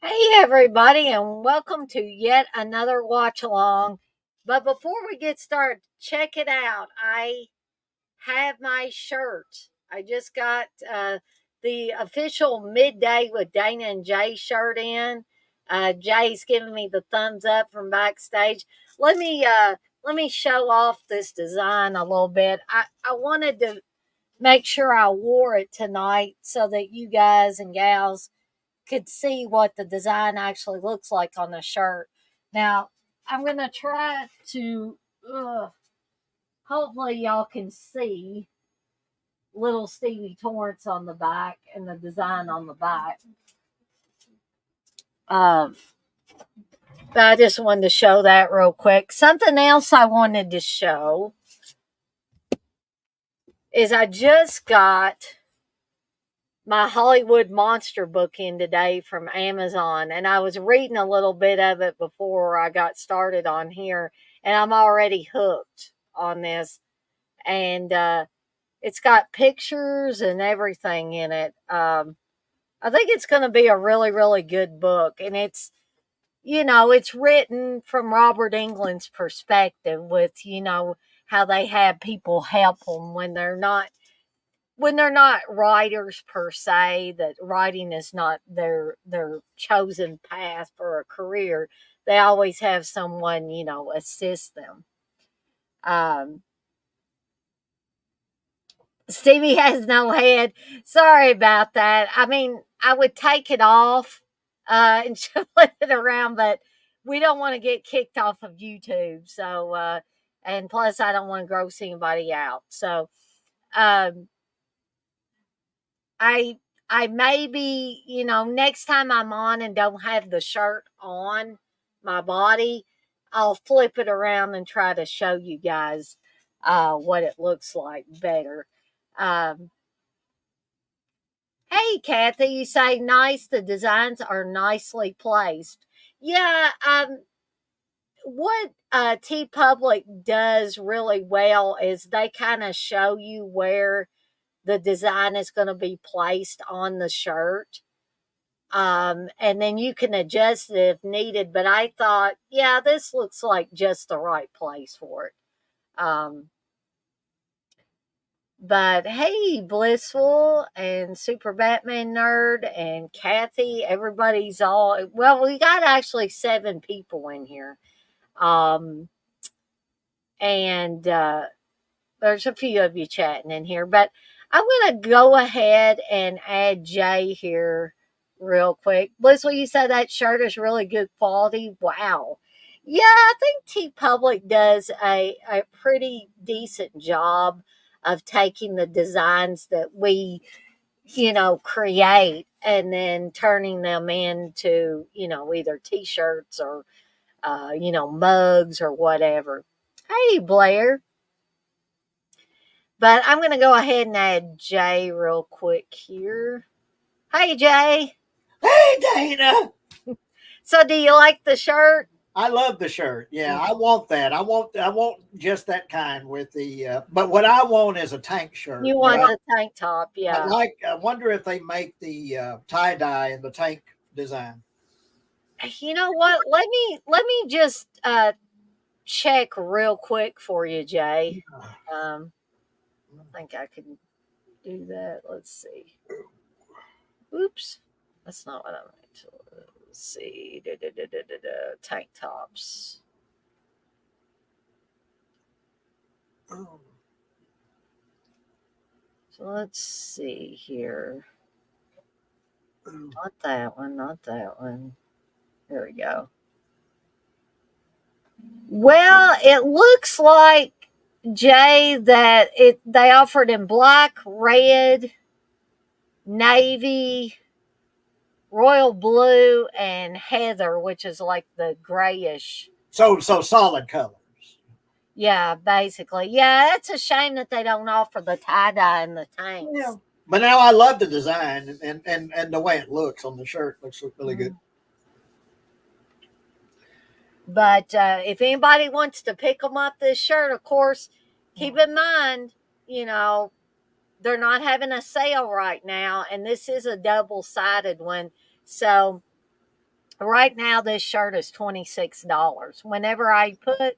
Hey, everybody, and welcome to yet another watch along. But before we get started, check it out. I have my shirt. I just got the official Midday with Dana and Jay shirt in. Jay's giving me the thumbs up from backstage. Let me show off this design a little bit. I wanted to make sure I wore it tonight so that you guys and gals could see what the design actually looks like on the shirt. Now, I'm going to try to, hopefully, y'all can see little Stevie Torrance on the back and the design on the back. Um, but I just wanted to show that real quick. Something else I wanted to show is I just got my Hollywood Monster book in today from Amazon, and I was reading a little bit of it before I got started on here, and I'm already hooked on this. And it's got pictures and everything in it. I think it's going to be a really, really good book, and it's written from Robert England's perspective with how they have people help them when they're not writers per se, that writing is not their chosen path for a career. They always have someone assist them. um Stevie has no head. Sorry about that. I mean, I would take it off and shuffle it around, but we don't want to get kicked off of YouTube. So and plus I don't want to gross anybody out. So um I I maybe, next time I'm on and don't have the shirt on my body, I'll flip it around and try to show you guys what it looks like better. Um, hey, Kathy, you say nice. The designs are nicely placed. Yeah. What T Public does really well is they kind of show you where the design is going to be placed on the shirt. And then you can adjust it if needed. But I thought, yeah, this looks like just the right place for it. But hey, Blissful and Super Batman Nerd and Kathy, everybody's all well. We got actually 7 people in here, um, and there's a few of you chatting in here. But I'm gonna go ahead and add Jay here real quick. Blissful, you said that shirt is really good quality. Wow. Yeah, I think T Public does a pretty decent job of taking the designs that we, create and then turning them into, either t shirts or, mugs or whatever. Hey, Blair. But I'm going to go ahead and add Jay real quick here. Hey, Jay. Hey, Dana. So, do you like the shirt? I love the shirt. Yeah, I want that. I want just that kind with the. But what I want is a tank shirt. You want the tank top, yeah. I wonder if they make the tie dye in the tank design. You know what? Let me just check real quick for you, Jay. I think I can do that. Let's see. Oops, that's not what I meant to. Let's see. Tank tops. Oh. So let's see here. Not that one, not that one. There we go. Well, it looks like, Jay, that they offered in black, red, navy, royal blue, and heather, which is like the grayish. So solid colors. Yeah, basically. Yeah, it's a shame that they don't offer the tie dye and the tanks. Yeah. But now I love the design and the way it looks on the shirt. Looks really good. But if anybody wants to pick them up this shirt, of course, keep in mind, they're not having a sale right now, and this is a double-sided one. So Right now, this shirt is $26. Whenever I put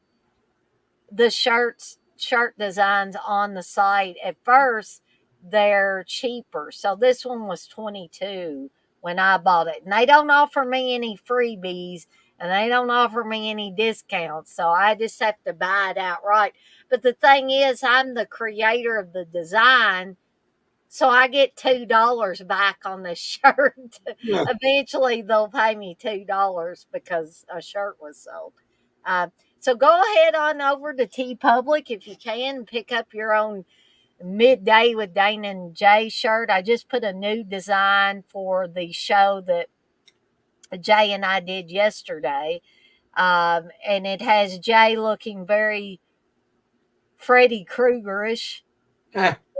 the shirt designs on the site, at first they're cheaper. So this one was 22 when I bought it. And they don't offer me any freebies and they don't offer me any discounts. So I just have to buy it outright. But the thing is, I'm the creator of the design. So I get $2 back on the shirt. Yeah. Eventually, they'll pay me $2 because a shirt was sold. Uh, so go ahead on over to T Public if you can and pick up your own Midday with Dana and Jay shirt. I just put a new design for the show that Jay and I did yesterday. And it has Jay looking very Freddy Kruegerish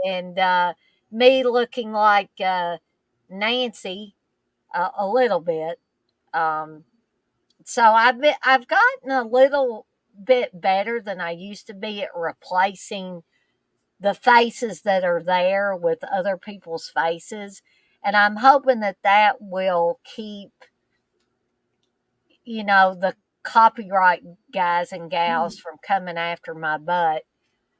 and me looking like Nancy a little bit. Um, so I've gotten a little bit better than I used to be at replacing the faces that are there with other people's faces, and I'm hoping that that will keep the copyright guys and gals from coming after my butt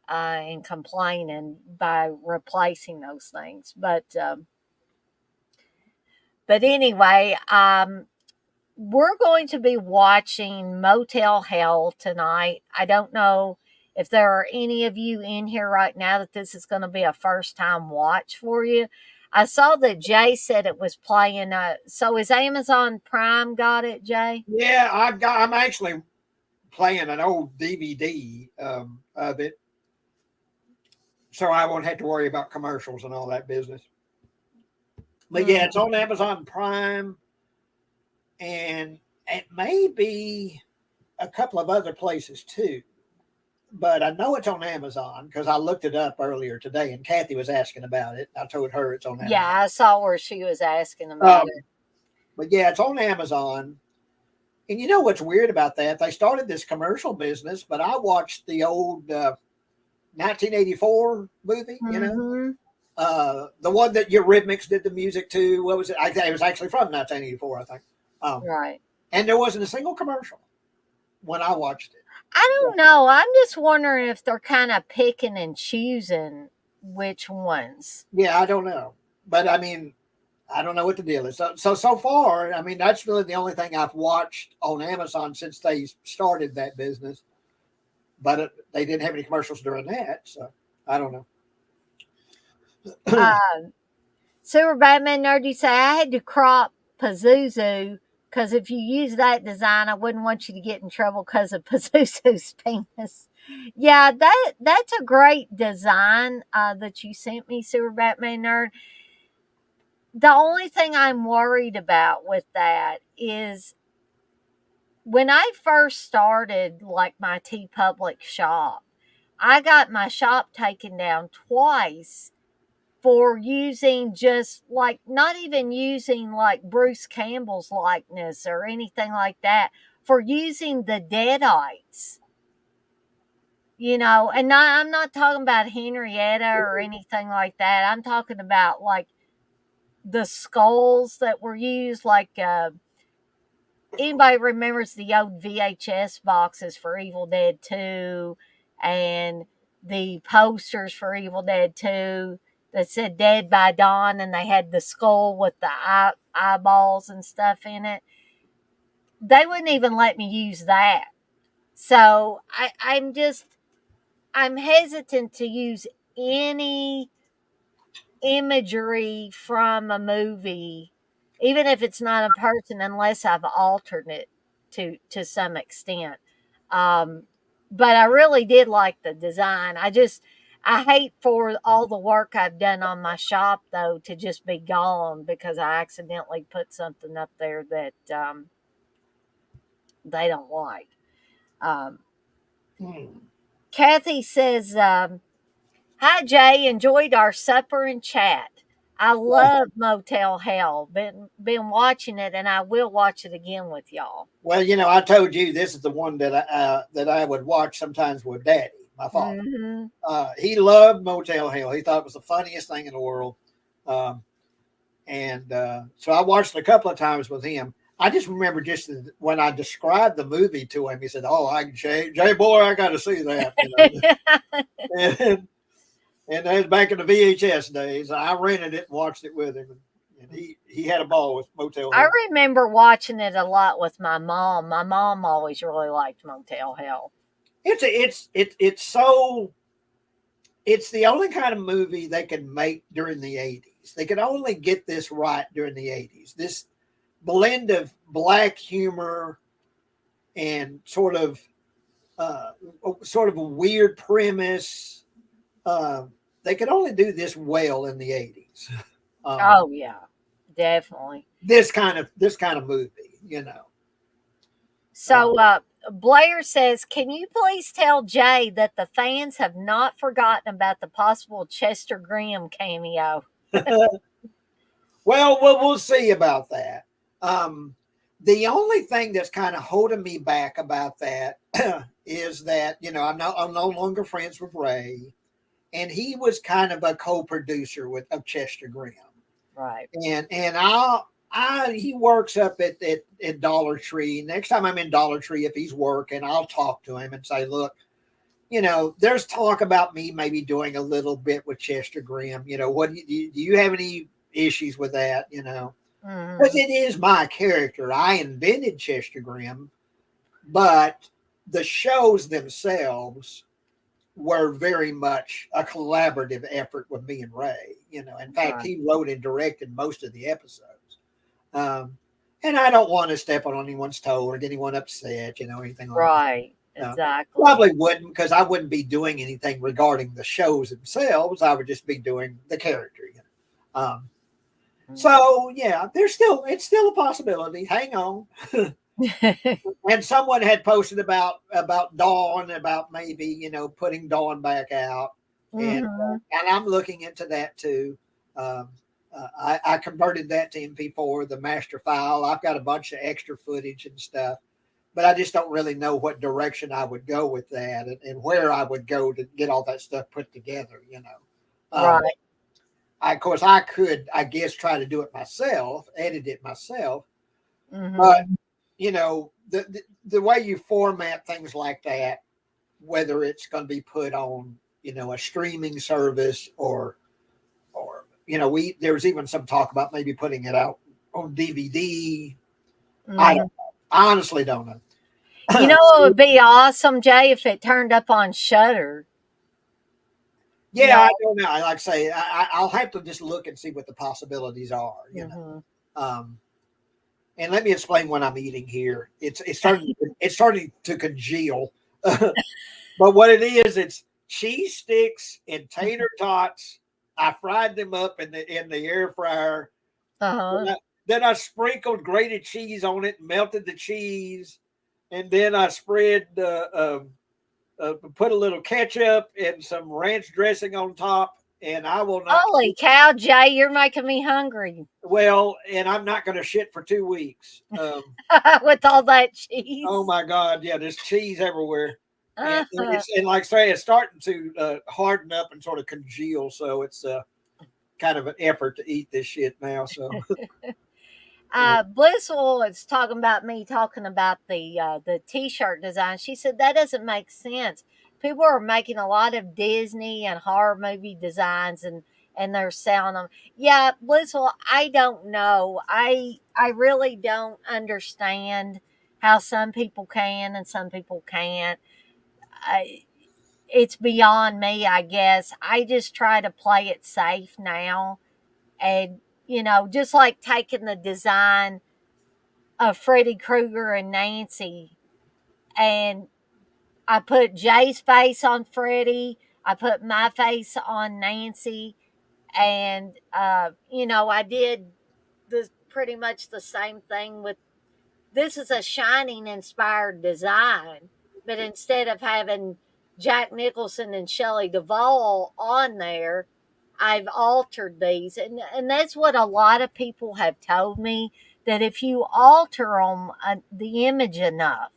and complaining by replacing those things. But anyway, we're going to be watching Motel Hell tonight. I don't know if there are any of you in here right now that this is going to be a first time watch for you. I saw that Jay said it was playing. So is Amazon Prime got it, Jay? Yeah, I'm actually playing an old DVD of it, so I won't have to worry about commercials and all that business. But yeah, it's on Amazon Prime, and it may be a couple of other places too. But I know it's on Amazon because I looked it up earlier today, and Kathy was asking about it. I told her it's on Amazon. Yeah, I saw where she was asking about it. But yeah, it's on Amazon. And you know what's weird about that? They started this commercial business, but I watched the old 1984 movie, the one that Eurythmics did the music to. What was it? It was actually from 1984, I think. Right. And there wasn't a single commercial when I watched it. I don't know. I'm just wondering if they're kind of picking and choosing which ones. Yeah, I don't know. But I mean, I don't know what the deal is. So far, I mean, that's really the only thing I've watched on Amazon since they started that business. But they didn't have any commercials during that, so I don't know. Super Batman Nerd, you say I had to crop Pazuzu because if you use that design, I wouldn't want you to get in trouble because of Pazuzu's penis. Yeah, that's a great design that you sent me, Super Batman Nerd. The only thing I'm worried about with that is when I first started like my T Public shop, I got my shop taken down twice for using just like not even using like Bruce Campbell's likeness or anything like that, for using the Deadites. And I'm not talking about Henrietta or anything like that. I'm talking about like the skulls that were used, like anybody remembers the old VHS boxes for Evil Dead 2 and the posters for Evil Dead 2 that said Dead by Dawn, and they had the skull with the eyeballs and stuff in it. They wouldn't even let me use that. So I'm hesitant to use any imagery from a movie, even if it's not a person, unless I've altered it to some extent. But I really did like the design. I hate for all the work I've done on my shop though to just be gone because I accidentally put something up there that they don't like. Kathy says, "Hi Jay, enjoyed our supper and chat. I love Motel Hell. Been watching it, and I will watch it again with y'all." Well, I told you this is the one that I would watch sometimes with Daddy, my father. Mm-hmm. He loved Motel Hell. He thought it was the funniest thing in the world. So I watched it a couple of times with him. I just remember just when I described the movie to him, he said, "Oh, Jay boy, I got to see that." And, and that was back in the VHS days. I rented it and watched it with him, and he had a ball with Motel I Hell. remember watching it a lot with my mom. My mom always really liked Motel Hell. It's so it's the only kind of movie they could make during the 80s. They could only get this right during the 80s. This blend of black humor and uh, sort of a weird premise. Uh, they could only do this well in the 80s. Oh yeah, definitely. This kind of movie, you know. Uh, So Blair says, "Can you please tell Jay that the fans have not forgotten about the possible Chester Graham cameo?" well, we'll see about that. Um, the only thing that's kind of holding me back about that is that I'm no longer friends with Ray, and he was kind of a co-producer of Chester Graham, Right. and he works up at Dollar Tree. Next time I'm in Dollar Tree, if he's working, I'll talk to him and say, look, there's talk about me maybe doing a little bit with Chester Graham. What do you have any issues with that? Because Mm-hmm. it is my character. I invented Chester Graham, but the shows themselves were very much a collaborative effort with me and Ray. In fact, Right. he wrote and directed most of the episodes. And I don't want to step on anyone's toe or get anyone upset, anything like that. Right. No, Exactly. probably wouldn't, because I wouldn't be doing anything regarding the shows themselves. I would just be doing the character. So yeah, it's still a possibility. Hang on. And someone had posted about Dawn, about maybe putting Dawn back out, Mm-hmm. and I'm looking into that too. Um, I converted that to MP4, the master file. I've got a bunch of extra footage and stuff, but I just don't really know what direction I would go with that, and where I would go to get all that stuff put together. Right. Of course, I could, I guess, try to do it myself, edit it myself, but Mm-hmm. the way you format things like that, whether it's going to be put on a streaming service, or we there's even some talk about maybe putting it out on DVD. I Mm-hmm. don't know. I honestly don't know. You know, it would be awesome, Jay, if it turned up on Shutter. You Yeah, know. I don't know. Like I say, I'll have to just look and see what the possibilities are. Mm-hmm. Um, and let me explain what I'm eating here. It's starting to congeal. But what it is, it's cheese sticks and tater tots. I fried them up in the air fryer. Uh-huh. Then I sprinkled grated cheese on it, melted the cheese, and then I put a little ketchup and some ranch dressing on top. And I will not. Holy cow, Jay, you're making me hungry And I'm not going to shit for 2 weeks. with all that Oh cheese. my God, yeah, there's cheese everywhere. And Uh-huh. like I say, it's starting to harden up and sort of congeal. So it's kind of an effort to eat this shit now. So Blissful is talking about me talking about the T-shirt design. She said that doesn't make sense. People are making a lot of Disney and horror movie designs, and they're selling them. Yeah, Blissful. I don't know. I really don't understand how some people can and some people can't. I, it's beyond me. I guess I just try to play it safe now, and just like taking the design of Freddy Krueger and Nancy. And I put Jay's face on Freddy. I put my face on Nancy. And, I did pretty much the same thing with this is a Shining inspired design. But instead of having Jack Nicholson and Shelley Duvall on there, I've altered these. And that's what a lot of people have told me, that if you alter them, the image enough,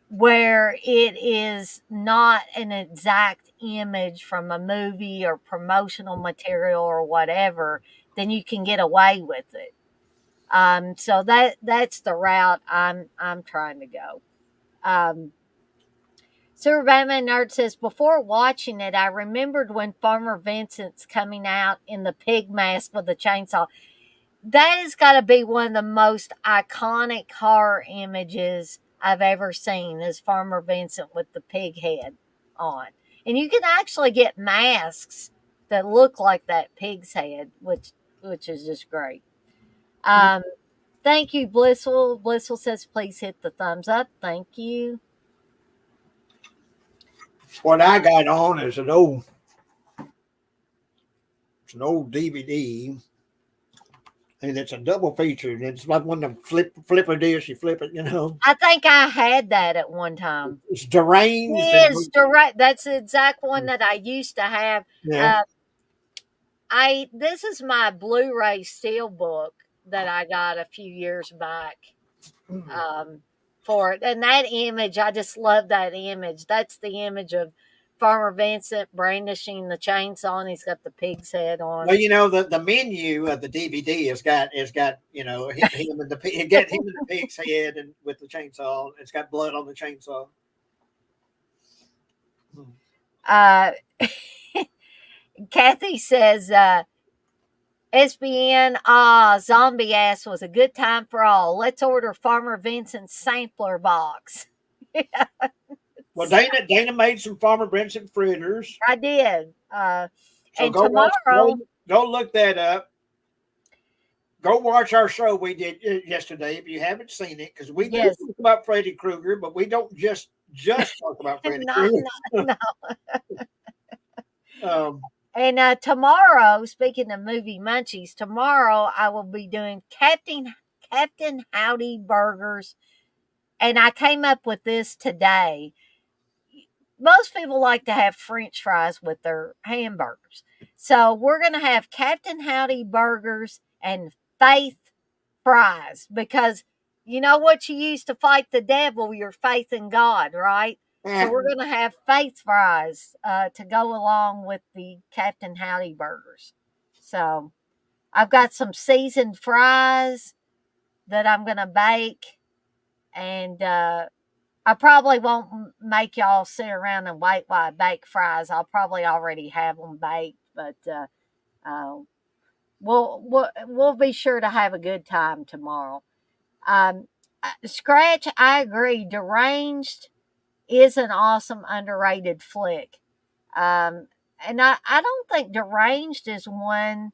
where it is not an exact image from a movie or promotional material or whatever, then you can get away with it. So that's the route I'm trying to go. Super Batman Nerd says, before watching it, I remembered when Farmer Vincent's coming out in the pig mask with the chainsaw. That has got to be one of the most iconic horror images I've ever seen, is Farmer Vincent with the pig head on. And you can actually get masks that look like that pig's head, which is just great. Um, Thank you, Blissful. Blissful says, please hit the thumbs up. Thank you. What I got on is it's an old DVD, and it's a double feature. And it's like one of them flipper discs. You flip it, I think I had that at one time. It's deranged. Yes, direct. That's the exact one that I used to have. Yeah. Uh, this is my Blu-ray steelbook that I got a few years back. For it, and that image, I just love that image. That's the image of Farmer Vincent brandishing the chainsaw, and he's got the pig's head on. Well, the menu of the DVD has got him and the pig's head and with the chainsaw. It's got blood on the chainsaw. Kathy says, SBN, zombie ass was a good time for all. Let's order Farmer Vincent's sampler box. Yeah. Well, Dana made some Farmer Vincent fritters. I did. So and tomorrow, go look that up. Go watch our show we did yesterday if you haven't seen it, because we do talk about Freddy Krueger, but we don't just talk about Freddy Krueger. No. And tomorrow, speaking of movie munchies, tomorrow I will be doing Captain Howdy burgers, and I came up with this today. Most people like to have French fries with their hamburgers, so we're going to have Captain Howdy burgers and Faith fries, because you know what you use to fight the devil? Your faith in God, right? So we're going to have Faith fries to go along with the Captain Howdy burgers. So I've got some seasoned fries that I'm going to bake, and I probably won't make y'all sit around and wait while I bake fries. I'll probably already have them baked, but we'll be sure to have a good time tomorrow. Scratch, I agree. Deranged is an awesome underrated flick. And I don't think Deranged is one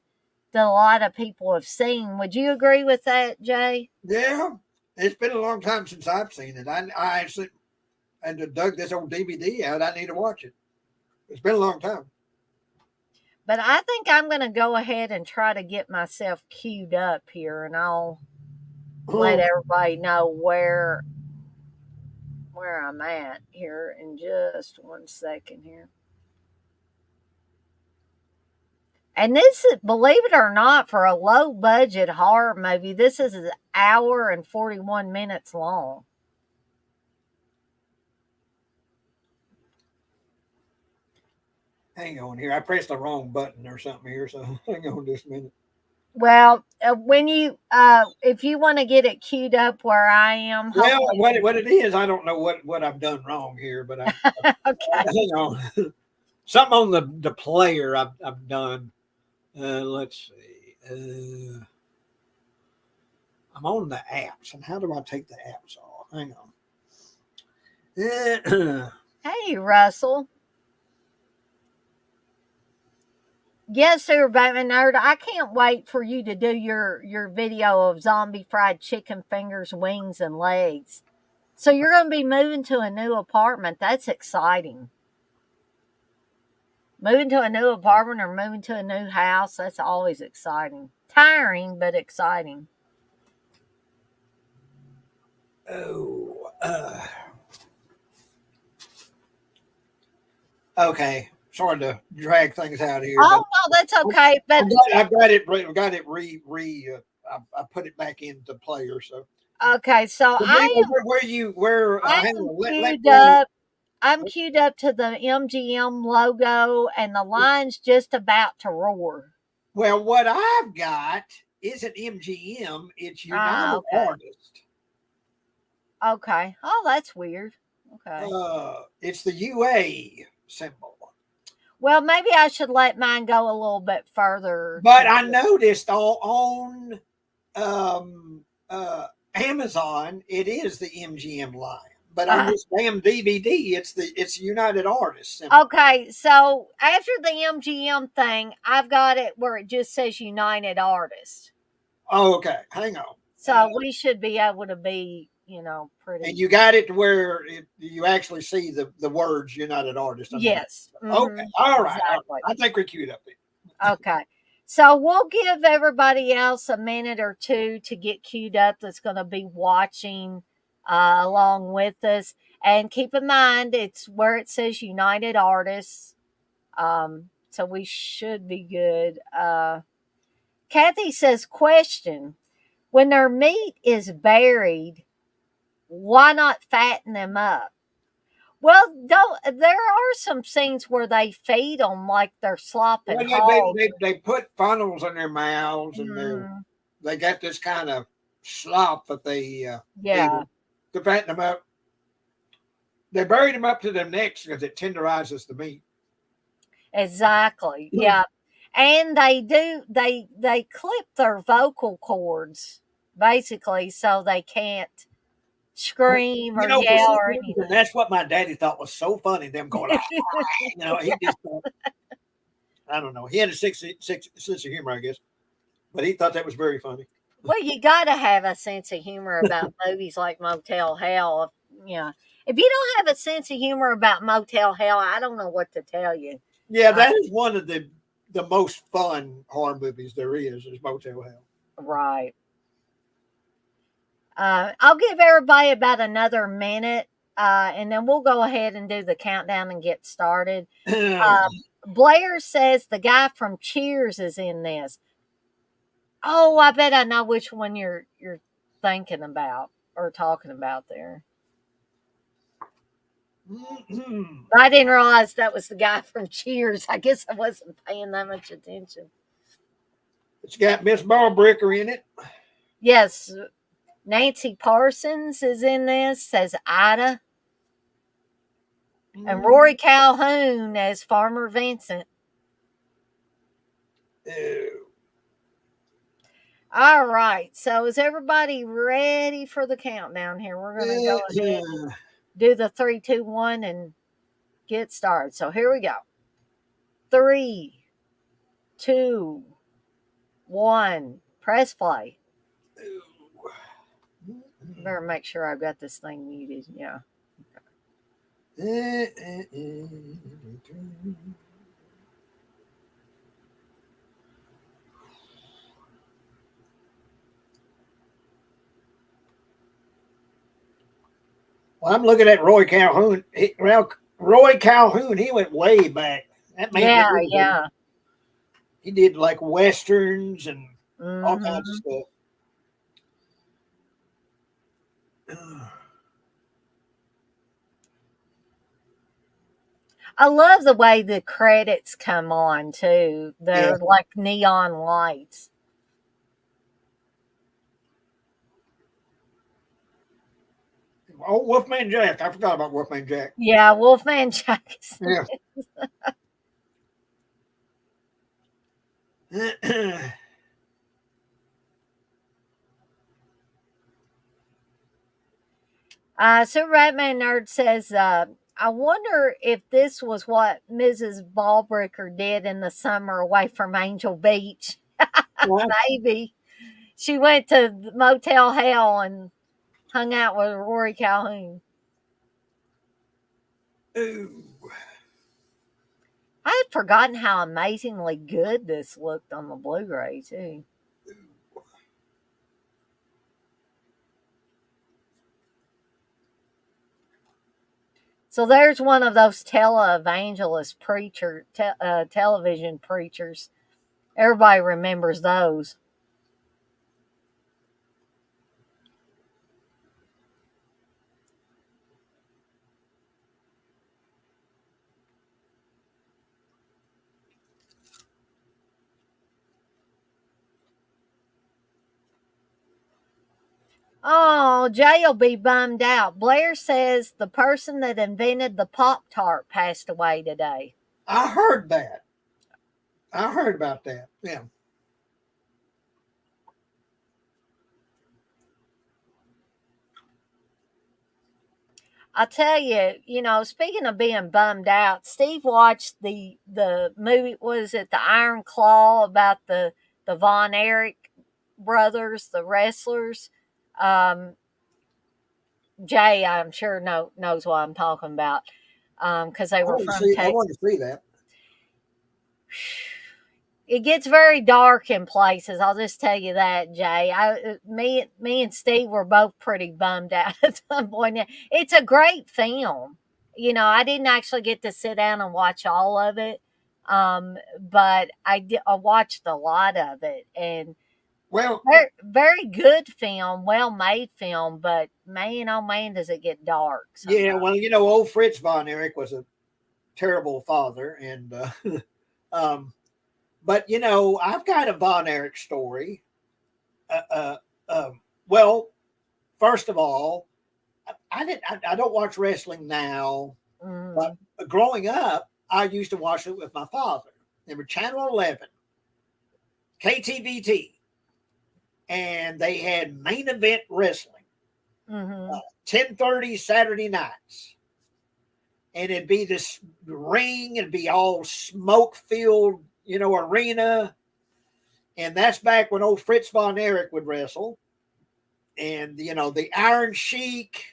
that a lot of people have seen. Would you agree with that, Jay? Yeah. It's been a long time since I've seen it. I actually dug this old DVD out. I need to watch it. It's been a long time. But I think I'm going to go ahead and try to get myself queued up here, and I'll let everybody know where I'm at here in just 1 second here. And this is, believe it or not, for a low budget horror movie, this is an hour and 41 minutes long. Hang on here. I pressed the wrong button or something here, so hang on just a minute. Well, when you if you want to get it queued up where I am, well, what it is, I don't know what I've done wrong here, but I okay. Hang on. Something on the player I've done. Let's see. I'm on the apps, and how do I take the apps off? Hang on. Hey, Russell. Yes, sir, Batman Nerd. I can't wait for you to do your video of zombie fried chicken fingers, wings, and legs. So you're going to be moving to a new apartment. That's exciting. Moving to a new apartment or moving to a new house, that's always exciting. Tiring, but exciting. Okay. Sorry to drag things out here. Oh, no, that's okay. But I've got it. I put it back into player. So okay. So I'm queued up. I'm queued up to the MGM logo, and the line's just about to roar. Well, what I've got isn't MGM, it's Ah, United okay. Artists. Okay. Oh, that's weird. Okay. It's the UA symbol. Well, maybe I should let mine go a little bit further to But I get. noticed on um, Amazon, it is the MGM line. But on Uh, this damn DVD, it's United Artists symbol. okay, so after the MGM thing, I've got it where it just says United Artists. Oh, okay. Hang on. So we should be able to be, And pretty. you got it to where you actually see the words United Artists underneath. Yes. Okay. Mm-hmm. All right. All right. Exactly. I think we're queued up there. Okay. So we'll give everybody else a minute or two to get queued up that's going to be watching along with us. And keep in mind, it's where it says United Artists. So we should be good. Kathy says, question: when their meat is buried, why not fatten them up? Well, don't, there are some scenes where they feed them like they're slopping Well, they, hogs. they, they put funnels in their mouths and Mm, they got this kind of slop that they feed yeah, them to fatten them up. They buried them up to their necks because it tenderizes the meat. exactly. Yeah. And they clip their vocal cords basically so they can't scream or For yell some or reason, anything. that's what my daddy thought was so funny. Them going, ah, he just thought, I don't know. He had a six sense of humor, I guess, but he thought that was very funny. Well, you got to have a sense of humor about movies like Motel Hell. Yeah. If you don't have a sense of humor about Motel Hell, I don't know what to tell you. Yeah, Uh, that is one of the most fun horror movies there is Motel Hell. right. I'll give everybody about another minute, and then we'll go ahead and do the countdown and get started. Blair says the guy from Cheers is in this. Oh, I bet I know which one you're thinking about or talking about there. But I didn't realize that was the guy from Cheers. I guess I wasn't paying that much attention. It's got Miss Ballbricker in it. Yes, Nancy Parsons is in this as Ida, and Rory Calhoun as Farmer Vincent. All right, so is everybody ready for the countdown here? We're going to go ahead and do the 3, 2, 1 and get started. So here we go. 3, 2, 1. Press play. Better make sure I've got this thing muted. Yeah. Well, I'm looking at Roy Calhoun. Roy Calhoun, he went way back. That man, Yeah, yeah. he did like westerns and all kinds of Hmm. stuff. I love the way the credits come on too. Yeah. They're like neon lights. Oh, Wolfman Jack. I forgot about Wolfman Jack. Yeah, Wolfman Jackson. Yeah. So Ratman Nerd says, I wonder if this was what Mrs. Ballbricker did in the summer away from Angel Beach. Maybe. She went to Motel Hell and hung out with Rory Calhoun. Ooh. I had forgotten how amazingly good this looked on the Blu-ray too. So there's one of those televangelist television preachers. Everybody remembers those. Oh, Jay'll be bummed out. Blair says the person that invented the Pop Tart passed away today. I heard that. I heard about that. Yeah. I tell you, speaking of being bummed out, Steve watched the movie. Was it the Iron Claw about the Von Erich brothers, the wrestlers? Um, Jay, I'm sure knows what I'm talking about because they I were want to from see. I Texas. want to see that. It gets very dark in places. I'll just tell you that, Jay. Me and Steve were both pretty bummed out at some point. It's a great film. I didn't actually get to sit down and watch all of it, but I did. I watched a lot of it, and Well, very, very good film, well made film. But man, oh man, does it get dark yeah. sometimes. Well, old Fritz von Erich was a terrible father, and um, but I've got a von Erich story. Uh, uh, well, first of all, I didn't. I don't watch wrestling now, but Mm, growing up, I used to watch it with my father. They were Channel 11, KTVT, and they had main event wrestling, mm-hmm, 10:30 Saturday nights, and it'd be this ring. It'd be all smoke filled, arena, and that's back when old Fritz von Erich would wrestle, and the Iron Sheik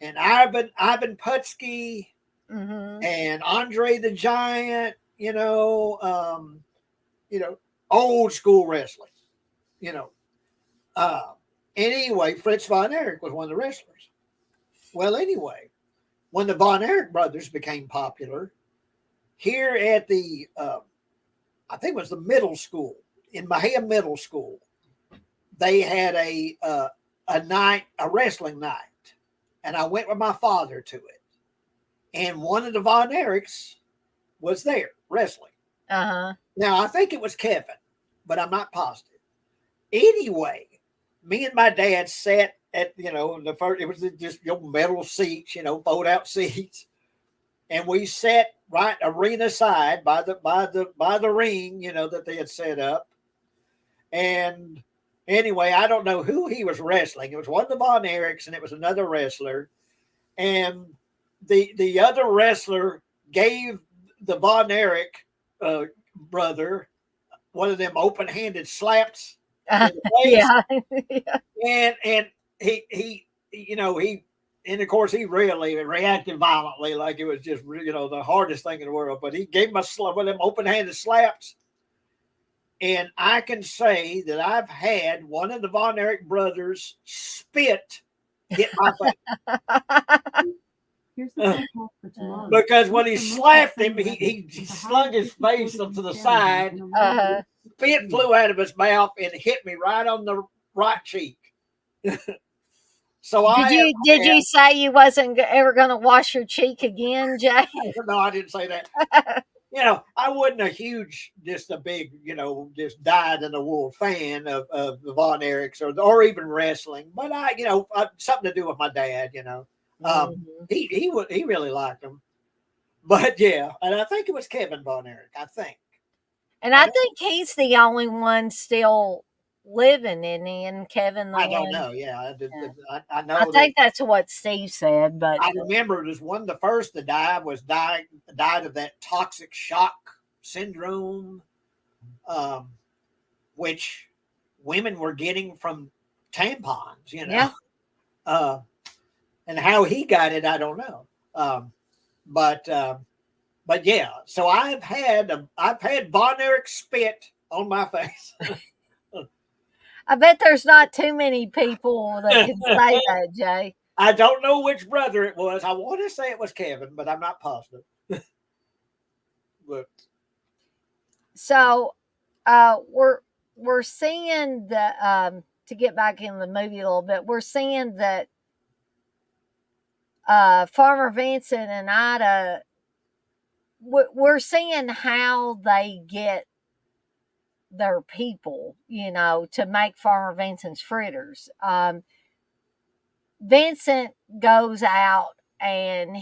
and Ivan Putski mm-hmm. and Andre the Giant, you know, old school wrestling, you know. Uh, anyway, Fritz von Erich was one of the wrestlers. Well, anyway, when the Von Erich brothers became popular, here at the, I think it was the middle school, in Mahia Middle School, they had a wrestling night, and I went with my father to it, and one of the Von Erichs was there wrestling. Uh huh. Now I think it was Kevin, but I'm not positive. Anyway, me and my dad sat at the first. It was just metal seats, fold out seats, and we sat right arena side by the ring, that they had set up. And anyway, I don't know who he was wrestling. It was one of the Von Erichs, and it was another wrestler. And the other wrestler gave the Von Erich brother one of them open handed slaps in the face, Yeah. and he and of course he really reacted violently like it was just the hardest thing in the world. But he gave him one of them open handed slaps. And I can say that I've had one of the Von Erich brothers spit hit my face. Here's the forecast for tomorrow. Because when he slapped him, he slung his face up to the side. Uh-huh. Spit flew out of his mouth and hit me right on the right cheek. So Did you did you say you wasn't ever going to wash your cheek again, Jay? no, I didn't say that. I wasn't just a big, just dyed in the wool fan of the Von Erichs or even wrestling. But something to do with my dad, Mhm. he really liked him. But yeah, and I think it was Kevin Von Erich. I think. And I think he's the only one still living in Kevin the I don't one. know. Yeah, Yeah. I I know that. think that's what Steve said, but I remember it was one of the first to die died of that toxic shock syndrome, um, which women were getting from tampons. yeah. Uh, and how he got it, I don't know. But yeah, so I've had Von Erich spit on my face. I bet there's not too many people that can say that, Jay. I don't know which brother it was. I want to say it was Kevin, but I'm not positive. But So, we're seeing the to get back in the movie a little bit. We're seeing that Farmer Vincent and Ida. We're seeing how they get their people, to make Farmer Vincent's fritters. Vincent goes out and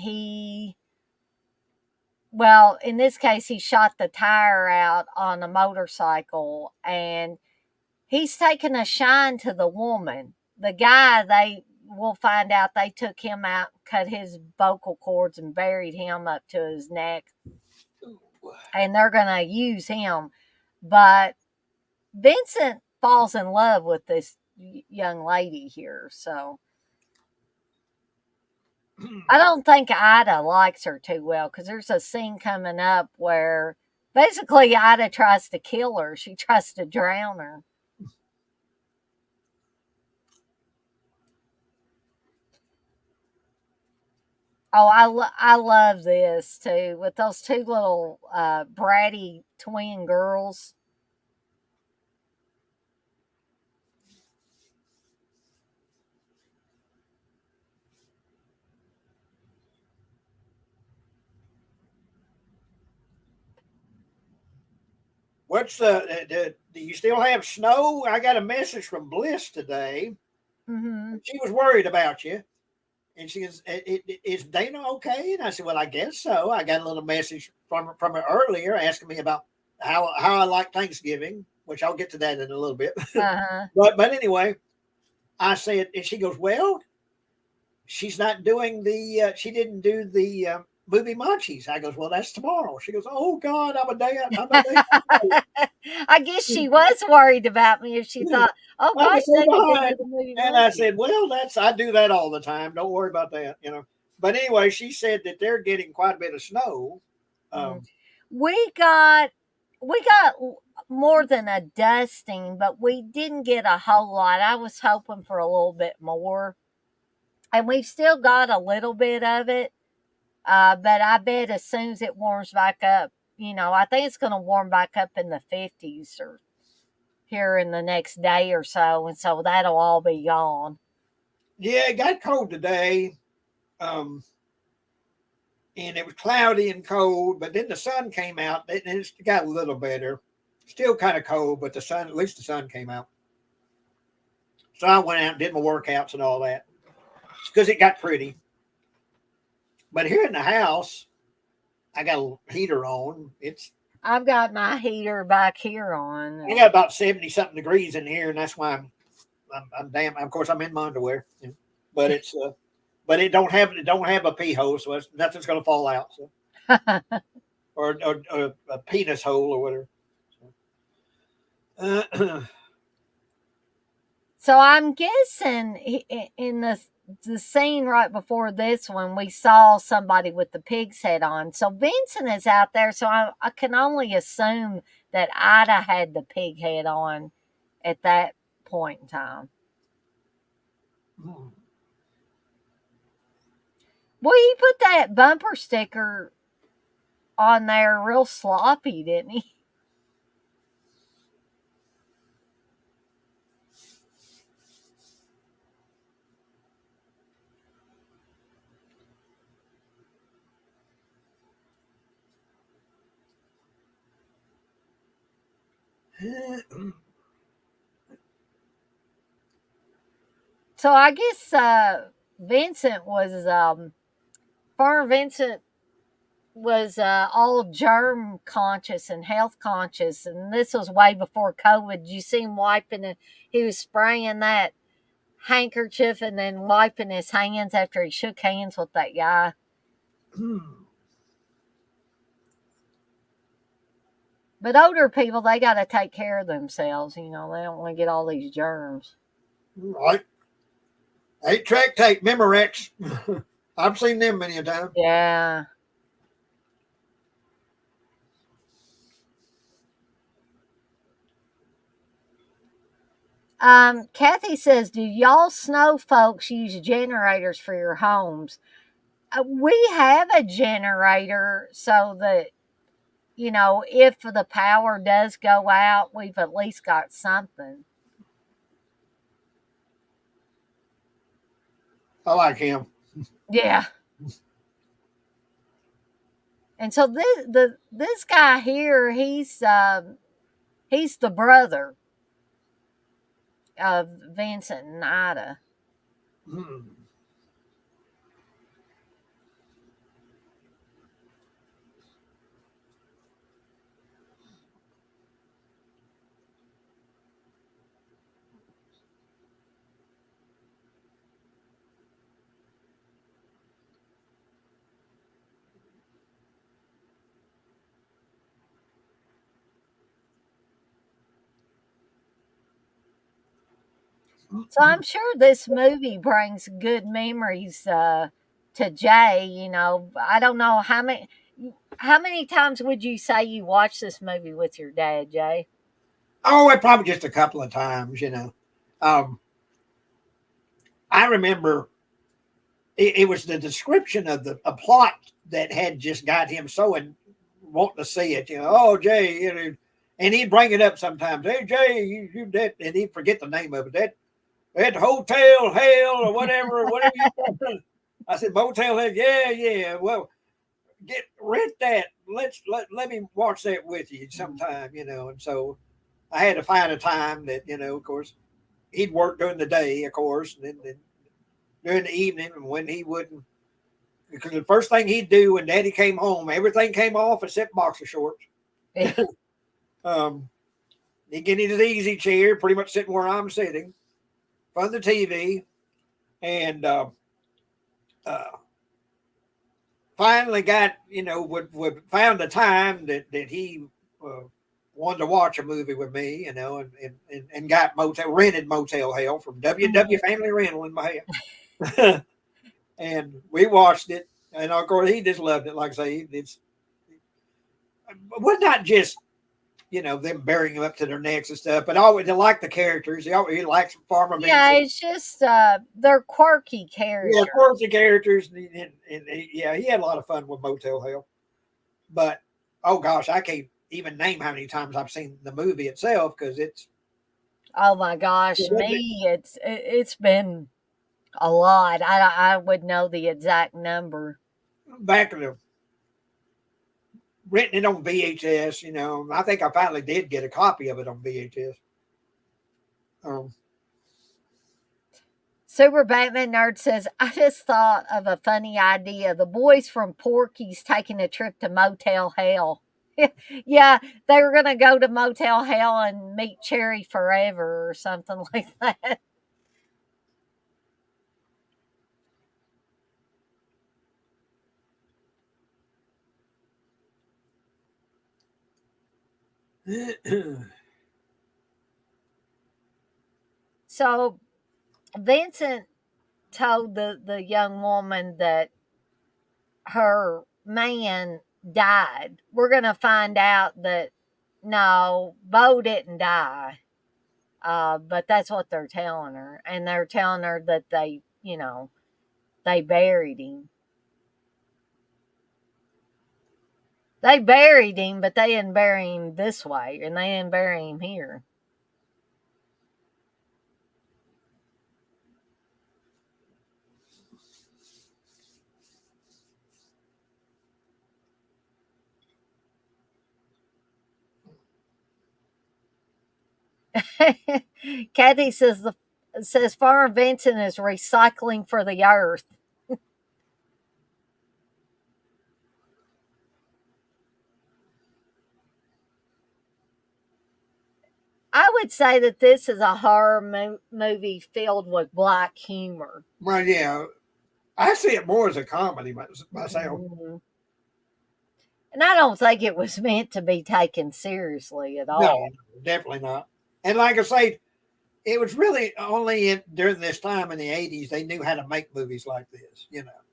well, in this case, he shot the tire out on a motorcycle, and he's taking a shine to the woman. The guy, they will find out they took him out, cut his vocal cords, and buried him up to his neck, and they're going to use him. But Vincent falls in love with this young lady here, so I don't think Ida likes her too well, because there's a scene coming up where basically Ida tries to kill her. She tries to drown her. Oh, I love this too, with those two little bratty twin girls. What's do you still have snow? I got a message from Bliss today. Mm-hmm. She was worried about you. And she goes, "Is Dana okay?" And I said, "Well, I guess so." I got a little message from her earlier asking me about how I like Thanksgiving, which I'll get to that in a little bit. Uh-huh. but anyway, I said, and she goes, "Well, she's not doing the she didn't do the movie Munchies." I goes, "Well, that's tomorrow." She goes, "Oh God, I'm a day I guess she was worried about me if she thought, oh I'm gosh, so Dana didn't behind." do the movie And I Monkey. said, "Well, I do that all the time. Don't worry about that. But anyway, she said that they're getting quite a bit of snow. Mm. Um, We got more than a dusting, but we didn't get a whole lot. I was hoping for a little bit more, and we've still got a little bit of it. But I bet as soon as it warms back up, I think it's going to warm back up in the 50s or here in the next day or so, and so that'll all be gone. yeah, it got cold today. Um, and it was cloudy and cold, but then the sun came out and it got a little better. Still kind of cold, but at least the sun came out. So I went out and did my workouts and all that because it got pretty. But here in the house, I got a heater on. I've got my heater back here on. I got about 70 something degrees in here, and that's why I'm damn. Of course, I'm in my underwear, but but it don't have a pee hole, so nothing's going to fall out. So or a penis hole or whatever. So I'm guessing in the scene right before this one, we saw somebody with the pig's head on. So Vincent is out there, so I can only assume that Ida had the pig head on at that point in time. Well, he put that bumper sticker on there real sloppy, didn't he? So I guess Vincent was Farmer Vincent was all germ conscious and health conscious, and this was way before COVID. You see him wiping it; he was spraying that handkerchief and then wiping his hands after he shook hands with that guy. But older people, they got to take care of themselves. They don't want to get all these germs. Right. 8-track tape, Memorex. I've seen them many a time. Yeah. Kathy says, do y'all snow folks use generators for your homes? We have a generator so that, if the power does go out, we've at least got something. I like him. Yeah. And so this guy here, he's the brother of Vincent and Ida. So I'm sure this movie brings good memories to Jay. I don't know how many times would you say you watched this movie with your dad, Jay? Oh, it probably just a couple of times, you know. Um, I remember it was the description of the a plot that had just got him so wanting to see it. You know, oh Jay, you know, and he'd bring it up sometimes. Hey Jay, you that, and he'd forget the name of it. That Hotel Hell or whatever you call. I said Motel Hell. Yeah, yeah. Well, rent that. Let me watch that with you sometime. You know, and so I had to find a time that of course, he'd work during the day, of course, and then during the evening, and when he wouldn't, because the first thing he'd do when Daddy came home, everything came off except boxer shorts. um, he'd get in his easy chair, pretty much sitting where I'm sitting, in front of the TV, and uh, finally got would found a time that he uh, wanted to watch a movie with me, and got rented Motel Hell from WW Family Rental in my house. And we watched it, and of course he just loved it. Like I say, it's well, not just them burying them up to their necks and stuff, but always they like the characters. He likes Farmer Yeah, Vincent. it's just they're quirky Yeah, characters. of course the characters, yeah, he had a lot of fun with Motel Hell. But oh gosh, I can't even name how many times I've seen the movie itself because it's Oh my gosh, me, it's been a lot. I would know the exact number. back in the renting it on VHS. I think I finally did get a copy of it on VHS. Um, Super Batman Nerd says, I just thought of a funny idea. The boys from Porky's taking a trip to Motel Hell. Yeah, they were going to go to Motel Hell and meet Cherry Forever or something like that. So Vincent told the young woman that her man died. We're going to find out that no, Bo didn't die. But that's what they're telling her. And they're telling her that they buried him. They buried him, but they didn't bury him this way, and they didn't bury him here. Kathy says Farmer Vincent is recycling for the earth. I would say that this is a horror movie filled with black humor. well, yeah, I see it more as a comedy myself. Mhm. And I don't think it was meant to be taken seriously at No, all. definitely not. And like I say, it was really only during this time in the '80s they knew how to make movies like this.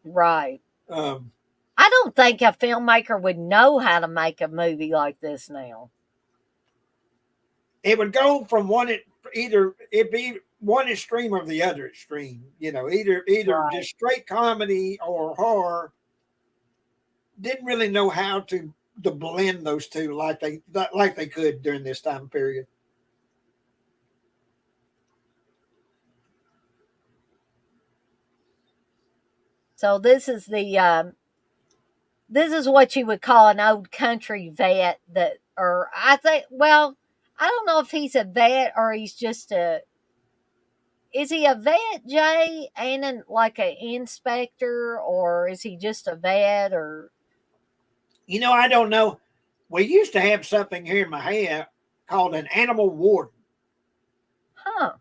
Right. Um, I don't think a filmmaker would know how to make a movie like this now. it would go from either it'd be one extreme or the other extreme. Either Right. just straight comedy or horror. Didn't really know how to blend those two like they could during this time period. So this is what you would call an old country vet that, or I think, well, I don't know if he's a vet or he's just is he a vet, Jay, and like an inspector, or is he just a vet, or, I don't know. We used to have something here in my head called an animal warden. huh?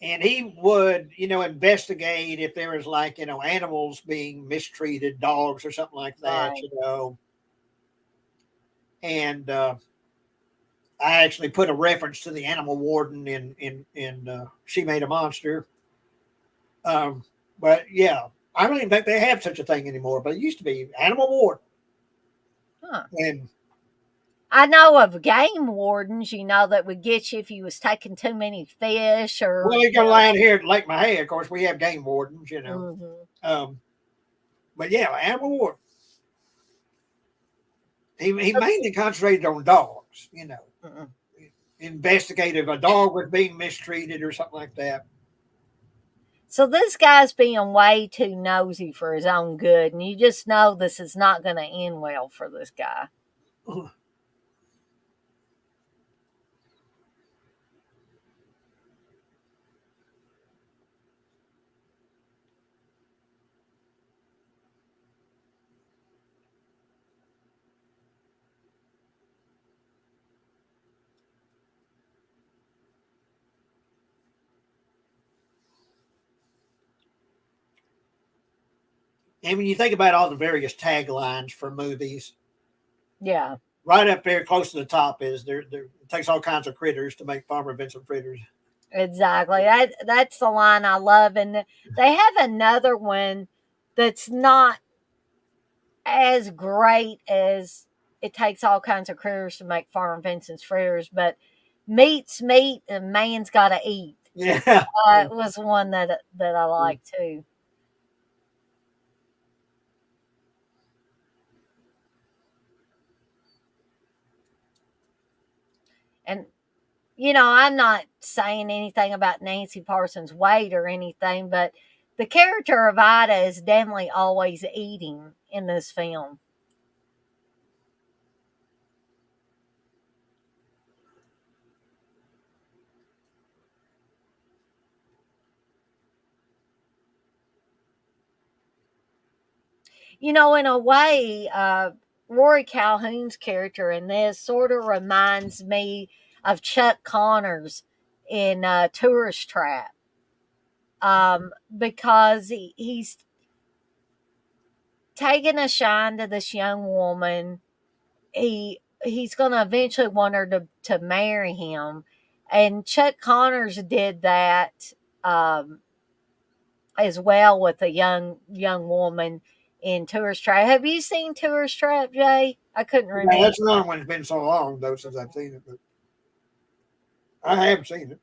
And he would, investigate if there was like, animals being mistreated, dogs or something like that, Right. and I actually put a reference to the animal warden in She Made a Monster. Um, but yeah, I don't even think they have such a thing anymore. But it used to be animal warden, Huh. and I know of game wardens, that would get you if you was taking too many fish or, well, he's gonna land here at Lake Mahia. Of course, we have game wardens. Mhm. Um, but yeah, animal warden. He mainly concentrated on dogs. Mm-mm. Investigate if a dog was being mistreated or something like that. So this guy's being way too nosy for his own good, and you just know this is not going to end well for this guy. And when you think about all the various taglines for movies, Yeah, right up there, close to the top is there. It takes all kinds of critters to make Farmer Vincent fritters. exactly. That's the line I love, and they have another one that's not as great as it takes all kinds of critters to make Farmer Vincent's fritters, but meat's meat and man's got to eat. Yeah. It was one that I like too. And I'm not saying anything about Nancy Parsons' weight or anything, but the character of Ida is definitely always eating in this film. In a way, Rory Calhoun's character in this sort of reminds me of Chuck Connors in Tourist Trap, because he's taking a shine to this young woman. He's going to eventually want her to marry him, and Chuck Connors did that um, as well with a young woman in Tourist Trap. Have you seen Tourist Trap, Jay? I couldn't Yeah, remember. that's another one. It's been so long though since I've seen it, but I have seen it.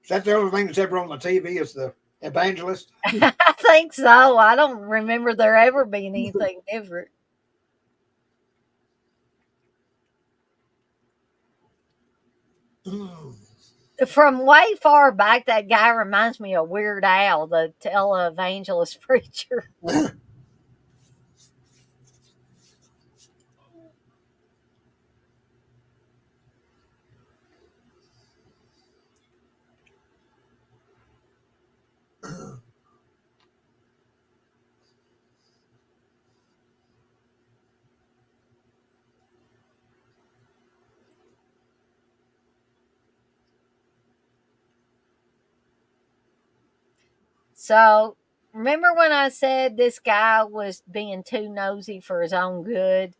Is that the only thing that's ever on the TV? Is the evangelist? I think so. I don't remember there ever being anything different. From way far back, that guy reminds me of Weird Al, the televangelist preacher. So, remember when I said this guy was being too nosy for his own good?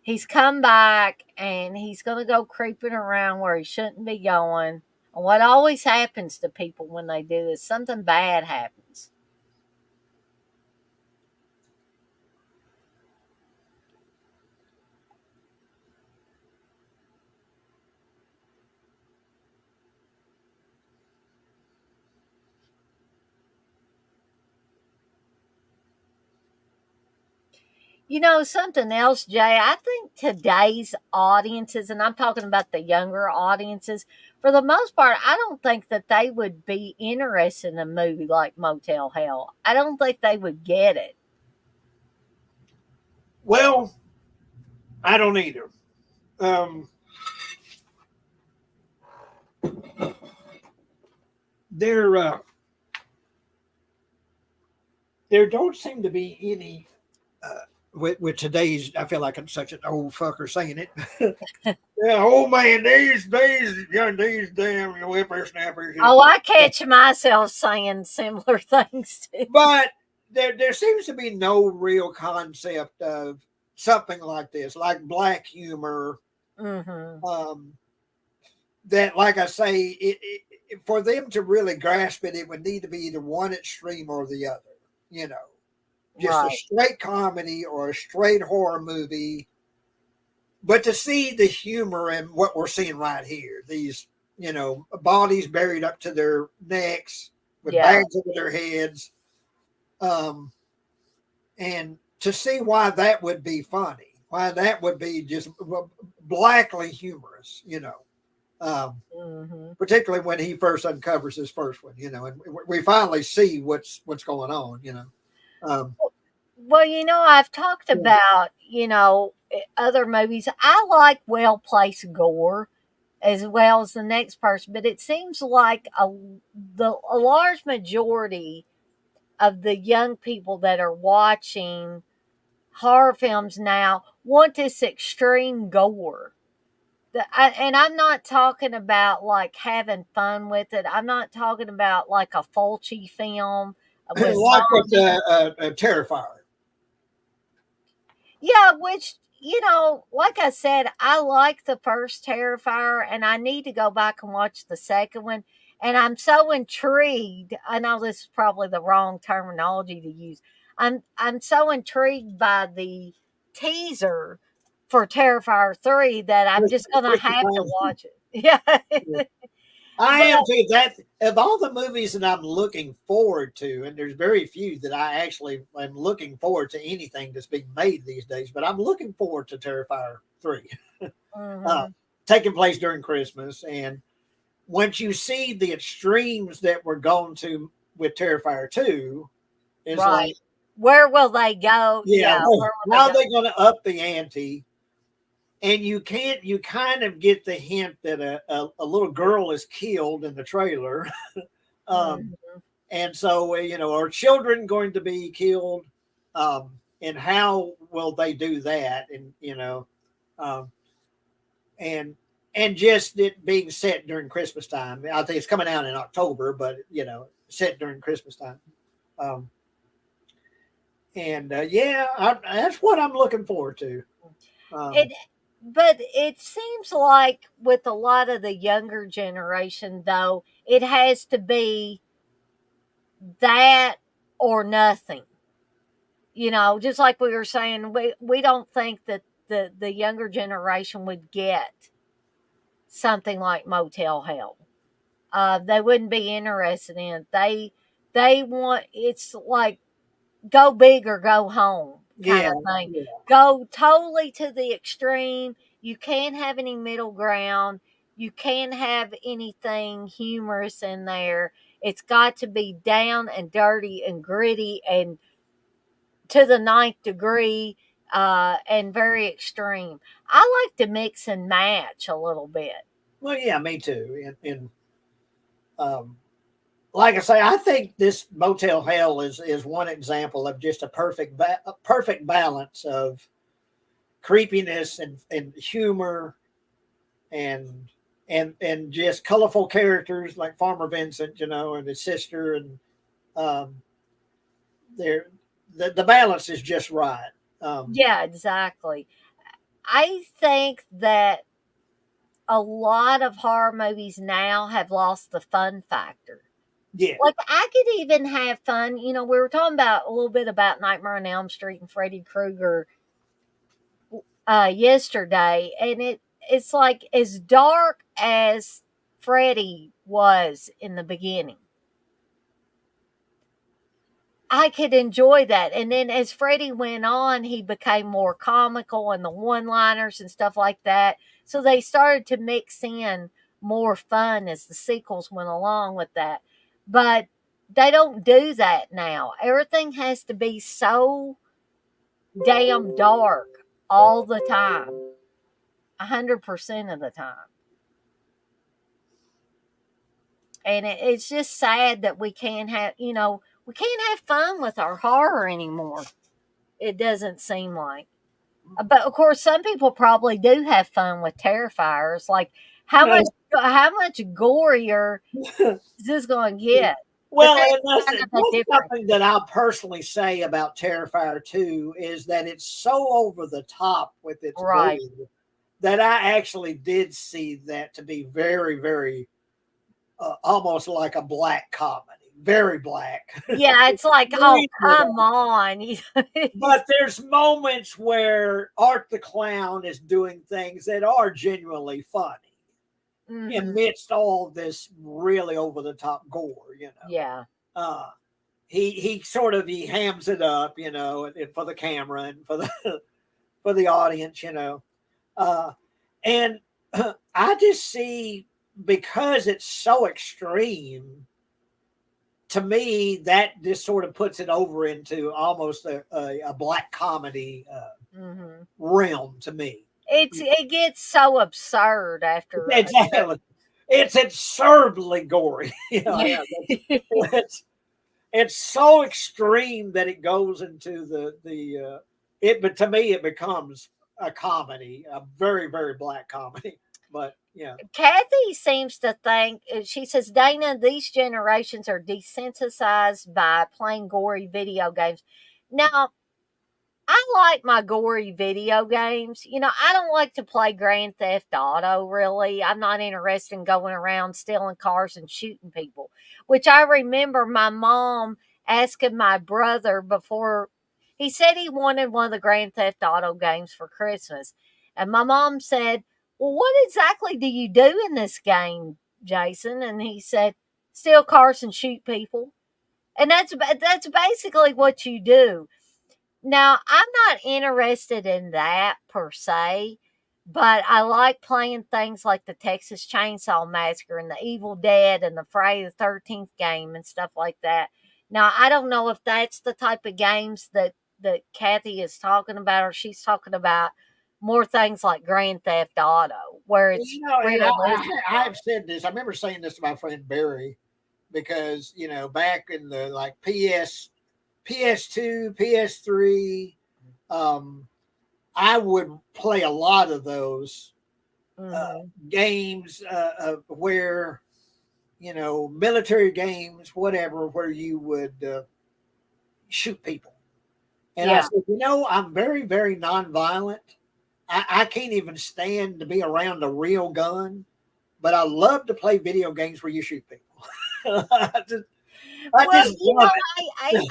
He's come back and he's going to go creeping around where he shouldn't be going. And what always happens to people when they do this, something bad happens. Something else, Jay, I think today's audiences, and I'm talking about the younger audiences, for the most part, I don't think that they would be interested in a movie like Motel Hell. I don't think they would get it. Well, I don't either. Um, there, there don't seem to be any with today's, I feel like I'm such an old fucker saying it. Yeah, old man, these damn whippersnappers. Oh, I catch myself saying similar things too. But there seems to be no real concept of something like this, like black humor. Mm-hmm. Um, that, like I say, for them to really grasp it, it would need to be either one extreme or the other. You know, just a Right. straight comedy or a straight horror movie. But to see the humor in what we're seeing right here, these, bodies buried up to their necks with Yeah. bags over their heads, um, and to see why that would be funny, why that would be just blackly humorous, Mm-hmm. particularly when he first uncovers his first one, and we finally see what's going on. Um, Well, I've talked yeah. about, other movies. I like well placed gore as well as the next person, but it seems like a large majority of the young people that are watching horror films now want this extreme gore. And I'm not talking about like having fun with it. I'm not talking about like a Fulci film with Like with zombies. Terrifier. Yeah, which, like I said, I like the first Terrifier and I need to go back and watch the second one. And I'm so intrigued. I know this is probably the wrong terminology to use. I'm so intrigued by the teaser for Terrifier 3 that I'm just gonna have to watch it. Yeah. I But am too. That of all the movies that I'm looking forward to, and there's very few that I actually am looking forward to anything that's being made these days. But I'm looking forward to Terrifier 3, uh, mhm, taking place during Christmas. And once you see the extremes that we're going to with Terrifier 2, is like, right. Where will they go? yeah, Yeah, well, where will they how go? are they going to up the ante? And you kind of get the hint that a little girl is killed in the trailer. um, Mhm. and so, are children going to be killed? And how will they do that? And, um, and, and just it being set during Christmas time. I think it's coming out in October, but, set during Christmas time. Um, and yeah, that's what I'm looking forward to. Um, It but it seems like with a lot of the younger generation though, it has to be that or nothing. Just like we were saying, we don't think that the younger generation would get something like Motel Hell. They wouldn't be interested in it. They want it's like go big or go home kind yeah, of thing. yeah. Go totally to the extreme. You can't have any middle ground. You can't have anything humorous in there. It's got to be down and dirty and gritty and to the ninth degree and very extreme. I like to mix and match a little bit. Well, yeah, me too. And um, like I say, I think this Motel Hell is one example of just a perfect balance of creepiness and humor and and just colorful characters like Farmer Vincent, and his sister, and um, they're the balance is just right. Yeah, exactly. I think that a lot of horror movies now have lost the fun factor. Yeah, Like I could even have fun. We were talking about a little bit about Nightmare on Elm Street and Freddy Krueger yesterday, and it's like as dark as Freddy was in the beginning. I could enjoy that. And then as Freddie went on, he became more comical and the one liners and stuff like that. So they started to mix in more fun as the sequels went along with that. But they don't do that now. Everything has to be so damn dark all the time, 100% of the time. And it's just sad that we can't have fun with our horror anymore. it doesn't seem like. But of course, some people probably do have fun with Terrifiers. Like, how No. much gorier is this going to get? But Well, that's and that's, kind of a that's different, something that I'll personally say about Terrifier 2 is that it's so over the top with its right? gore that I actually did see that to be very, very almost like a black comedy, very black. Yeah, it's like, oh, come on. But there's moments where Art the Clown is doing things that are genuinely funny Mhm. amidst all this really over the top gore, Yeah. Uh, he sort of he hams it up, for the camera and for the for the audience, and I just see because it's so extreme. To me, that just sort of puts it over into almost a black comedy Mhm. realm to me. It gets so absurd after a Exactly. It's absurdly gory. yeah. It's so extreme that it goes into it. But to me, it becomes a comedy, a very very black comedy. But yeah, Kathy seems to think, she says, Dana, these generations are desensitized by playing gory video games. Now, I like my gory video games. I don't like to play Grand Theft Auto, really. I'm not interested in going around stealing cars and shooting people, which I remember my mom asking my brother before. He said he wanted one of the Grand Theft Auto games for Christmas. And my mom said, well, what exactly do you do in this game, Jason? And he said, steal cars and shoot people. And that's basically what you do. Now, I'm not interested in that per se, but I like playing things like the Texas Chainsaw Massacre and the Evil Dead and the Friday the 13th game and stuff like that. Now, I don't know if that's the type of games that Kathy is talking about, or she's talking about more things like Grand Theft Auto, where it's and realistic. I've said this. I remember saying this to my friend Barry because back in the like PS2, PS3, I would play a lot of those games where military games, whatever, where you would shoot people. And I Yeah. said, I'm very, very nonviolent. I can't even stand to be around a real gun, but I love to play video games where you shoot people. I just, I Well, just love I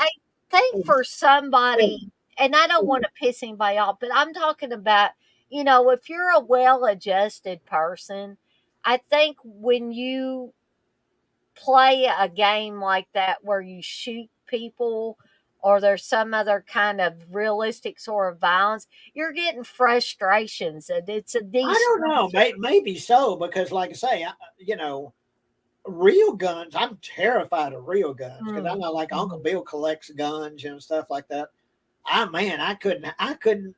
think for it. somebody, and I don't want to piss anybody off, but I'm talking about, if you're a well adjusted person, I think when you play a game like that where you shoot people or there's some other kind of realistic sort of violence, you're getting frustrations. And it's a I don't know. Maybe so, because like I say, real guns, I'm terrified of real guns because I know like Uncle Bill collects guns and stuff like that. I couldn't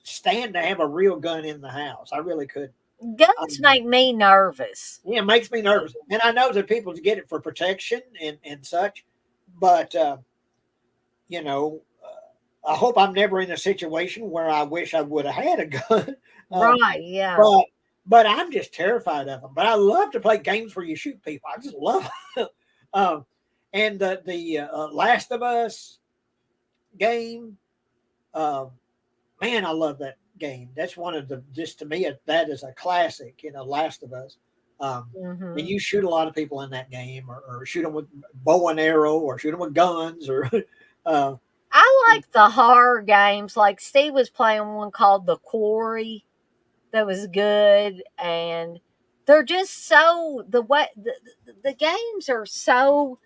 stand to have a real gun in the house. I really couldn't. Guns make me nervous. Yeah, it makes me nervous. And I know that people get it for protection and such, but you know, I hope I'm never in a situation where I wish I would have had a gun. Right, yeah. But I'm just terrified of them. But I love to play games where you shoot people. I just love them. And the Last of Us game, man, I love that game. That's one of the just to me that is a classic. Last of Us. And you shoot a lot of people in that game, or shoot them with bow and arrow, or shoot them with guns, or. I like the horror games. Like Steve was playing one called The Quarry that was good, and they're just so the games are so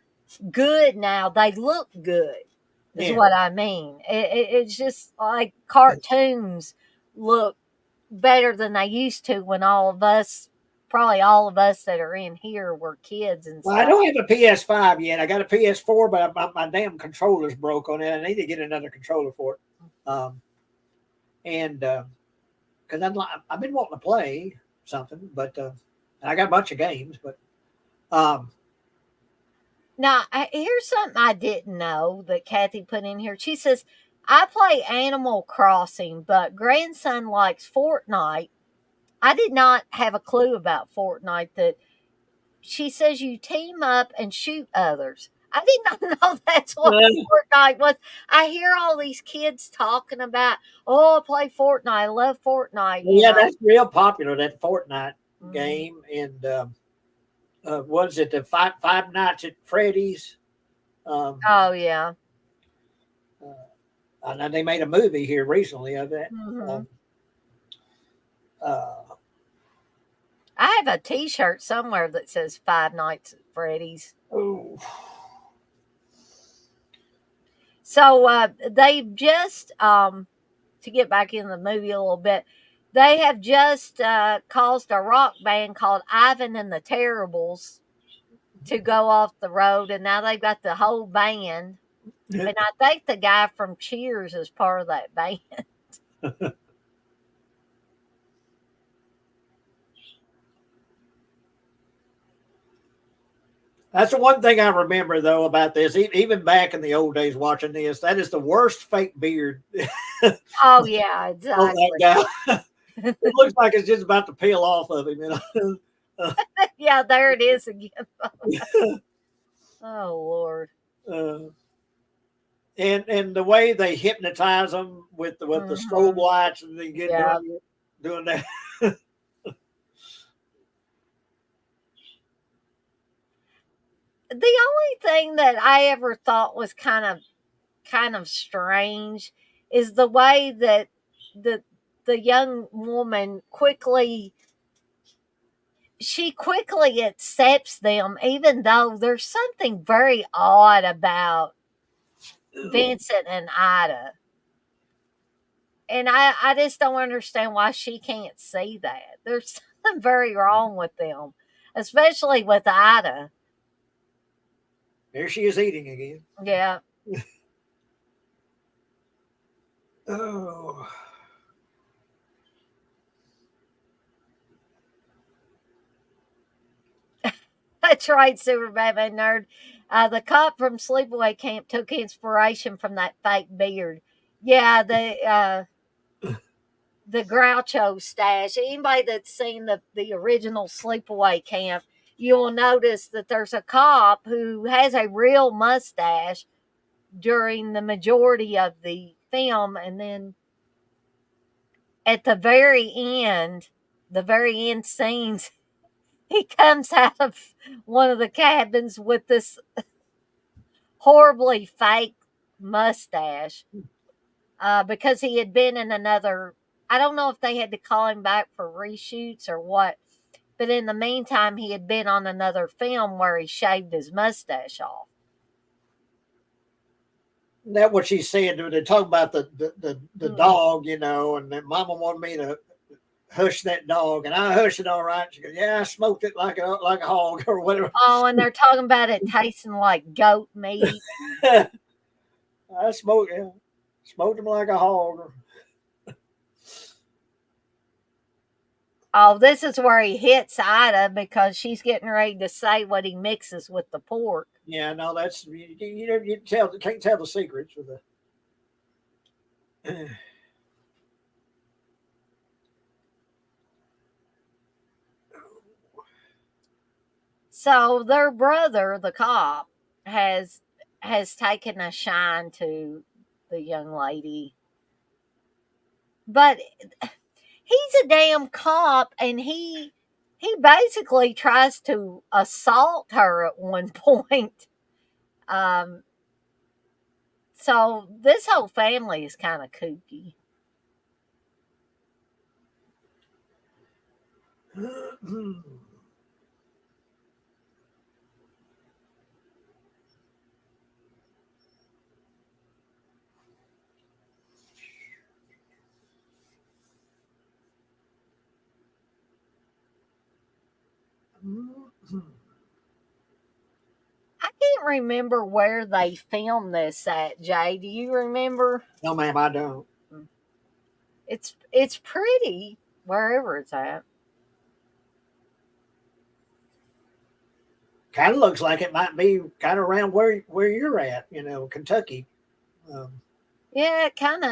good now. They look good, is Yeah. what I mean. It's just like cartoons look better than they used to when probably all of us that are in here were kids and Well, I stuff. don't have a PS5 yet. I got a PS4, but my damn controller's broke on it. I need to get another controller for it. And because I've been wanting to play something, but I got a bunch of games. But Now, here's something I didn't know that Kathy put in here. She says, I play Animal Crossing, but grandson likes Fortnite. I did not have a clue about Fortnite that she says you team up and shoot others. I did not know that's what Fortnite was. I hear all these kids talking about, oh, I play Fortnite. I love Fortnite, Yeah, that's real popular, that Fortnite Mhm. game. And what is it, the Five Nights at Freddy's? Oh, yeah. I know they made a movie here recently of that. hmm Uh, I have a t shirt somewhere that says Five Nights at Freddy's. oh, So they've just, to get back in the movie a little bit, they have just caused a rock band called Ivan and the Terribles to go off the road, and now they've got the whole band. And I think the guy from Cheers is part of that band. that's the one thing I remember though about this. Even back in the old days, watching this, that is the worst fake beard Oh yeah, on that exactly. guy. It looks like it's just about to peel off of him. Yeah, there it is again. Oh Lord. uh, and the way they hypnotize them with the strobe Mhm. lights, and they get Yeah. doing that. The only thing that I ever thought was kind of strange is the way that the the young woman quickly accepts them, even though there's something very odd about Vincent and Ida. And I just don't understand why she can't see that. There's something very wrong with them, especially with Ida. There she is eating again. Yeah. Oh, That's right, Super Batman Nerd. The cop from Sleepaway Camp took inspiration from that fake beard. Yeah, the Groucho stash. Anybody that's seen the original Sleepaway Camp, you will notice that there's a cop who has a real mustache during the majority of the film, and then at the very end scenes, he comes out of one of the cabins with this horribly fake mustache because he had been in another. I don't know if they had to call him back for reshoots or what, but in the meantime, he had been on another film where he shaved his mustache off. that what she said. They talk about the Mm. dog, and that Mama wanted me to hush that dog, and I hushed it all right. She goes, "Yeah, I smoked it like a hog or whatever." Oh, and they're talking about it tasting like goat meat. I smoked him like a hog. Oh, this is where he hits Ida because she's getting ready to say what he mixes with the pork. Yeah, no, that's you can't tell the secrets with the. So their brother, the cop, has has taken a shine to the young lady. But he's a damn cop and he basically tries to assault her at one point. Um so this whole family is kind of kooky. I can't remember where they filmed this at, Jay. Do you remember? No, ma'am, I don't. It's pretty wherever it's at. Kind of looks like it might be kind of around where you're at, Kentucky. Um, Yeah, it kind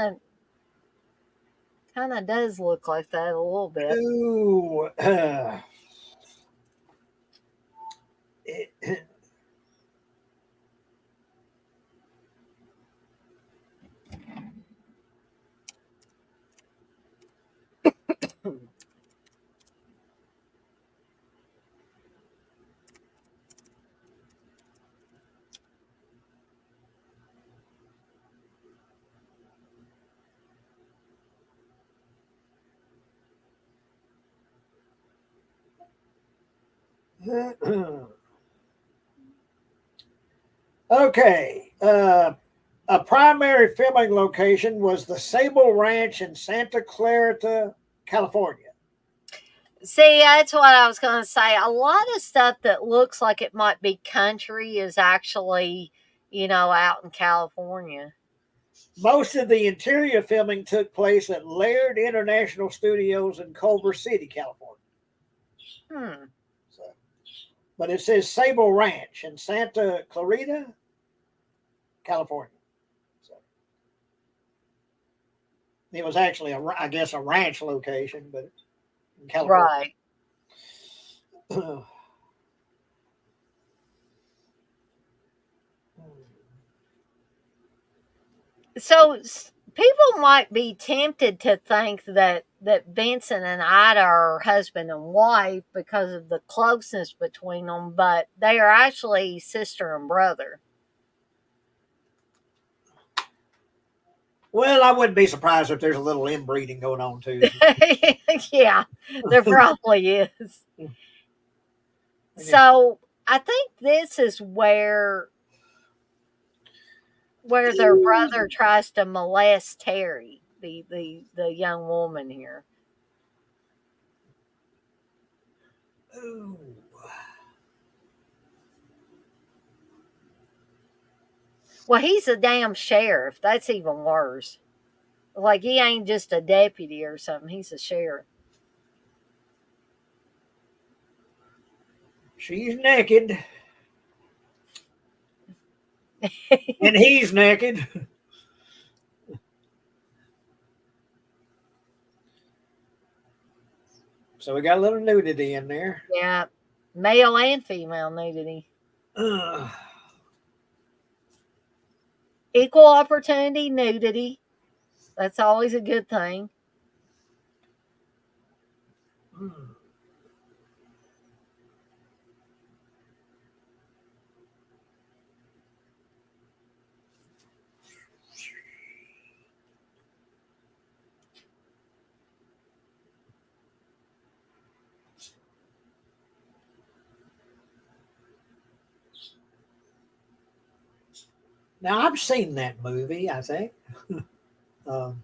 of does look like that a little bit. Ooh. Okay. A primary filming location was the Sable Ranch in Santa Clarita, California. See, that's what I was going to say. A lot of stuff that looks like it might be country is actually, out in California. Most of the interior filming took place at Laird International Studios in Culver City, California. Hmm. So, but it says Sable Ranch in Santa Clarita, California. So, it was actually, I guess, a ranch location, but in California. Right. So people might be tempted to think that Vincent and Ida are husband and wife because of the closeness between them, but they are actually sister and brother. Well, I wouldn't be surprised if there's a little inbreeding going on too. Yeah, there probably is. So I think this is where their brother tries to molest Terry, the young woman here. Ooh. Well, he's a damn sheriff. That's even worse. Like he ain't just a deputy or something. He's a sheriff. She's naked. And he's naked. So we got a little nudity in there. Yeah, male and female nudity. Uh, Equal opportunity nudity. That's always a good thing. hmm. Now I've seen that movie. Um,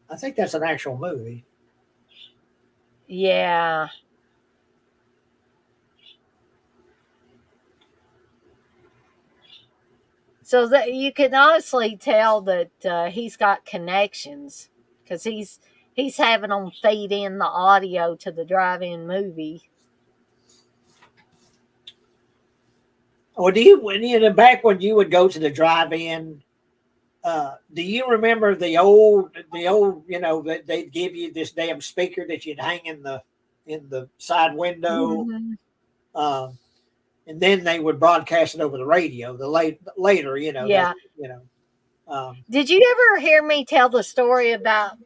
I think that's an actual movie. Yeah. So that you can honestly tell that he's got connections because he's having them feed in the audio to the drive-in movie. Or do you back when you would go to the drive-in? Do you remember the old that they'd give you this damn speaker that you'd hang in the side window, Mhm. and then they would broadcast it over the radio. Later, Yeah. you know. Um, Did you ever hear me tell the story about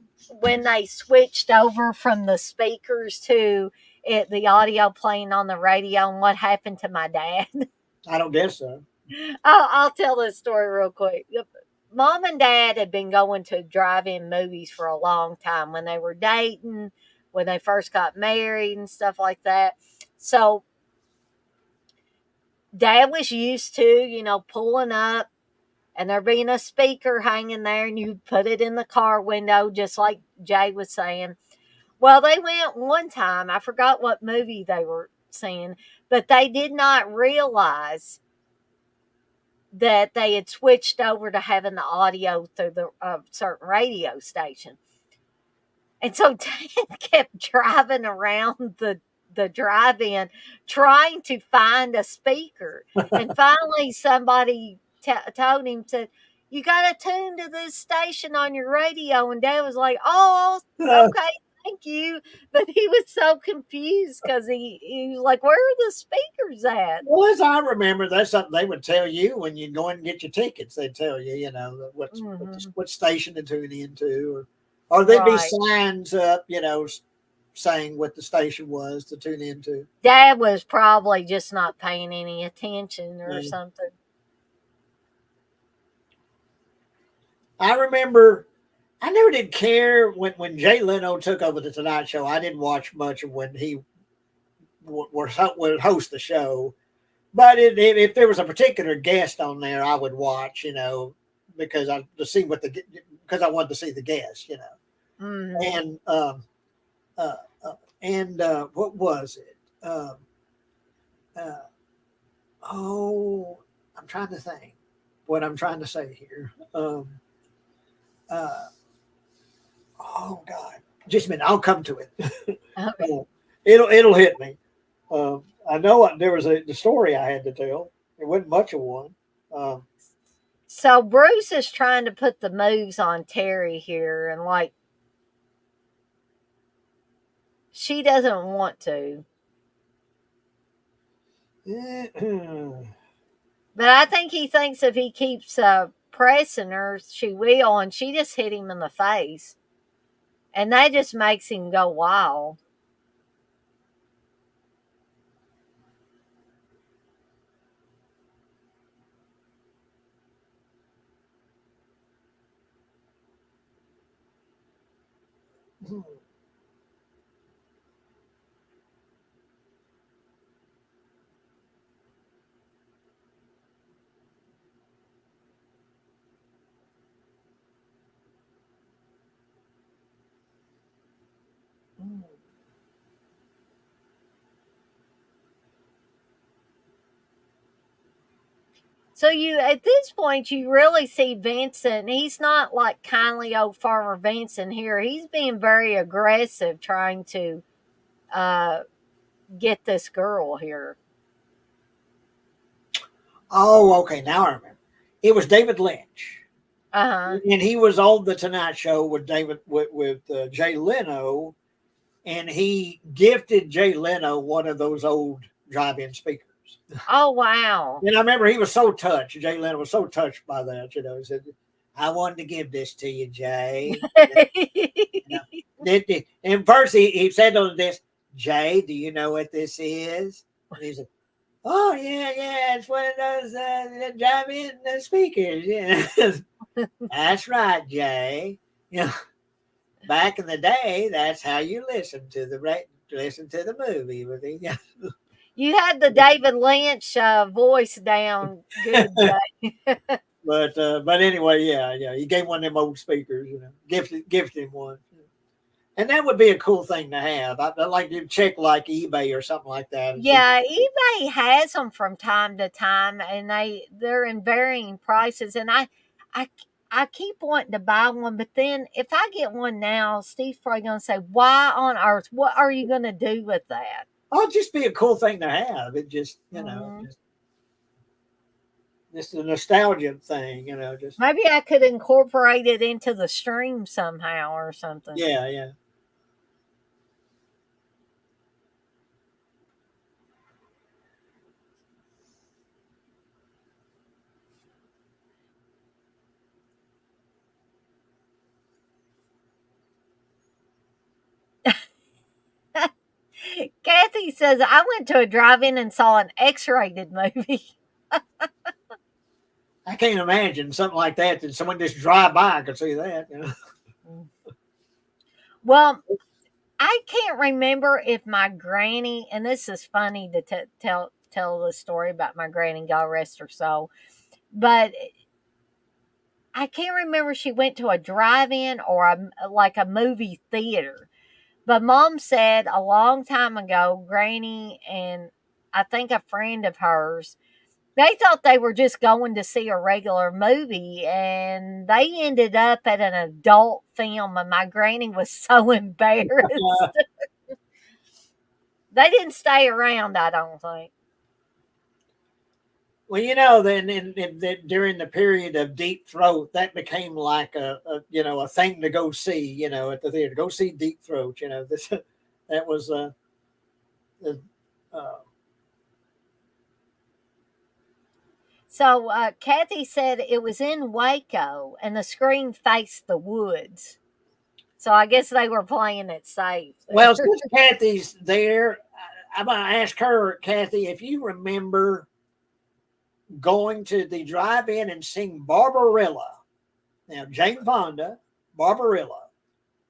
when they switched over from the speakers to the audio playing on the radio and what happened to my dad? I don't guess so. I'll tell this story real quick. Mom and dad had been going to drive-in movies for a long time when they were dating, when they first got married and stuff like that. So dad was used to, pulling up and there being a speaker hanging there and you put it in the car window, just like Jay was saying. Well, they went one time. I forgot what movie they were seeing, but they did not realize that they had switched over to having the audio through the certain radio station. And so Dad kept driving around the drive-in trying to find a speaker. And finally somebody told him, said, you got to tune to this station on your radio. And Dad was like, oh, okay, thank you. But he was so confused because he was like, where are the speakers at? Well, as I remember, that's something they would tell you when you go in and get your tickets. They'd tell you, you know, what station to tune into, or there'd be Right. signs up, you know, saying what the station was to tune into. Dad was probably just not paying any attention or Yeah. something. I remember I never did care when Jay Leno took over the Tonight Show. I didn't watch much of when he would host the show. But if there was a particular guest on there, I would watch, you know, because I wanted to see the guest, you know. Mm-hmm. And what was it? I'm trying to think what I'm trying to say here. Oh God, just a minute. I'll come to it. Okay. It'll hit me. I know there was the story I had to tell. It wasn't much of one. So Bruce is trying to put the moves on Terry here, and like she doesn't want to. But I think he thinks if he keeps pressing her, she will, and she just hit him in the face. And that just makes him go wild. So you, at this point, you really see Vincent. He's not like kindly old Farmer Vincent here. He's being very aggressive, trying to get this girl here. Oh, okay. Now I remember. It was David Lynch, Uh-huh. and he was on the Tonight Show with Jay Leno, and he gifted Jay Leno one of those old drive-in speakers. Oh wow! And I remember he was so touched. Jay Leno was so touched by that. You know, he said, "I wanted to give this to you, Jay." You know, and first he said on this, "Jay, do you know what this is?" And he said, "Oh yeah, it's one of those drive-in speakers." Yeah, that's right, Jay. You know, back in the day, that's how you listen to the movie with me. Yeah. You had the David Lynch voice down good, Jay. But anyway, yeah, he gave one of them old speakers, you know, gifted him one, and that would be a cool thing to have. I'd like to check like eBay or something like that. Yeah, eBay has them from time to time, and they're in varying prices. And I keep wanting to buy one, but then if I get one now, Steve's probably going to say, "Why on earth? What are you going to do with that?" Oh, it'd just be a cool thing to have. It just, you know, just a nostalgia thing, you know. Just maybe I could incorporate it into the stream somehow or something. yeah. Kathy says, I went to a drive-in and saw an X-rated movie. I can't imagine something like that. That someone just drive by could see that, you know. Well, I can't remember if my granny, and this is funny to tell the story about my granny, God rest her soul, but I can't remember if she went to a drive-in or like a movie theater. But Mom said a long time ago, Granny and I think a friend of hers, they thought they were just going to see a regular movie, and they ended up at an adult film, and my granny was so embarrassed. They didn't stay around, I don't think. Well, then during the period of Deep Throat, that became like a thing to go see, at the theater. Go see Deep Throat. This that was uh, uh, So Kathy said it was in Waco and the screen faced the woods. So I guess they were playing it safe there. well, since Kathy's there, I'm gonna ask her, Kathy, if you remember going to the drive-in and seeing Barbarella. Now, Jane Fonda, Barbarella,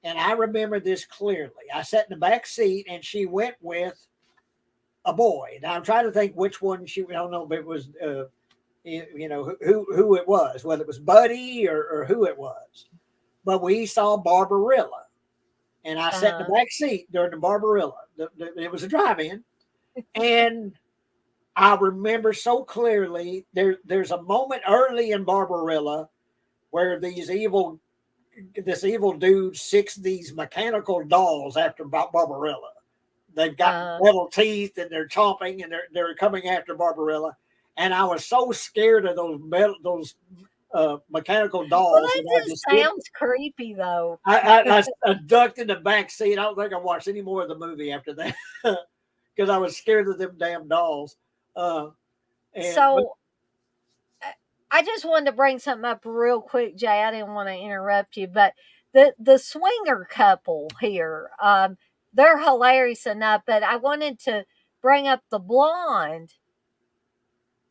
and I remember this clearly. I sat in the back seat, and she went with a boy. Now I'm trying to think which one she. I don't know if it was, who it was, whether it was Buddy or who it was. But we saw Barbarella, and I sat in the Uh-huh. back seat during the Barbarella. It was a drive-in, and I remember so clearly. There's a moment early in Barbarella where this evil dude sicks these mechanical dolls after Barbarella. They've got Uh-huh. metal teeth and they're chomping and they're coming after Barbarella. And I was so scared of those mechanical Well, dolls that that I just just did. sounds creepy, though. I ducked in the back seat. I don't think I watched any more of the movie after that because I was scared of them damn dolls. Uh, but So I just wanted to bring something up real quick, Jay. I didn't want to interrupt you, but the swinger couple here, they're hilarious enough. But I wanted to bring up the blonde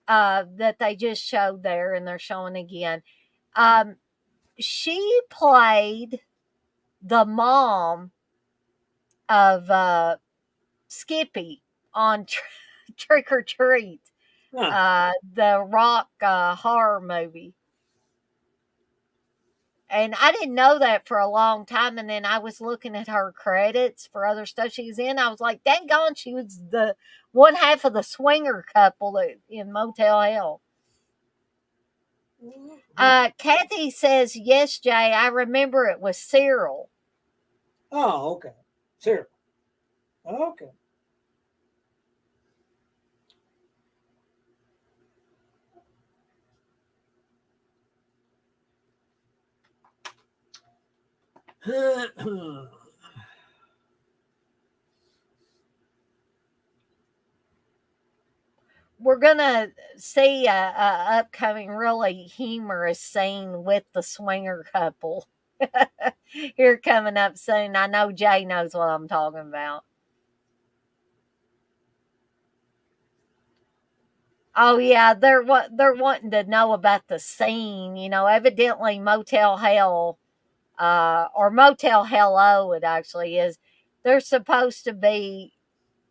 that they just showed there, and they're showing again. Um, she played the mom of Skippy on Trick or Treat, huh. the rock horror movie. And I didn't know that for a long time. And then I was looking at her credits for other stuff she was in. I was like, dang on, she was the one half of the swinger couple in Motel Hell. Kathy says, yes, Jay, I remember it was Cyril. Oh, okay. Sure. Okay. We're going to see a upcoming really humorous scene with the swinger couple here coming up soon. I know Jay knows what I'm talking about. Oh yeah, they're wanting to know about the scene. Evidently Motel Hell, or Motel Hello, it actually is. They're supposed to be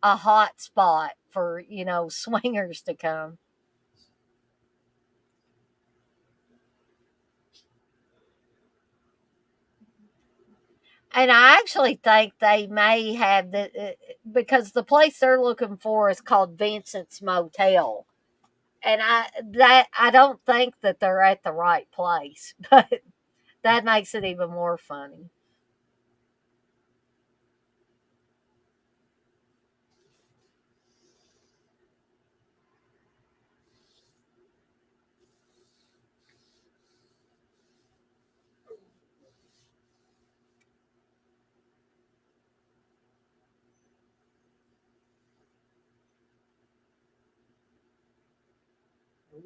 a hot spot for swingers to come. And I actually think they may have because the place they're looking for is called Vincent's Motel, and I don't think that they're at the right place, but that makes it even more funny.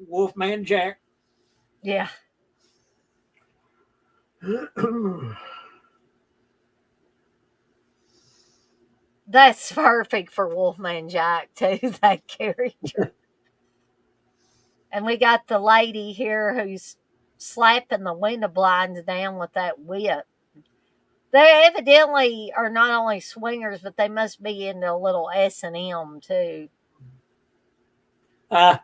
Wolfman Jack. Yeah. That's perfect for Wolfman Jack too, that character. And we got the lady here who's slapping the window blinds down with that whip. They evidently are not only swingers, but they must be into a little S&M too. uh,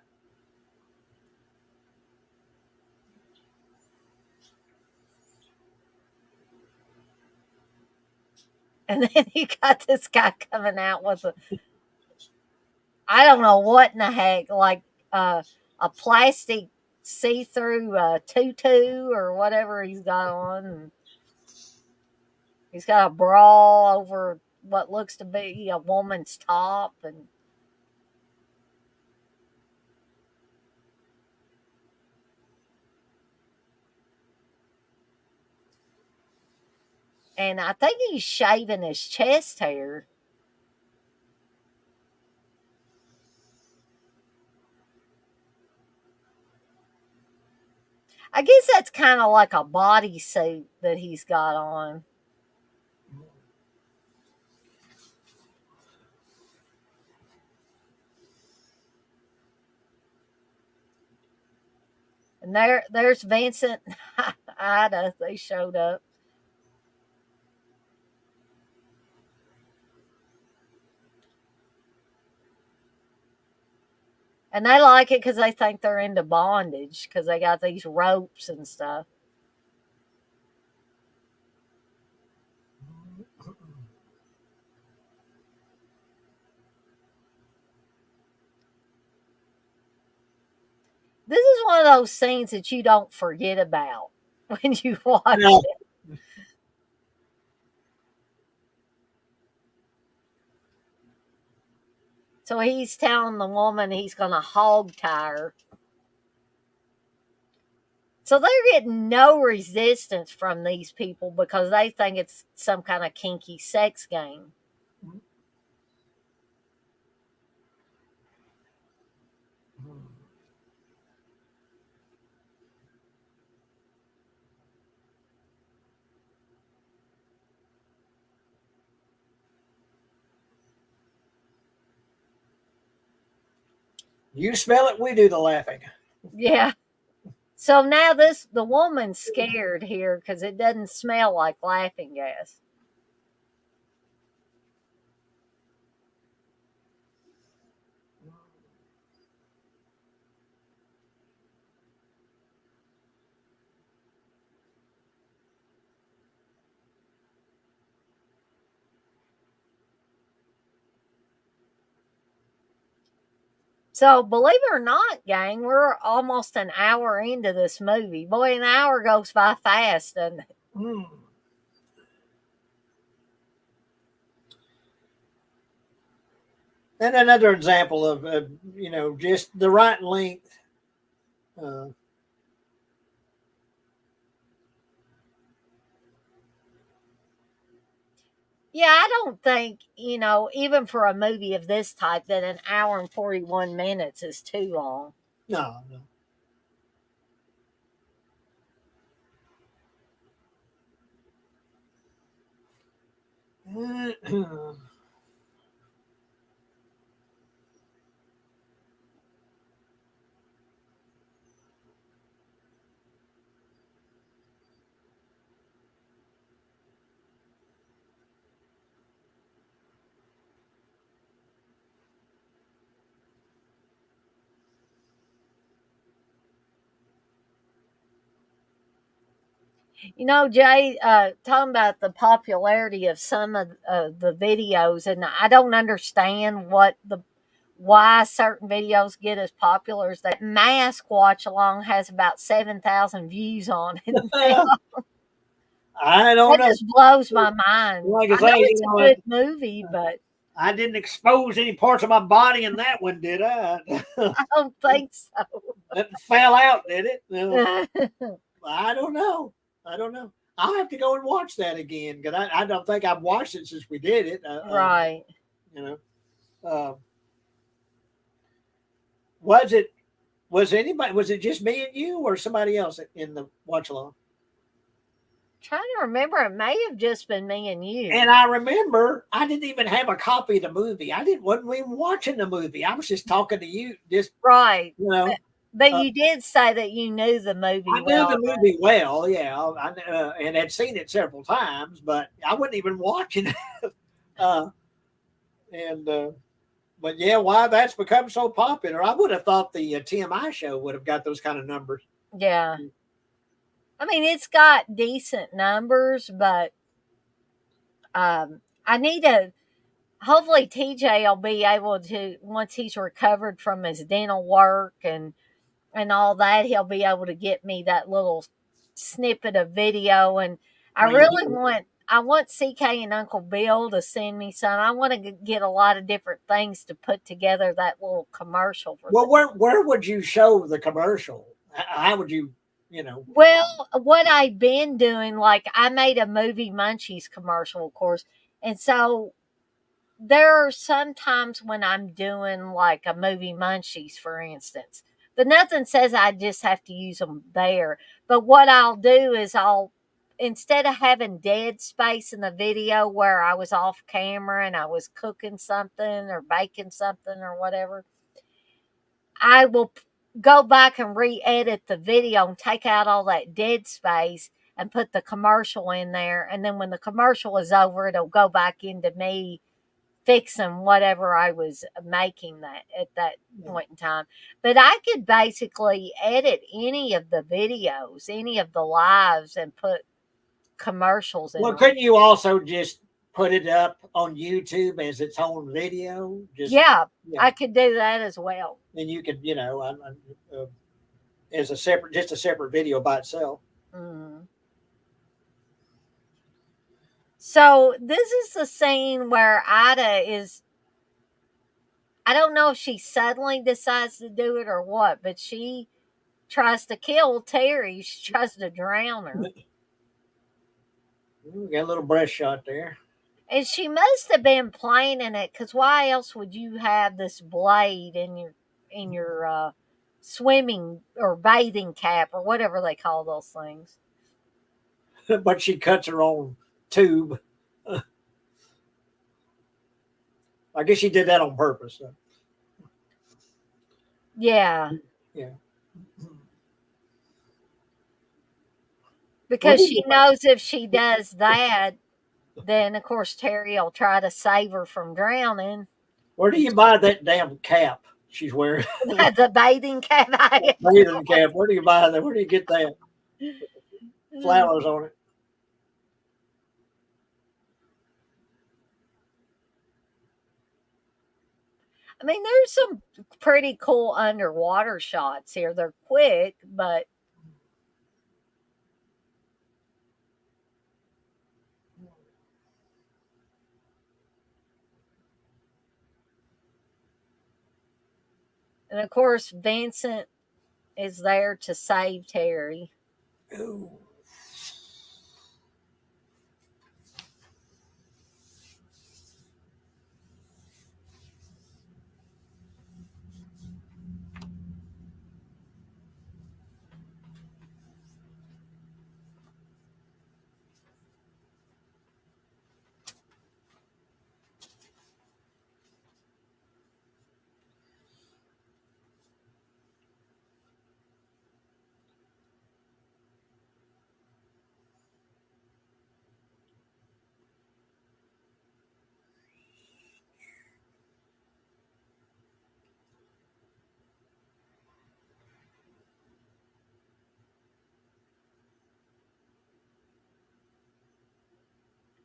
And then you got this guy coming out with I don't know what in the heck, like a plastic see-through tutu or whatever he's got on. And he's got a bra over what looks to be a woman's top, and And I think he's shaving his chest hair. I guess that's kind of like a bodysuit that he's got on. And there's Vincent, Ida. They showed up. And they like it because they think they're into bondage because they got these ropes and stuff. This is one of those scenes that you don't forget about when you watch No. it. So he's telling the woman he's going to hog tie her. So they're getting no resistance from these people because they think it's some kind of kinky sex game. You smell it, we do the laughing. Yeah. So now the woman's scared here because it doesn't smell like laughing gas. So believe it or not, gang, we're almost an hour into this movie. Boy, an hour goes by fast, and Mm. And another example of just the right length. Uh, yeah, I don't think, even for a movie of this type, that an hour and 41 minutes is too long. no, no. Jay, talking about the popularity of some of the videos, and I don't understand why certain videos get as popular as that. Mask watch along has about 7,000 views on it. I don't That know. just blows my mind. Like I I know say, it's a good movie, but I didn't expose any parts of my body in that one, did I? I don't think so. That fell out, did it? No. I don't know. I'll have to go and watch that again because I don't think I've watched it since we did it. Right. You know, uh, was it? Was anybody? Was it just me and you, or somebody else in the watch along? Trying to remember, it may have just been me and you. And I remember I didn't even have a copy of the movie. Wasn't even watching the movie. I was just talking to you. Just right. you know. But you did say that you knew the movie I knew well. the movie well, yeah, and had seen it several times, but I wasn't even watching it. uh, and But yeah, why that's become so popular? I would have thought the TMI show would have got those kind of numbers. Yeah. I mean, it's got decent numbers, but I need to. Hopefully, TJ will be able to, once he's recovered from his dental work and all that, he'll be able to get me that little snippet of video. And I want CK and Uncle Bill to send me some. I want to get a lot of different things to put together that little commercial for. Well, where would you show the commercial? How would you? you know. Well, what I've been doing, like I made a Movie Munchies commercial, of course, and so there are some times when I'm doing like a Movie Munchies, for instance, but nothing says I just have to use them there. But what I'll do is instead of having dead space in the video where I was off camera and I was cooking something or baking something or whatever, I will go back and re-edit the video and take out all that dead space and put the commercial in there. And then when the commercial is over, it'll go back into me fixing whatever I was making that at that point in time. But I could basically edit any of the videos, any of the lives, and put commercials in Well, them. couldn't you also just put it up on YouTube as its own video? Just Yeah, I could do that as well. and you could, as a separate video by itself. Mhm. So this is the scene where Ida is. I don't know if she suddenly decides to do it or what, but she tries to kill Terry. She tries to drown her. We got a little breast shot there. And she must have been planning it, because why else would you have this blade in your swimming or bathing cap or whatever they call those things? But she cuts her own tube. I guess she did that on purpose. Yeah. Yeah. Because she knows if she does that, then of course Terry will try to save her from drowning. Where do you buy that damn cap she's wearing? The bathing cap. Bathing cap. Where do you buy that? Where do you get that? Flowers on it. I mean, there's some pretty cool underwater shots here. They're quick, but and of course Vincent is there to save Terry. Ooh.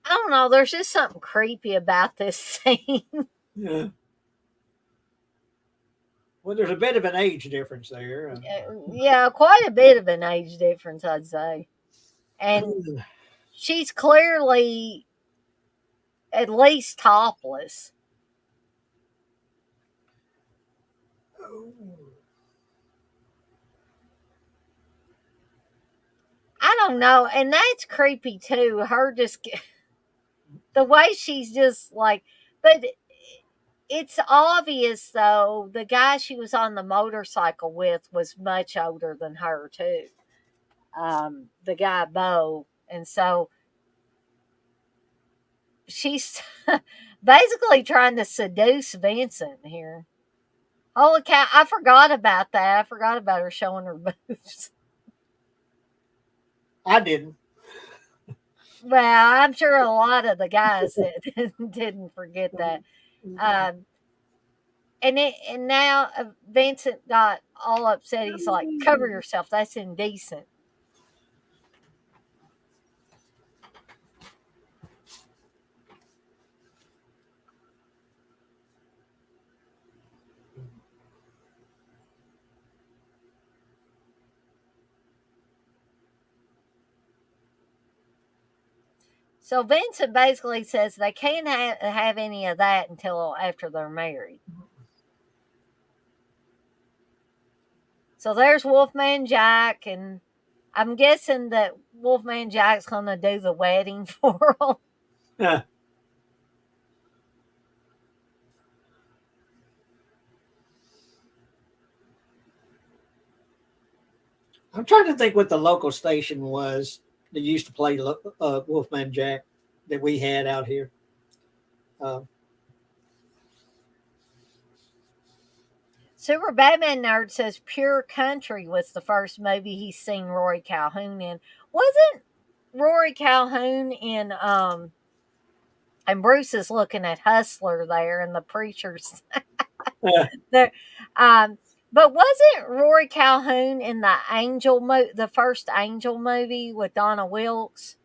I don't know. There's just something creepy about this scene. Yeah. Well, there's a bit of an age difference there. Yeah, quite a bit of an age difference, I'd say. And she's clearly at least topless. I don't know. And that's creepy too. Her just, the way she's just like, but it's obvious though, the guy she was on the motorcycle with was much older than her too. The guy Bo. And so she's basically trying to seduce Vincent here. Holy cow, I forgot about that. I forgot about her showing her boobs. I didn't. Well, I'm sure a lot of the guys didn't forget that. And now Vincent got all upset. He's like, "Cover yourself. That's indecent." So Vincent basically says they can't have any of that until after they're married. So there's Wolfman Jack and I'm guessing that Wolfman Jack's going to do the wedding for him. Uh, I'm trying to think what the local station was that used to play Wolfman Jack that we had out here. Uh, Super Batman Nerd says Pure Country was the first movie he's seen Rory Calhoun in. Wasn't Rory Calhoun in and Bruce is looking at Hustler there and the preachers uh, there. But wasn't Rory Calhoun in the first Angel movie with Donna Wilkes?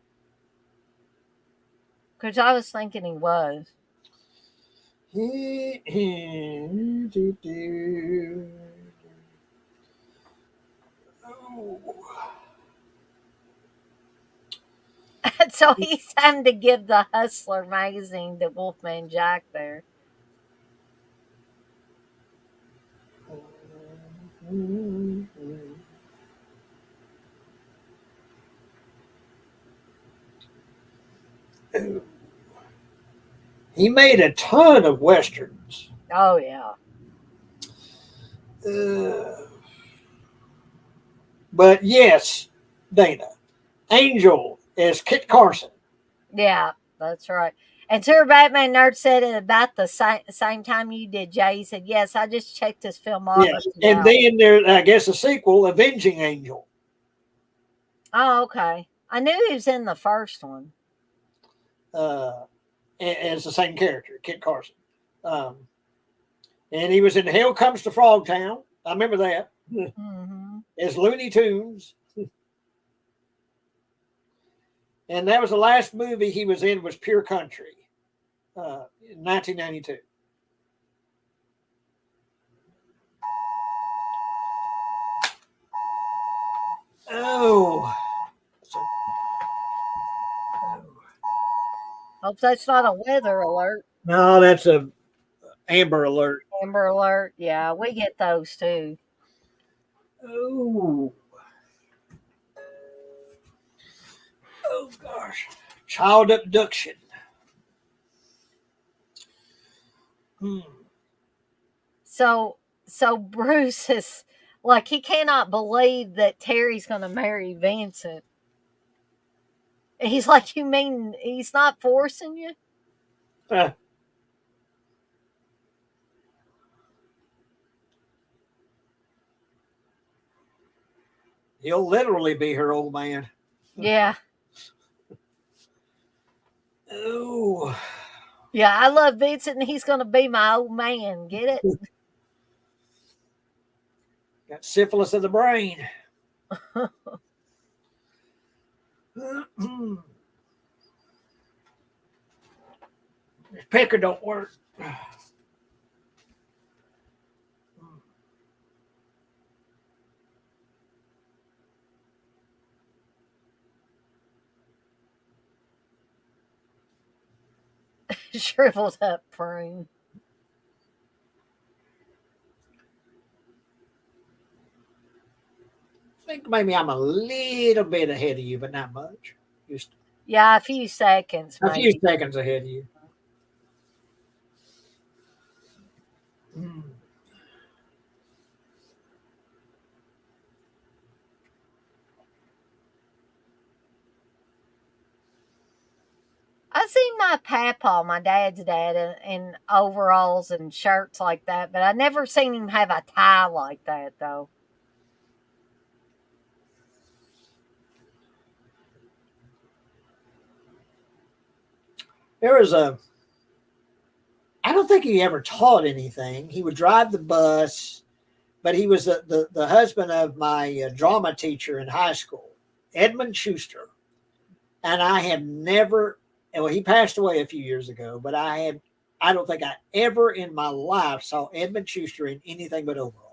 Because I was thinking he was. So he's having to give the Hustler magazine to Wolfman Jack there. He made a ton of westerns. Oh, yeah. But yes, Dana, Angel is Kit Carson. Yeah, that's right. And Super Batman Nerd said it about the same time you did, Jay. He said, yes, I just checked his filmography Yes, and out. then there, I guess, a sequel, Avenging Angel. Oh, okay. I knew he was in the first one. As the same character, Kit Carson. And he was in Hell Comes to Frogtown. I remember that. Mm-hmm. As Looney Tunes. And that was the last movie he was in was Pure Country in 1992. Oh. Hope that's not a weather alert. No, that's a Amber Alert. Amber alert. Yeah, we get those too. Oh. Oh, gosh. Child abduction. So Bruce is like, he cannot believe that Terry's going to marry Vincent. And he's like, you mean he's not forcing you? Uh, he'll literally be her old man. Yeah. Oh. Yeah, I love Vincent and he's going to be my old man. Get it? Got syphilis of the brain. This pecker don't work. Shriveled up prune. I think maybe I'm a little bit ahead of you, but not much. Just Yeah, a few seconds. a few Maybe. seconds ahead of you. I seen my papa, my dad's dad, in overalls and shirts like that, but I never seen him have a tie like that, though. There was I don't think he ever taught anything. He would drive the bus, but he was the husband of my drama teacher in high school, Edmund Schuster. And I have never, well, he passed away a few years ago, but I don't think I ever in my life saw Edmund Schuster in anything but overalls.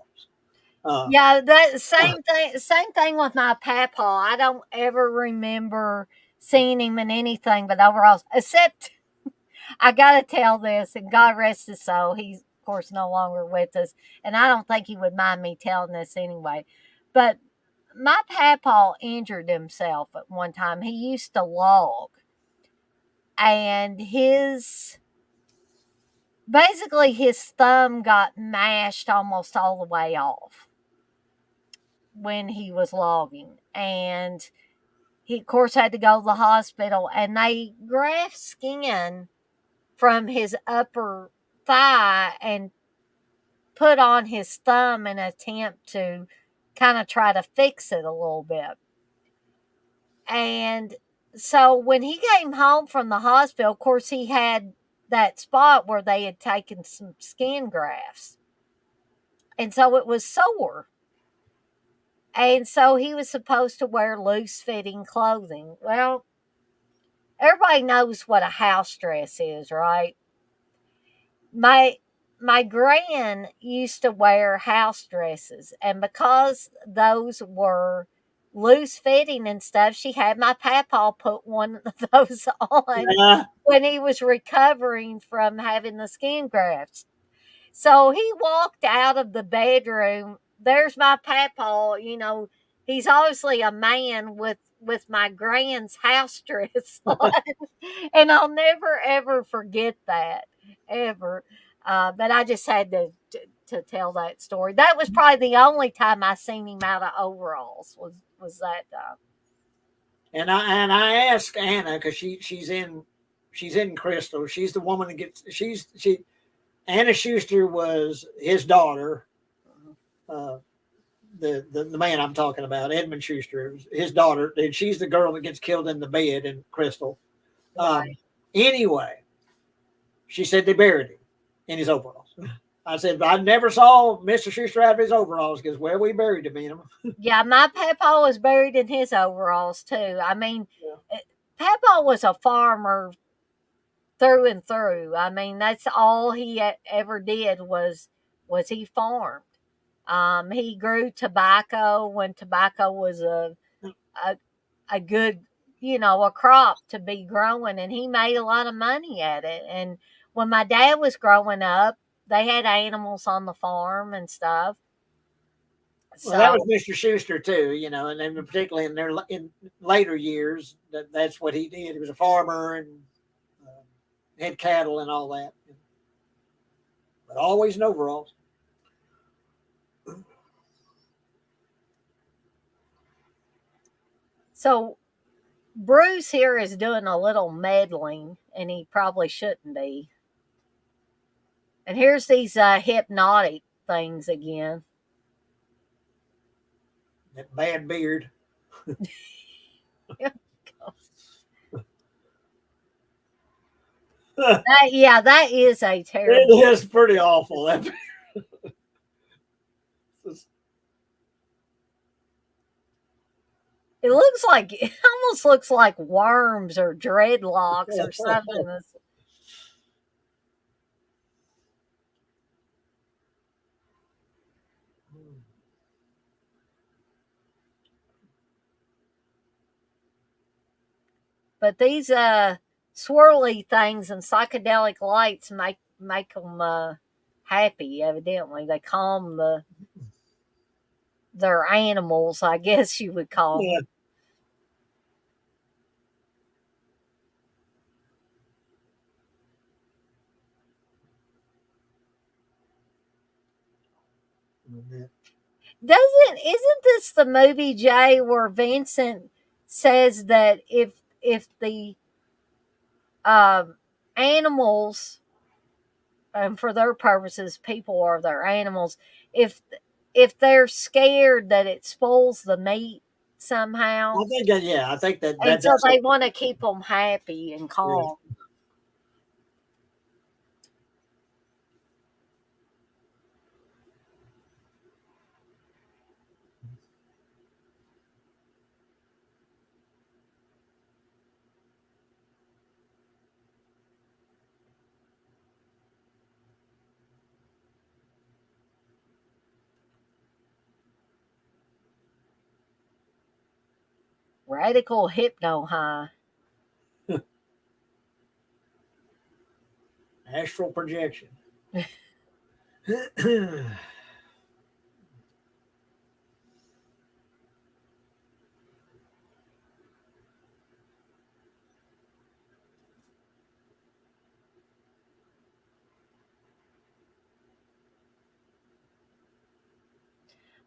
Yeah, that same thing. Same thing with my papa. I don't ever remember seeing him in anything but overalls, except I gotta tell this, and God rest his soul. He's of course no longer with us, and I don't think he would mind me telling this anyway. But my papa injured himself at one time. He used to log, and basically his thumb got mashed almost all the way off when he was logging, and he of course had to go to the hospital, and they graft skin from his upper thigh and put on his thumb in an attempt to kind of try to fix it a little bit. And so when he came home from the hospital, of course, he had that spot where they had taken some skin grafts. And so it was sore. And so he was supposed to wear loose fitting clothing. Well, everybody knows what a house dress is, right? My gran used to wear house dresses, and because those were loose fitting and stuff, she had my papa put one of those on Yeah. when he was recovering from having the skin grafts. So he walked out of the bedroom. There's my papa, he's obviously a man with my grand's house dress on. And I'll never ever forget that, ever. But I just had to tell that story. That was probably the only time I seen him out of overalls was that time. And I asked Anna because she's in Crystal. She's the woman that gets she Anna Schuster was his daughter. Uh, the man I'm talking about, Edmund Schuster, his daughter, and she's the girl that gets killed in the bed in Crystal. Right. Anyway, she said they buried him in his overalls. I said, I never saw Mr. Schuster out of his overalls because, well, we buried him in them. Yeah, my papa was buried in his overalls too. I mean, Papa was a farmer through and through. I mean, that's all he ever did was he farmed. He grew tobacco when tobacco was a, a good, a crop to be growing, and he made a lot of money at it. And when my dad was growing up, they had animals on the farm and stuff. Well, that was So, Mr. Schuster too, and then particularly in later years, that's what he did. He was a farmer and had cattle and all that, but always in overalls. so Bruce here is doing a little meddling, and he probably shouldn't be. And here's these hypnotic things again. That bad beard. That is a terrible. It is pretty awful. It almost looks like worms or dreadlocks or something. But these swirly things and psychedelic lights make them happy. Evidently, they calm their animals, I guess you would call Yeah. them. Isn't this the movie, Jay, where Vincent says that if the animals, and for their purposes, people are their animals, if they're scared that it spoils the meat somehow, I think that, yeah, I think that and so that's they want to keep them happy and calm. Radical hypno high. astral projection.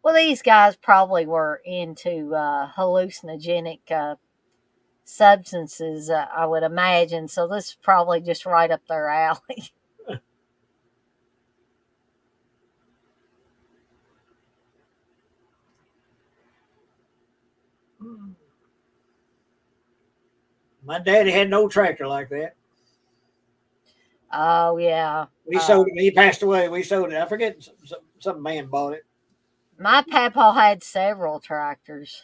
Well, these guys probably were into hallucinogenic substances, I would imagine. So this is probably just right up their alley. My daddy had no tractor like that. Oh yeah. We sold it. He passed away. We sold it. I forget some man bought it. My papa had several tractors.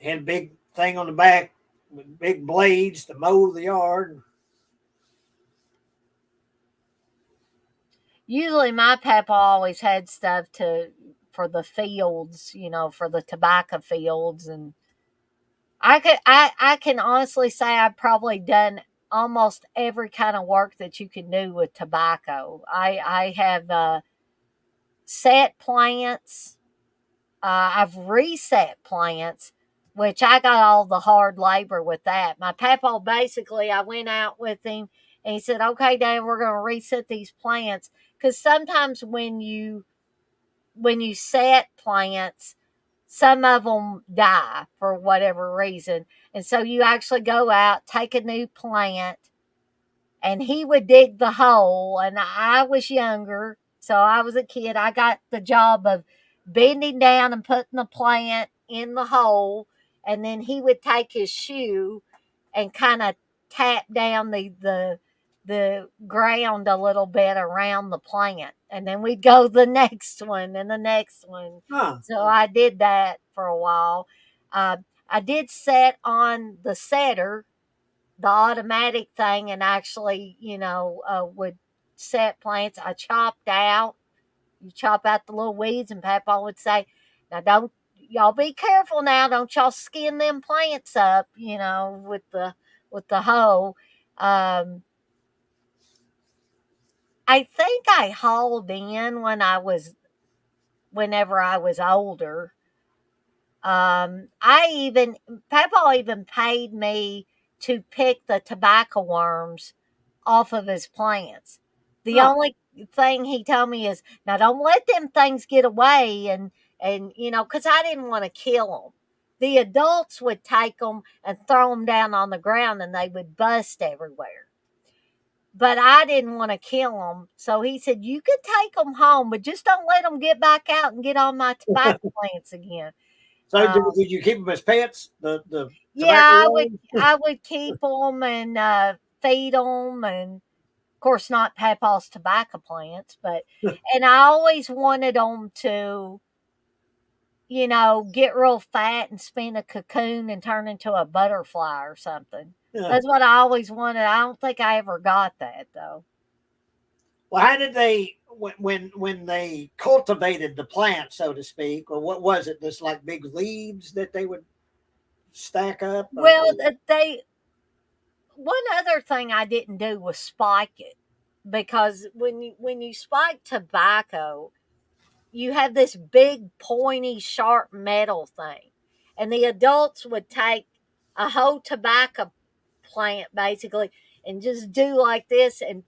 Had a big thing on the back with big blades to mow the yard. Usually, my papa always had stuff for the fields, for the tobacco fields, and I can honestly say I've probably done almost every kind of work that you can do with tobacco. I have set plants. I've reset plants, which I got all the hard labor with that. My papa basically, I went out with him and he said, "Okay, Dad, we're going to reset these plants." Because sometimes when you set plants, some of them die for whatever reason, and so you actually go out, take a new plant, and he would dig the hole. And I was younger, so I was a kid. I got the job of bending down and putting the plant in the hole, and then he would take his shoe and kind of tap down the ground a little bit around the plant, and then we'd go the next one and the next one. Huh. So I did that for a while. uh, I did set on the setter, the automatic thing, and actually, would set plants. I chopped out. You chop out the little weeds, and Papa would say, "Now don't y'all be careful now. Don't y'all skin them plants up, with the hoe." Um, I think I hauled in whenever I was older. I even Papa even paid me to pick the tobacco worms off of his plants. The Huh. only thing he told me is, now don't let them things get away, and because I didn't want to kill them. The adults would take them and throw them down on the ground, and they would bust everywhere. But I didn't want to kill them, so he said, "You could take them home, but just don't let them get back out and get on my tobacco plants again." So Um, did you keep them as pets? The yeah, tobacco I would worms? I would keep them and feed them, and of course not Papa's tobacco plants, and I always wanted them to, get real fat and spin a cocoon and turn into a butterfly or something. Yeah. That's what I always wanted. I don't think I ever got that though. Well, how did they when they cultivated the plant, so to speak, or what was it? Just like big leaves that they would stack up, or Well, they one other thing I didn't do was spike it, because when you spike tobacco, you have this big pointy sharp metal thing, and the adults would take a whole tobacco plant basically and just do like this, and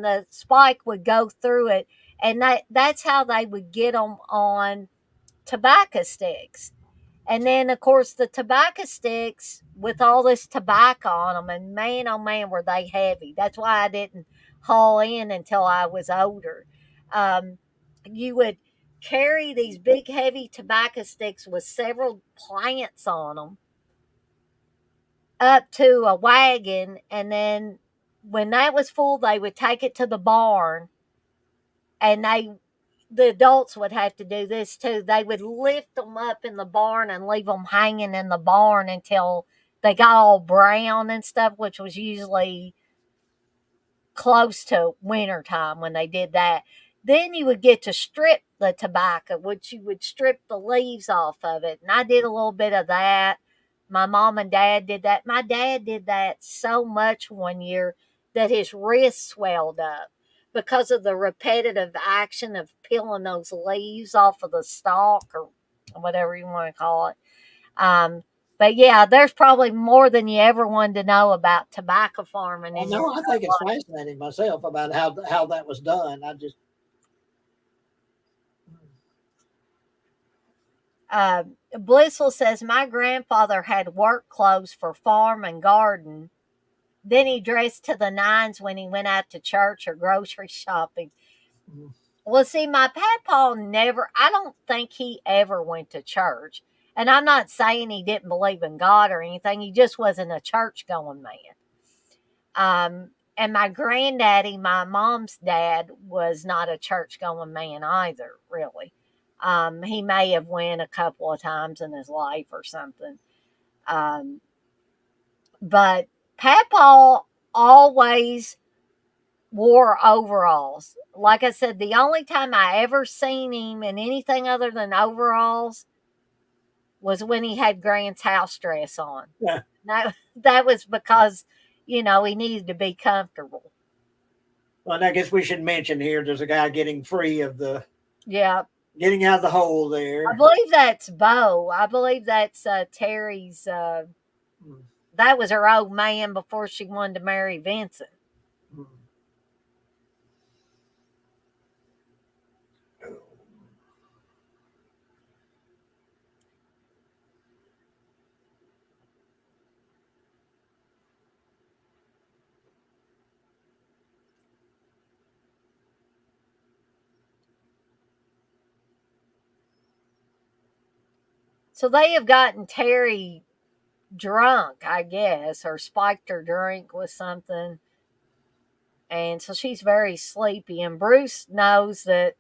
the spike would go through it, and that's how they would get them on tobacco sticks. And then, of course, the tobacco sticks with all this tobacco on them, and man, oh man, were they heavy. That's why I didn't haul in until I was older. You would carry these big, heavy tobacco sticks with several plants on them up to a wagon, and then when that was full, they would take it to the barn, and the adults would have to do this too. They would lift them up in the barn and leave them hanging in the barn until they got all brown and stuff, which was usually close to winter time when they did that. Then you would get to strip the tobacco, which you would strip the leaves off of it. And I did a little bit of that. My mom and dad did that. My dad did that so much one year that his wrist swelled up because of the repetitive action of peeling those leaves off of the stalk, or whatever you want to call it. Um, but yeah, there's probably more than you ever wanted to know about tobacco farming I in your know I think it's life. fascinating myself about how that was done. I just Blissful says, my grandfather had work clothes for farm and garden. Then he dressed to the nines when he went out to church or grocery shopping. Mhm. Well, see, my papa never, I don't think he ever went to church. And I'm not saying he didn't believe in God or anything. He just wasn't a church going man. And my granddaddy, my mom's dad, was not a church going man either, really. He may have went a couple of times in his life or something. Um, but Papa always wore overalls. Like I said, the only time I ever seen him in anything other than overalls was when he had Grant's house dress on. Yeah. That was because, he needed to be comfortable. Well, and I guess we should mention here there's a guy getting free of the Yeah. getting out of the hole I there. believe that's Bo. I believe that's Terry's. Mm. That was her old man before she wanted to marry Vincent. Mm. So they have gotten Terry drunk, I guess, or spiked her drink with something. And so she's very sleepy. And Bruce knows that,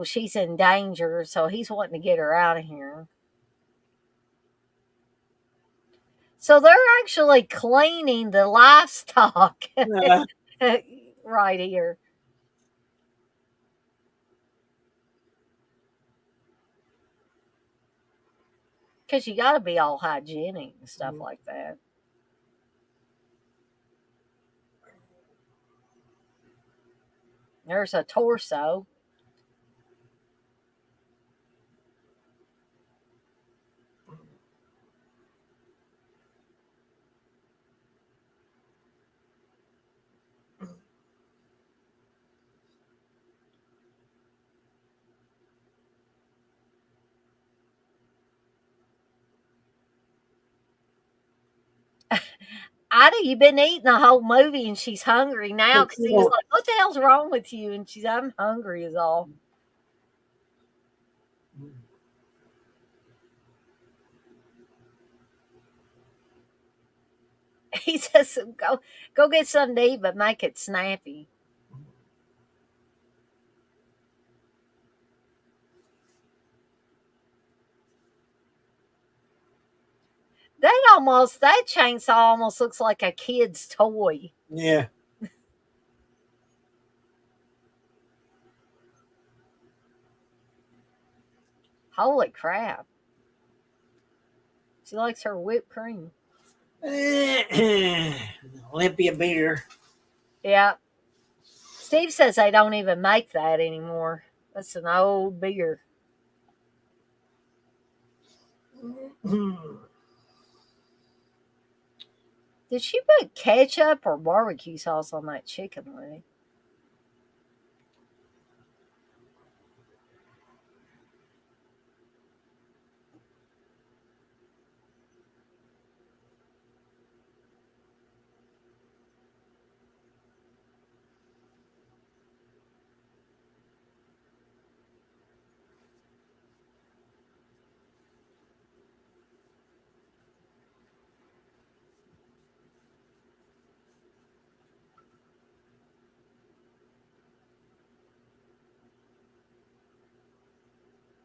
she's in danger. So he's wanting to get her out of here. So they're actually cleaning the livestock right here. Because you got to be all hygienic and stuff like that. There's a torso. Ida, you've been eating the whole movie and she's hungry now because he's like, what the hell's wrong with you? And she's, I'm hungry is all. He says, go get something to eat, but make it snappy. That chainsaw almost looks like a kid's toy. Yeah. Holy crap. She likes her whipped cream. Olympia beer. Yeah. Steve says they don't even make that anymore. That's an old beer. Did she put ketchup or barbecue sauce on that chicken leg?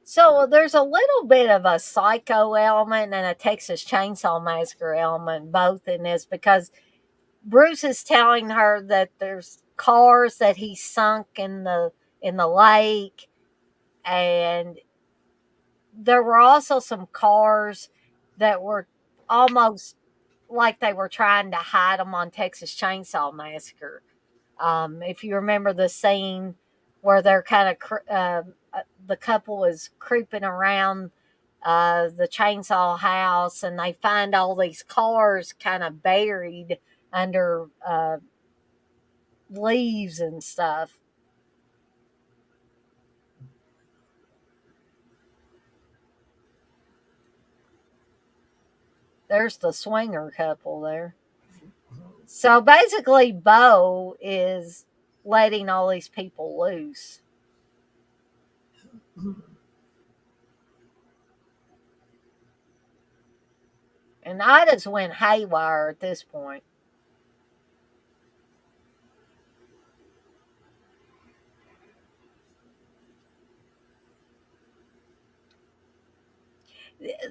So there's a little bit of a psycho element and a Texas Chainsaw Massacre element both in this because Bruce is telling her that there's cars that he sunk in the lake, and there were also some cars that were almost like they were trying to hide them on Texas Chainsaw Massacre. If you remember the scene where they're kind of the couple is creeping around the chainsaw house and they find all these cars kind of buried under leaves and stuff. There's the swinger couple there. So basically, Bo is letting all these people loose. And I just went haywire at this point.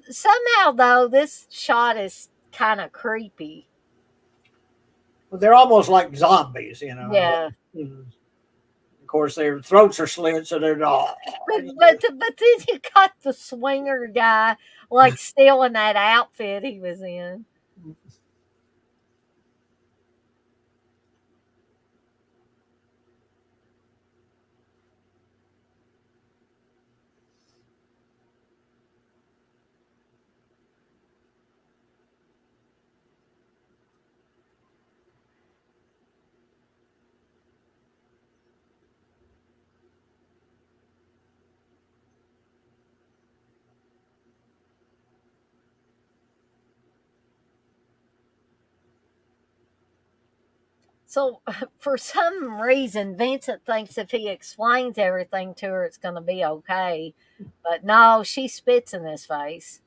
Somehow, though, this shot is kind of creepy. Well, they're almost like zombies, you know. Yeah. Of course, their throats are slit, so they're all. But then you got the swinger guy like still in that outfit he was in. So for some reason, Vincent thinks if he explains everything to her, it's going to be okay. But no, she spits in his face.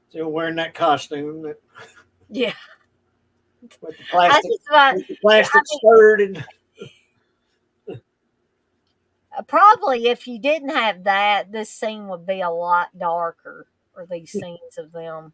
Still wearing that costume Yeah. with the I plastic, just thought, with the plastic skirt, and probably if you didn't have that, this scene would be a lot darker, or these scenes of them.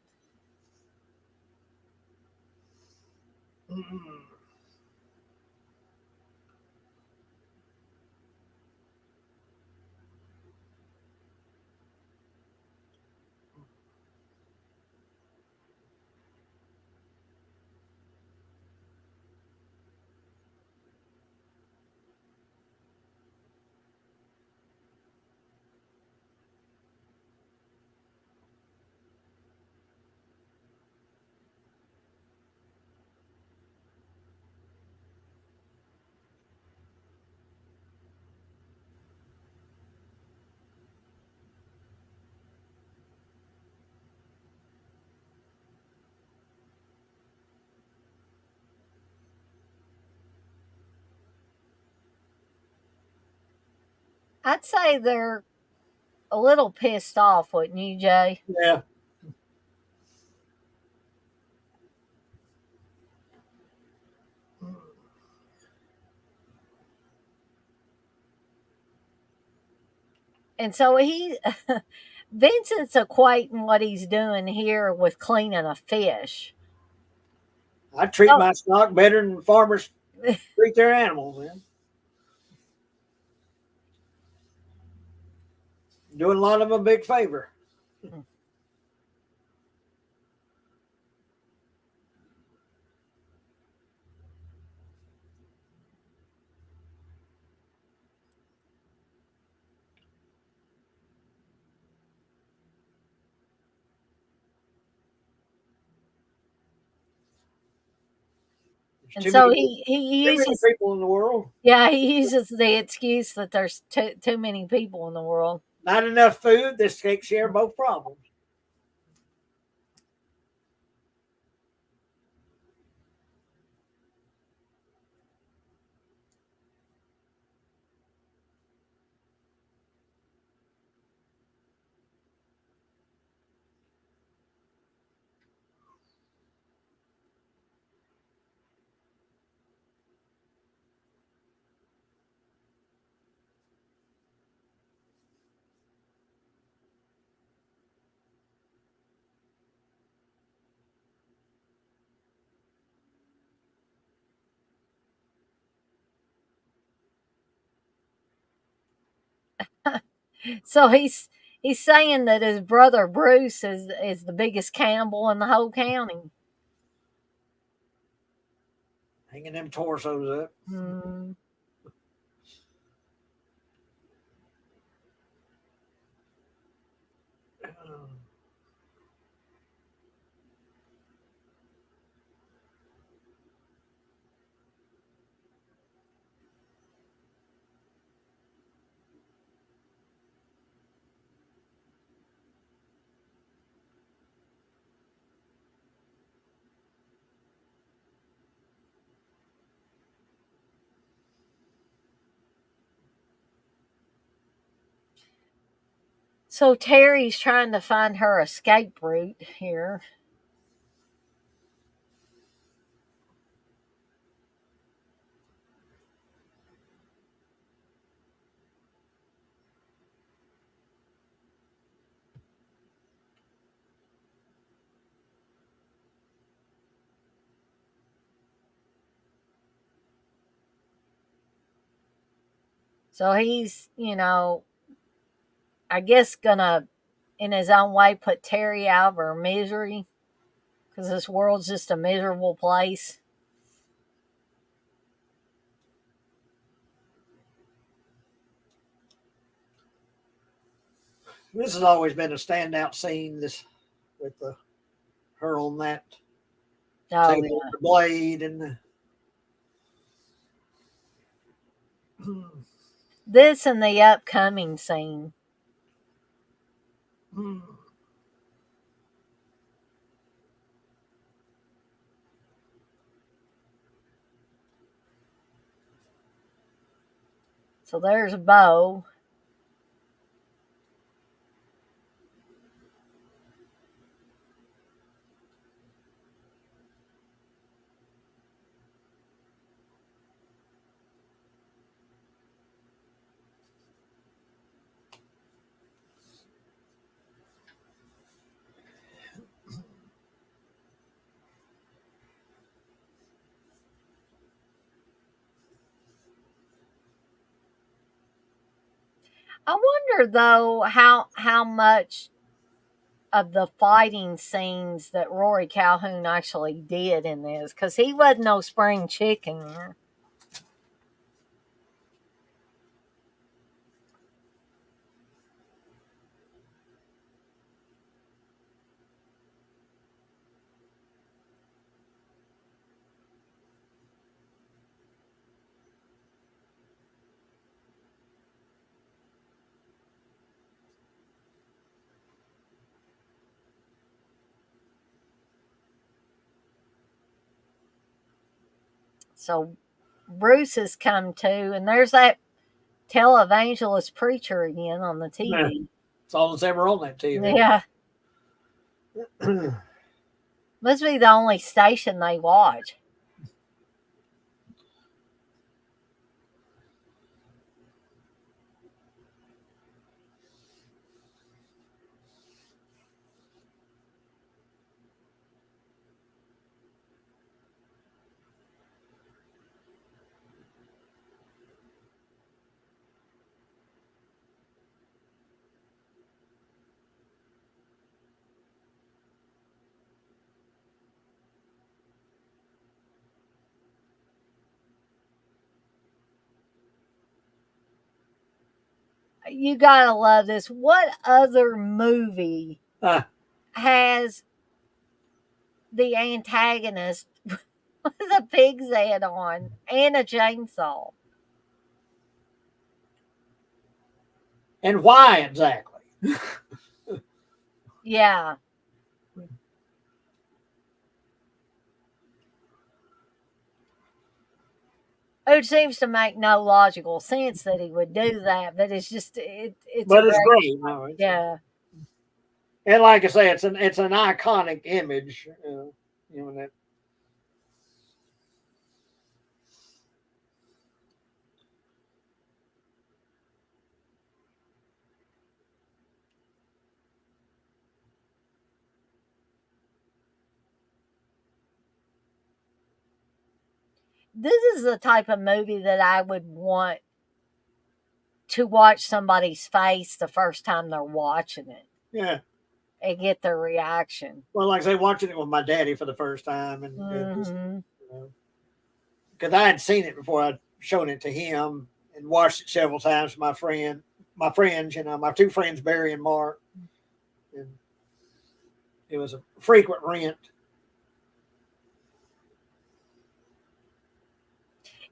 I'd say they're a little pissed off, wouldn't you, Jay? yeah. And so Vincent's equating what he's doing here with cleaning a fish. I treat Oh. my stock better than farmers treat their animals, man. Doing a lot of them a big favor. And Too so many, he too many uses people in the world. yeah, he uses the excuse that there's too many people in the world. Not enough food. This takes care of both problems. So he's saying that his brother Bruce is the biggest cannibal in the whole county. hanging them torsos up. Mm. So Terry's trying to find her escape route here. So he's, I guess gonna, in his own way, put Terry out of her misery because this world's just a miserable place. This has always been a standout scene. This with her on that Oh, table yeah. with the blade and This and the upcoming scene. So there's Bo. I wonder though how much of the fighting scenes that Rory Calhoun actually did in this, because he wasn't no spring chicken. So Bruce has come to, and there's that televangelist preacher again on the TV. it's all that's ever on that TV. Yeah. Must be the only station they watch. You gotta love this. What other movie has the antagonist with a pig's head on and a chainsaw? And why exactly? Yeah. It seems to make no logical sense that he would do that, but it's just it's But it's great. great. No, Yeah. And like I say, it's an iconic image. That. This is the type of movie that I would want to watch somebody's face the first time they're watching it. Yeah. And get their reaction. Well, like I say, watching it with my daddy for the first time, and Mm-hmm. just, because I had seen it before. I'd shown it to him and watched it several times with my friends, my two friends, Barry and Mark. And it was a frequent rent.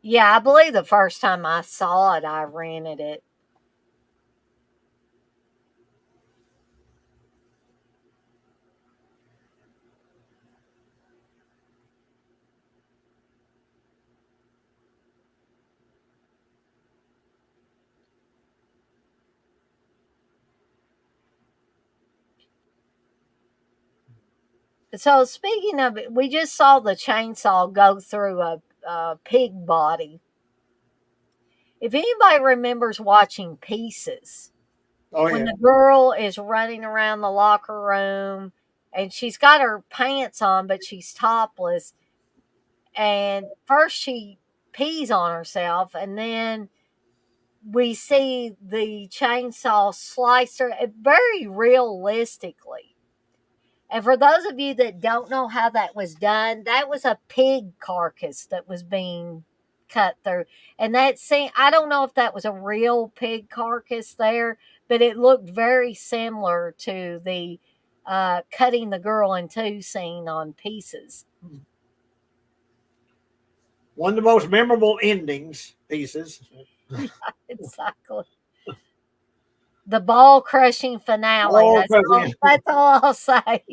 Yeah, I believe the first time I saw it, I rented it. So speaking of it, we just saw the chainsaw go through a pig body. If anybody remembers watching Pieces, Oh when yeah, the girl is running around the locker room and she's got her pants on, but she's topless, and first she pees on herself, and then we see the chainsaw slice her very realistically. And for those of you that don't know how that was done, that was a pig carcass that was being cut through. And that scene, I don't know if that was a real pig carcass there, but it looked very similar to the cutting the girl in two scene on Pieces. one of the most memorable Pieces. Exactly. The ball crushing finale. Oh, That's all I'll say.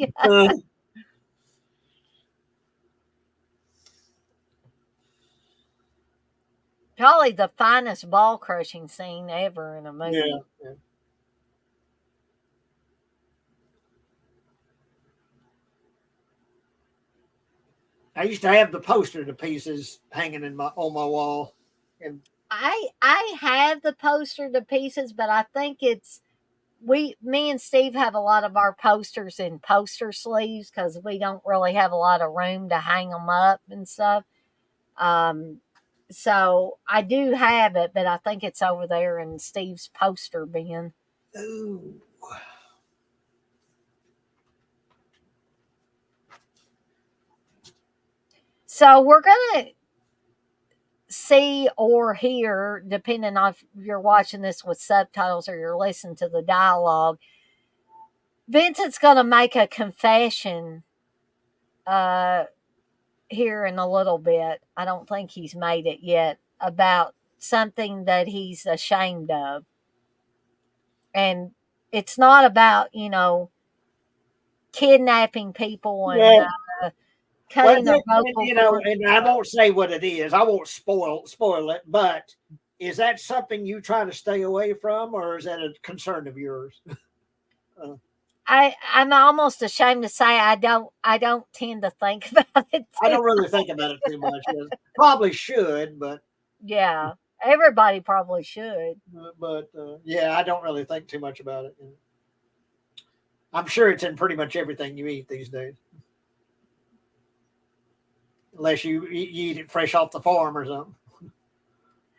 Probably the finest ball crushing scene ever in a movie. yeah. I used to have the poster to Pieces hanging on my wall, and I have the poster to Pieces, but I think it's me and Steve have a lot of our posters in poster sleeves because we don't really have a lot of room to hang them up and stuff. Um, so I do have it, but I think it's over there in Steve's poster bin. ooh, So we're gonna see or hear, depending on if you're watching this with subtitles or you're listening to the dialogue. Vincent's gonna make a confession uh here in a little bit. I don't think he's made it yet about something that he's ashamed of. And it's not about, kidnapping people and yeah. Well, cutting their vocal cords. and I won't say what it is. I won't spoil it. But is that something you try to stay away from, or is that a concern of yours? I'm almost ashamed to say I don't tend to think about it I too. don't really think about it too much. Yes. Probably should, Yeah. Everybody probably should. yeah, I don't really think too much about it. I'm sure it's in pretty much everything you eat these days, unless you eat it fresh off the farm or something.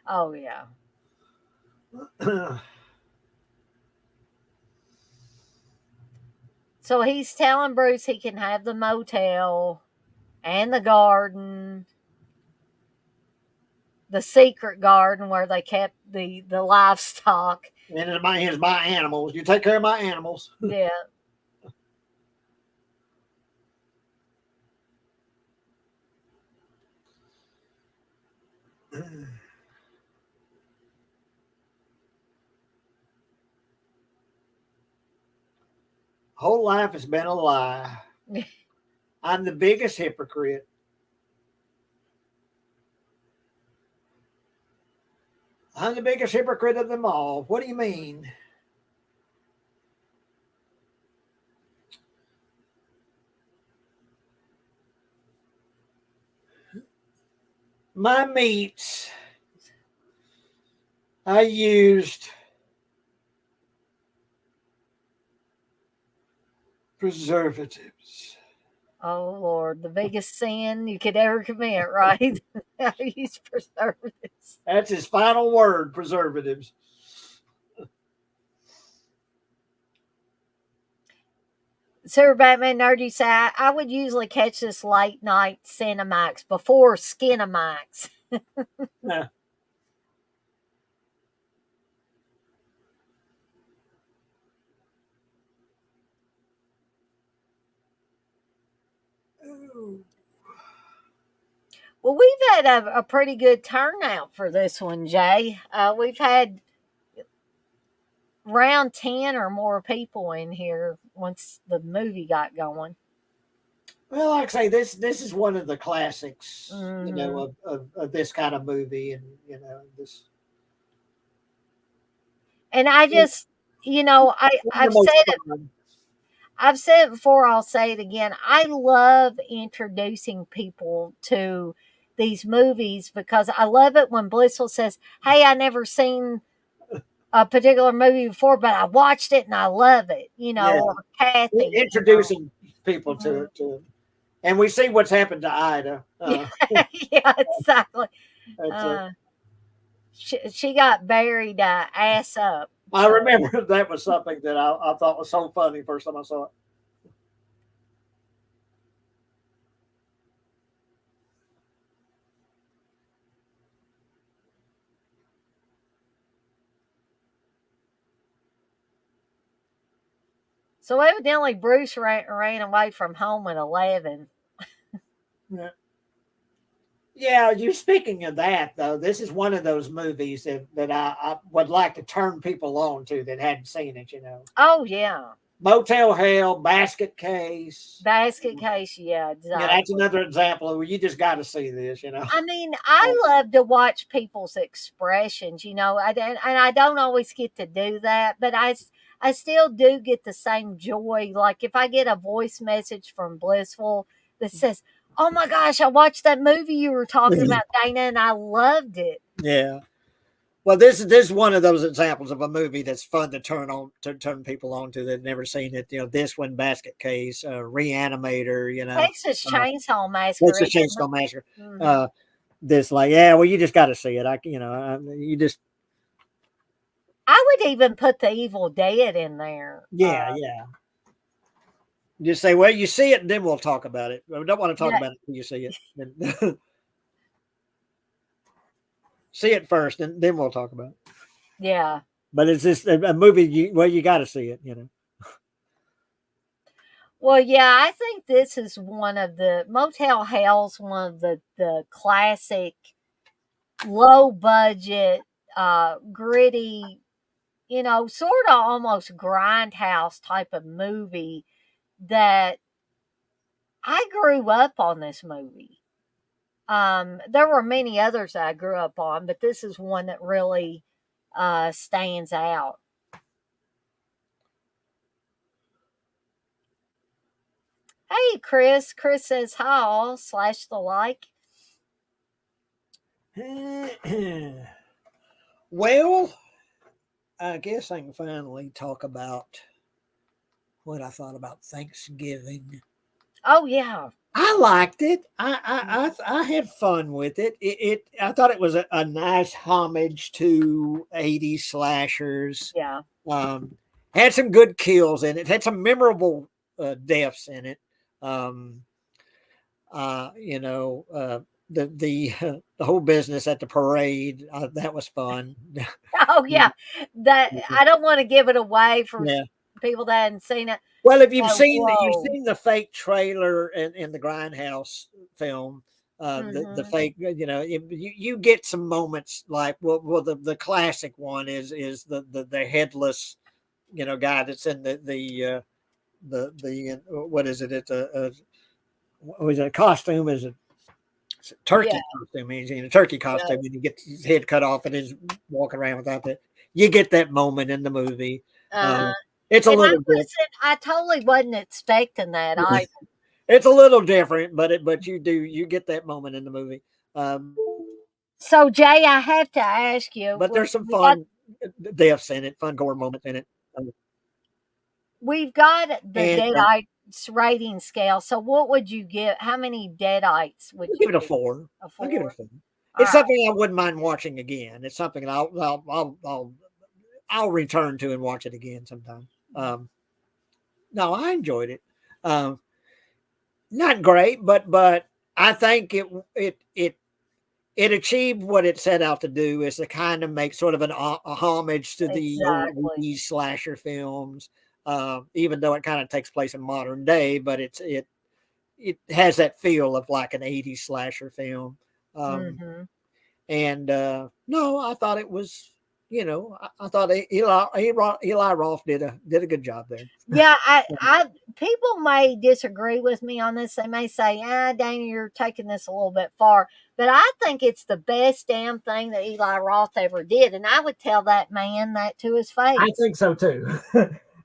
Oh yeah. So he's telling Bruce he can have the motel and the garden, the secret garden where they kept the livestock. And it's my animals. You take care of my animals. Yeah. Whole life has been a lie. I'm the biggest hypocrite. I'm the biggest hypocrite of them all. What do you mean? My meats, I used preservatives. Oh Lord, the biggest sin you could ever commit, right? Use preservatives. That's his final word, preservatives. Super Batman Nerd, you say I would usually catch this late night Cinemax before Skinemax. Yeah. Well, we've had a pretty good turnout for this one, Jay. We've had around 10 or more people in here once the movie got going. Well, like I say, this is one of the classics, Hmm. of this kind of movie, and this And I just, one of the I've most said fun. I've said it before, I'll say it again. I love introducing people to these movies because I love it when Blissful says, "Hey, I never seen a particular movie before, but I watched it and I love it," Yeah, or Kathy, introducing people Mhm. and we see what's happened to Ida. Yeah, yeah, exactly. That's Uh, she got buried ass up. I So, remember that was something that I thought was so funny first time I saw it. so evidently Bruce ran away from home at 11. Yeah. Yeah, you speaking of that though, this is one of those movies that I would like to turn people on to that hadn't seen it. Oh yeah, Motel Hell, Basket Case. basket case. Yeah, Yeah, that's exactly. another example of where you just got to see this. I mean, I love to watch people's expressions, and I don't always get to do that, but I still do get the same joy. Like if I get a voice message from Blissful that says, "Oh my gosh, I watched that movie you were talking about, Dana, and I loved it." Yeah. Well, this is one of those examples of a movie that's fun to turn people on to that never seen it. This one, Basket Case, Reanimator. Texas Chainsaw That's Massacre. the Chainsaw Massacre. Mhm. This like, yeah, well, you just got to see it. You just, I would even put the Evil Dead in there. yeah, yeah. Just say, well, you see it, and then we'll talk about it. We don't want to talk Yeah, about it until you see it. Then see it first, and then we'll talk about it. yeah. But it's just a movie. You got to see it. Well, yeah, I think this is one of the Motel Hell's one of the classic low budget, gritty, sort of almost grindhouse type of movie that I grew up on this movie. There were many others I grew up on, but this is one that really stands out. Hey, Chris. Chris says hi, all slash the like. Well, I guess I can finally talk about what I thought about Thanksgiving. Oh, yeah. I liked it. I had fun with it. I thought it was a nice homage to 80s slashers. Yeah. Had some good kills in it. Had some memorable deaths in it. Um, uh, you know, uh, the the whole business at the parade, that was fun. Oh, yeah. That I don't want to give it away for Yeah. people that hadn't seen it. Well, if you've But seen whoa. the fake trailer in the Grindhouse film, the Hmm. fake, you get some moments like, well, the classic one is the headless, guy that's in the what is it? It's what is it? A costume? Is it? It's a Yeah. turkey costume. He's in a turkey Yeah. costume and he gets his head cut off and is walking around without that. You get that moment in the movie. Uh, Uh-huh. it's a And little bit. I totally wasn't expecting that either. It's a little different, but you get that moment in the movie. Um, So Jay, I have to ask you, but there's some we got fun deaths in it, fun gore moments in it. we've got the And Deadites rating scale. So what would you give? How many Deadites would I'll you give it a give? 4. A I'll give it a 4? 4. All It's right. something I wouldn't mind watching again. It's something that I'll return to and watch it again sometime. No, I enjoyed it. Not great, but I think it it achieved what it set out to do, is to kind of make sort of a homage to the old Exactly. 80s slasher films, even though it kind of takes place in modern day, but it has that feel of like an 80s slasher film. Um, Hmm. and no, I thought it was, I thought Eli Roth did a good job there. Yeah, people may disagree with me on this. They may say, Dana, you're taking this a little bit far. But I think it's the best damn thing that Eli Roth ever did. And I would tell that man that to his I face. think so too.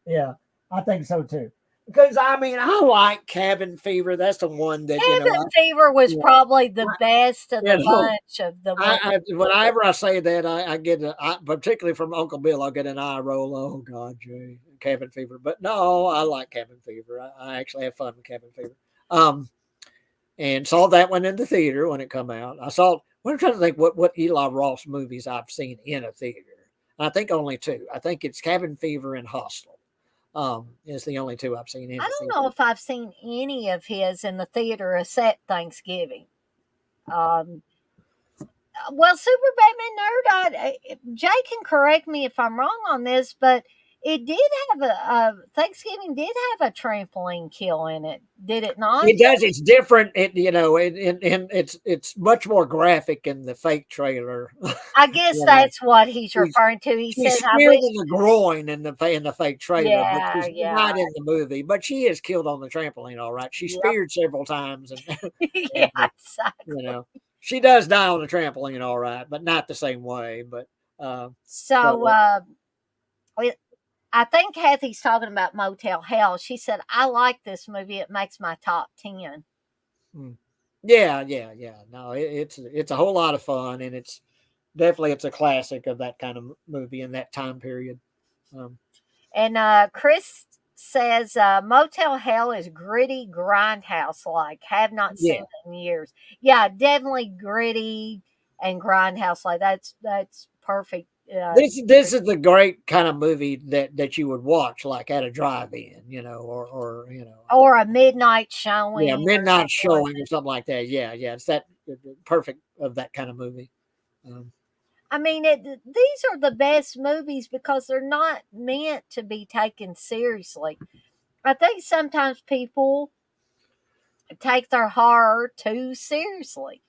Yeah, I think so too. Because I mean, I like Cabin Fever. That's the one that Cabin Fever was yeah, probably the best of the you know, bunch of the ones. whenever I say that, I get particularly from Uncle Bill, I'll get an eye roll. Oh God, Jay, Cabin Fever. But no, I like Cabin Fever. I actually have fun with Cabin Fever. And saw that one in the theater when it come out. I saw. I'm trying to think what Eli Roth's movies I've seen in a theater. I think only two. I think it's Cabin Fever and Hostel. Is the only two I've seen in I the don't theater. know if I've seen any of his in the theater except Thanksgiving. Um, well, Super Batman Nerd, Jay can correct me if I'm wrong on this, but it did have Thanksgiving did have a trampoline kill in it, did it not? It does. It's different. And it's much more graphic in the fake trailer. I guess You know, that's what he's she's referring to. He she's said, "I speared wish." in the groin in the fake trailer, but Yeah, she's yeah, not in the movie. But she is killed on the trampoline, all right. She's yep, speared several times, and, yeah, and you exactly. know she does die on the trampoline, all right, but not the same way. Uh, but So, I think Kathy's talking about Motel Hell. She said, "I like this movie. It makes my top 10." mm, yeah. No, it's a whole lot of fun, and it's a classic of that kind of movie in that time period. Um, And Chris says Motel Hell is gritty grindhouse like. Have not seen yeah, it in years. Yeah, definitely gritty and grindhouse like. That's perfect. this is the great kind of movie that you would watch like at a drive-in, or Or a midnight yeah, showing or midnight something like showing or something like that. Yeah, it's that perfect of that kind of movie. Um, I mean, these are the best movies because they're not meant to be taken seriously. I think sometimes people take their horror too seriously.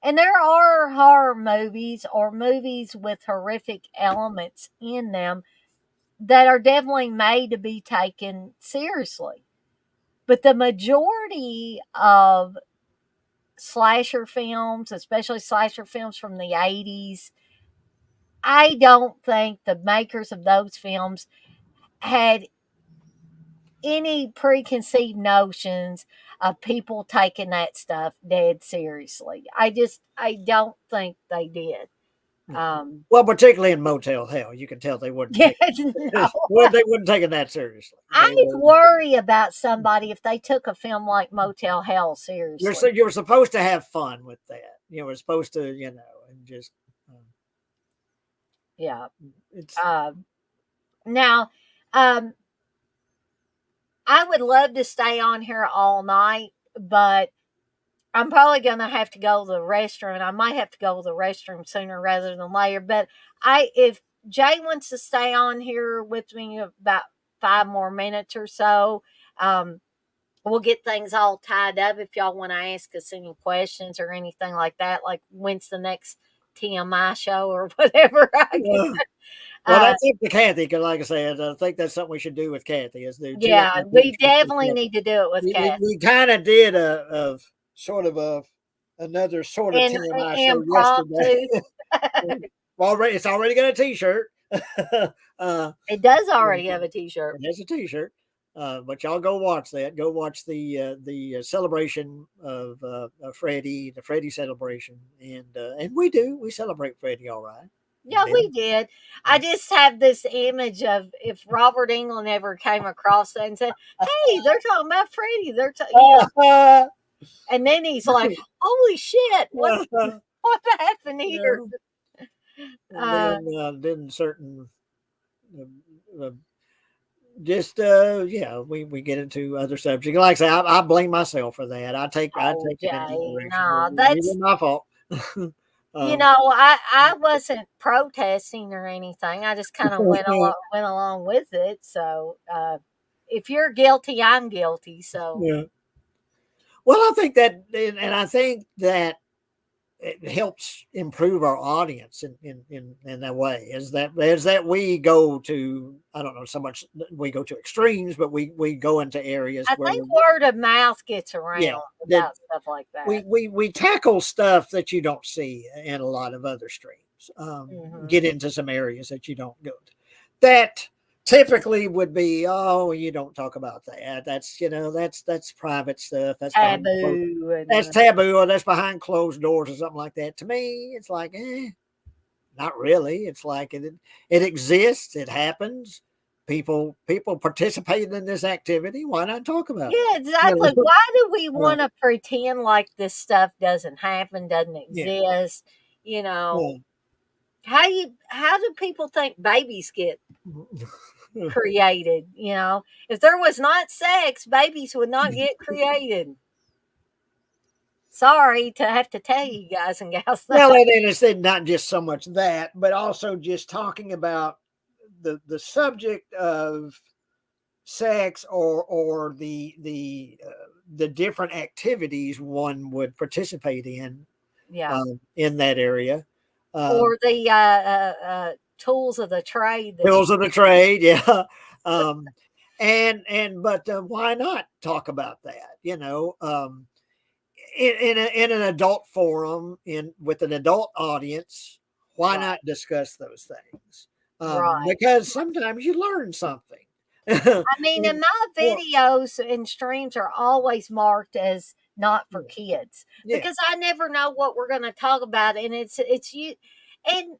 And there are horror movies or movies with horrific elements in them that are definitely made to be taken seriously. But the majority of slasher films, especially slasher films from the 80s, I don't think the makers of those films had any preconceived notions of people taking that stuff dead seriously. I don't think they did. yeah. Um, Well, particularly in Motel Hell, you can tell they wouldn't yeah, take no. well, they wouldn't take it that seriously. I worry about somebody if they took a film like Motel Hell seriously. You were supposed to have fun with that. You were supposed to, and just Yeah. it's Now, um, I would love to stay on here all night, but I'm probably going to have to go to the restroom, and I might have to go to the restroom sooner rather than later. But if Jay wants to stay on here with me about 5 more minutes or so, we'll get things all tied up. If y'all want to ask us any questions or anything like that, like when's the next TMI show or whatever, I guess. well, Uh, that's up to Kathy because, like I said, I think that's something we should do with Kathy. Is do yeah, TMI we shows with definitely Kathy. need to do it with Kathy. We kind of did a sort of another sort of And TMI show yesterday. impromptu. It's already got a T-shirt. It does already have a T-shirt. It has a T-shirt. But y'all go watch that. Go watch the celebration of Freddie, the Freddie celebration, and we celebrate Freddie all right. Yeah, we did. I just have this image of if Robert England ever came across that and said, "Hey, they're talking about Freddie." And then he's like, "Holy shit! What happened here?" And then certain uh, just we get into other subjects. Like I say, I blame myself for that. I take Oh, it in that Jay, direction. no, It that's was my fault. You Um, know, I wasn't protesting or anything. I just kind of went along with it. So if you're guilty, I'm guilty. So yeah. Well, I think that, and I think that it helps improve our audience in that way. Is that we go to, I don't know so much we go to extremes, but we go into areas I where, think word of mouth gets yeah, around that about stuff like that. we tackle stuff that you don't see in a lot of other streams. Hmm. Get into some areas that you don't go to. That typically would be, oh, you don't talk about that. That's private stuff. Taboo That's and taboo, or that's behind closed doors or something like that. To me, it's like, not really. It's like it exists. It happens. People participate in this activity. Why not talk about it? yeah, You exactly. know? Why do we Uh, want to pretend like this stuff doesn't happen, doesn't yeah. exist? You know, Yeah. how do people think babies get created? You know, if there was not sex, babies would not get created. Sorry to have to tell you guys and gals that. Well, and it's not just so much that, but also just talking about the subject of sex, or the different activities one would participate Yeah. in that area. Um, Or the tools of the trade that you Bills of the trade, yeah. Um, but why not talk about that? In an adult forum, with an adult audience, why right, not discuss those things? right. Because sometimes you learn something. I mean, in And- my well, videos and streams are always marked as not for yeah, kids yeah, because I never know what we're going to talk about, and it's you and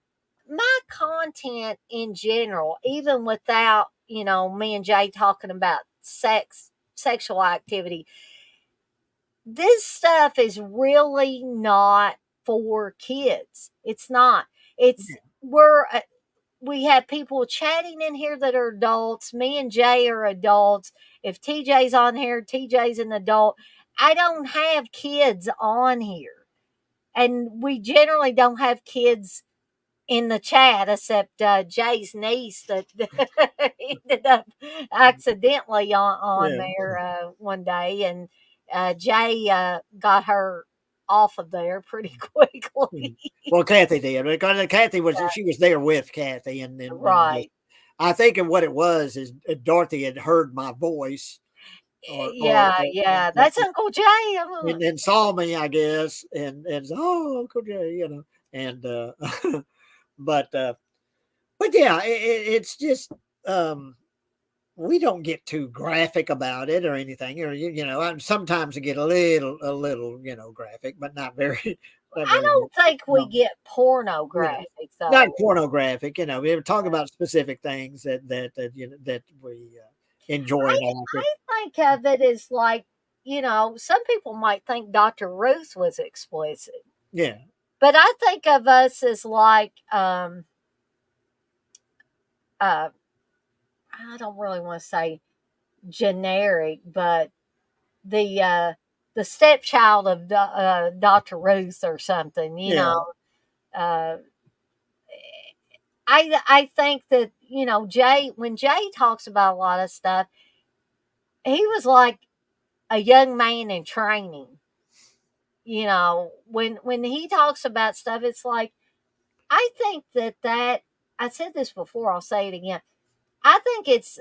my content in general, even without me and Jay talking about sexual activity. This stuff is really not for kids. It's not. It's we have people chatting in here that are adults. Me and Jay are adults. If TJ's on here, TJ's an adult. I don't have kids on here. And we generally don't have kids in the chat except Jay's niece that ended up accidentally on yeah. there one day. And Jay got her off of there pretty quickly. Mhm. Well, Kathy did, because she was there with Kathy, and just, Right. I think of what it was is Dorothy had heard my voice, Yeah, yeah. That's Uncle Jay. and saw me, I guess, and oh, Uncle Jay, and but but yeah, it's just, um, we don't get too graphic about it or anything, or sometimes I get a little graphic, but not very not I very don't much. think we Um, get you know, pornographic Not though. pornographic. We were talking about specific things that we enjoy and all. I think of it as like, some people might think Dr. Ruth was explicit, Yeah, but I think of us as like, uh, I don't really want to say generic, but the uh, the stepchild of Dr. Ruth or something. yeah, Uh, I think that Jay, when Jay talks about a lot of stuff, he was like a young man in training. When he talks about stuff, it's like I think that I said this before. I'll say it again. I think it's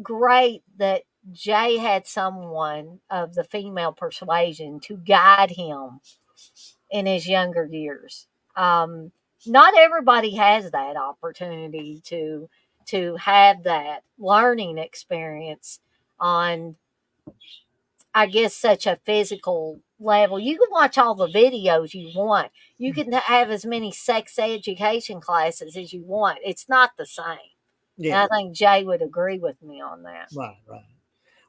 great that Jay had someone of the female persuasion to guide him in his younger years. Um, Not everybody has that opportunity to have that learning experience on, I guess, such a physical level. You can watch all the videos you want. You can have as many sex education classes as you want. It's not the same. And yeah. I think Jay would agree with me on that. Right, right.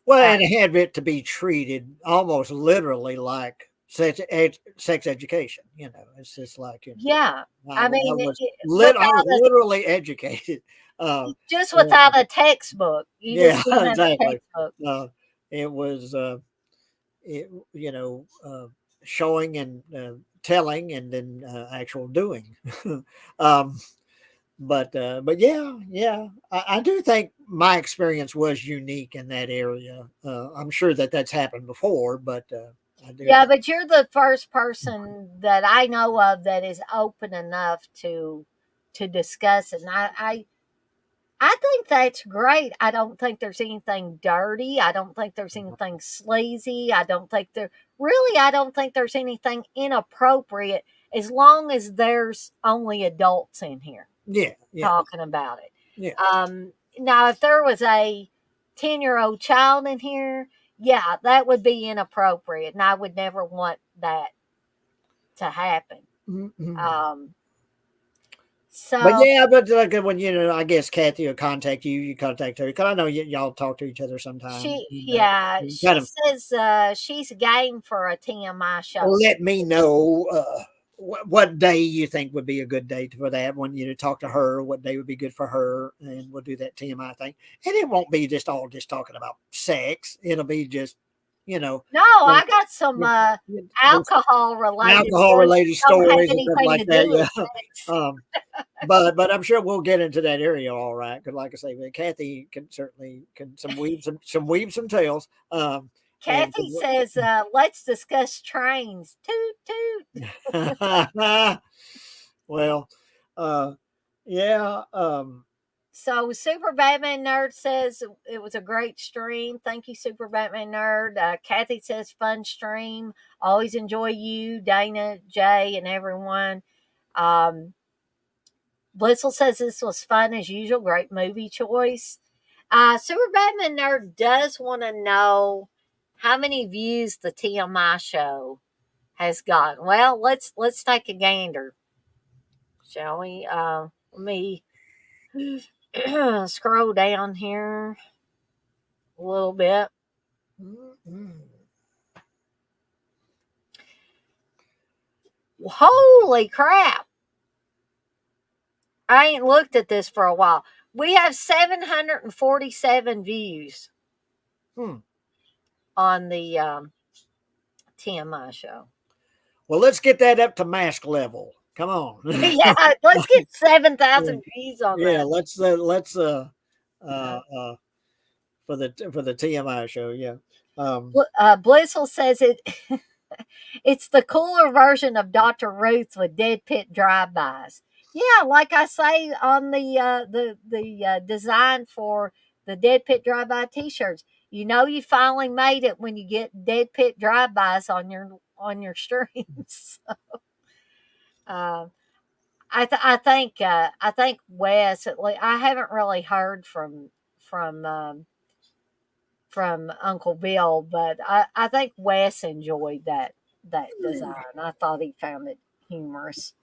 Well, Uh, and it had it to be treated almost literally like sex education. It's just like, yeah. I mean, I was literally educated. Uh, just uh, without a textbook. You yeah, just don't have a exactly. textbook. It was, it, showing and telling and then actual doing. um, but yeah, I do think my experience was unique in that area. I'm sure that that's happened before, but I do Yeah, think. but you're the first person that I know of that is open enough to discuss it. And I think that's great. I don't think there's anything dirty. I don't think there's anything sleazy. I don't think there's anything inappropriate as long as there's only adults in here Yeah, yeah, talking about it. yeah. Now, if there was a 10-year-old child in here, yeah, that would be inappropriate, and I would never want that to happen. Mhm. Um, But so yeah, but like when I guess Kathy will contact you, you contact her because I know y'all talk to each other sometimes. You she kind of says she's game for a TMI show. let me know what day you think would be a good day for that. When you talk to her, what day would be good for her, and we'll do that TMI thing. And it won't be just talking about sex. It'll be just No, uh, I got some alcohol related alcohol ones related that don't have stories and stuff anything like to that. do with Yeah. sex. But I'm sure we'll get into that area all right. Because like I say, Kathy can certainly some weave some tails. And Kathy says, let's discuss trains. Toot toot. well, uh, yeah. So Super Batman Nerd says it was a great stream. Thank you, Super Batman Nerd. Kathy says fun stream. Always enjoy you, Dana, Jay, and everyone. Um, Blissel says this was fun as usual. Great movie choice. Super Batman Nerd does want to know how many views the TMI show has gotten. Well, let's take a gander, shall we? Let me scroll down here a little bit. Mm-mm. Holy crap! I ain't looked at this for a while. We have 747 views Hmm. on the TMI show. Well, let's get that up to mask level. Come on. Yeah, let's get Yeah, 7,000 views on yeah, that. let's Uh, for the TMI show. Yeah. Blissful says it's the cooler version of Dr. Ruth with dead pit drive-bys. Yeah, like I say on the design for the dead pit drive-by t-shirts. You know you finally made it when you get dead pit drive-bys on your streams. uh, I think Wes. At least, I haven't really heard from from Uncle Bill, but I think Wes enjoyed that design. I thought he found it humorous.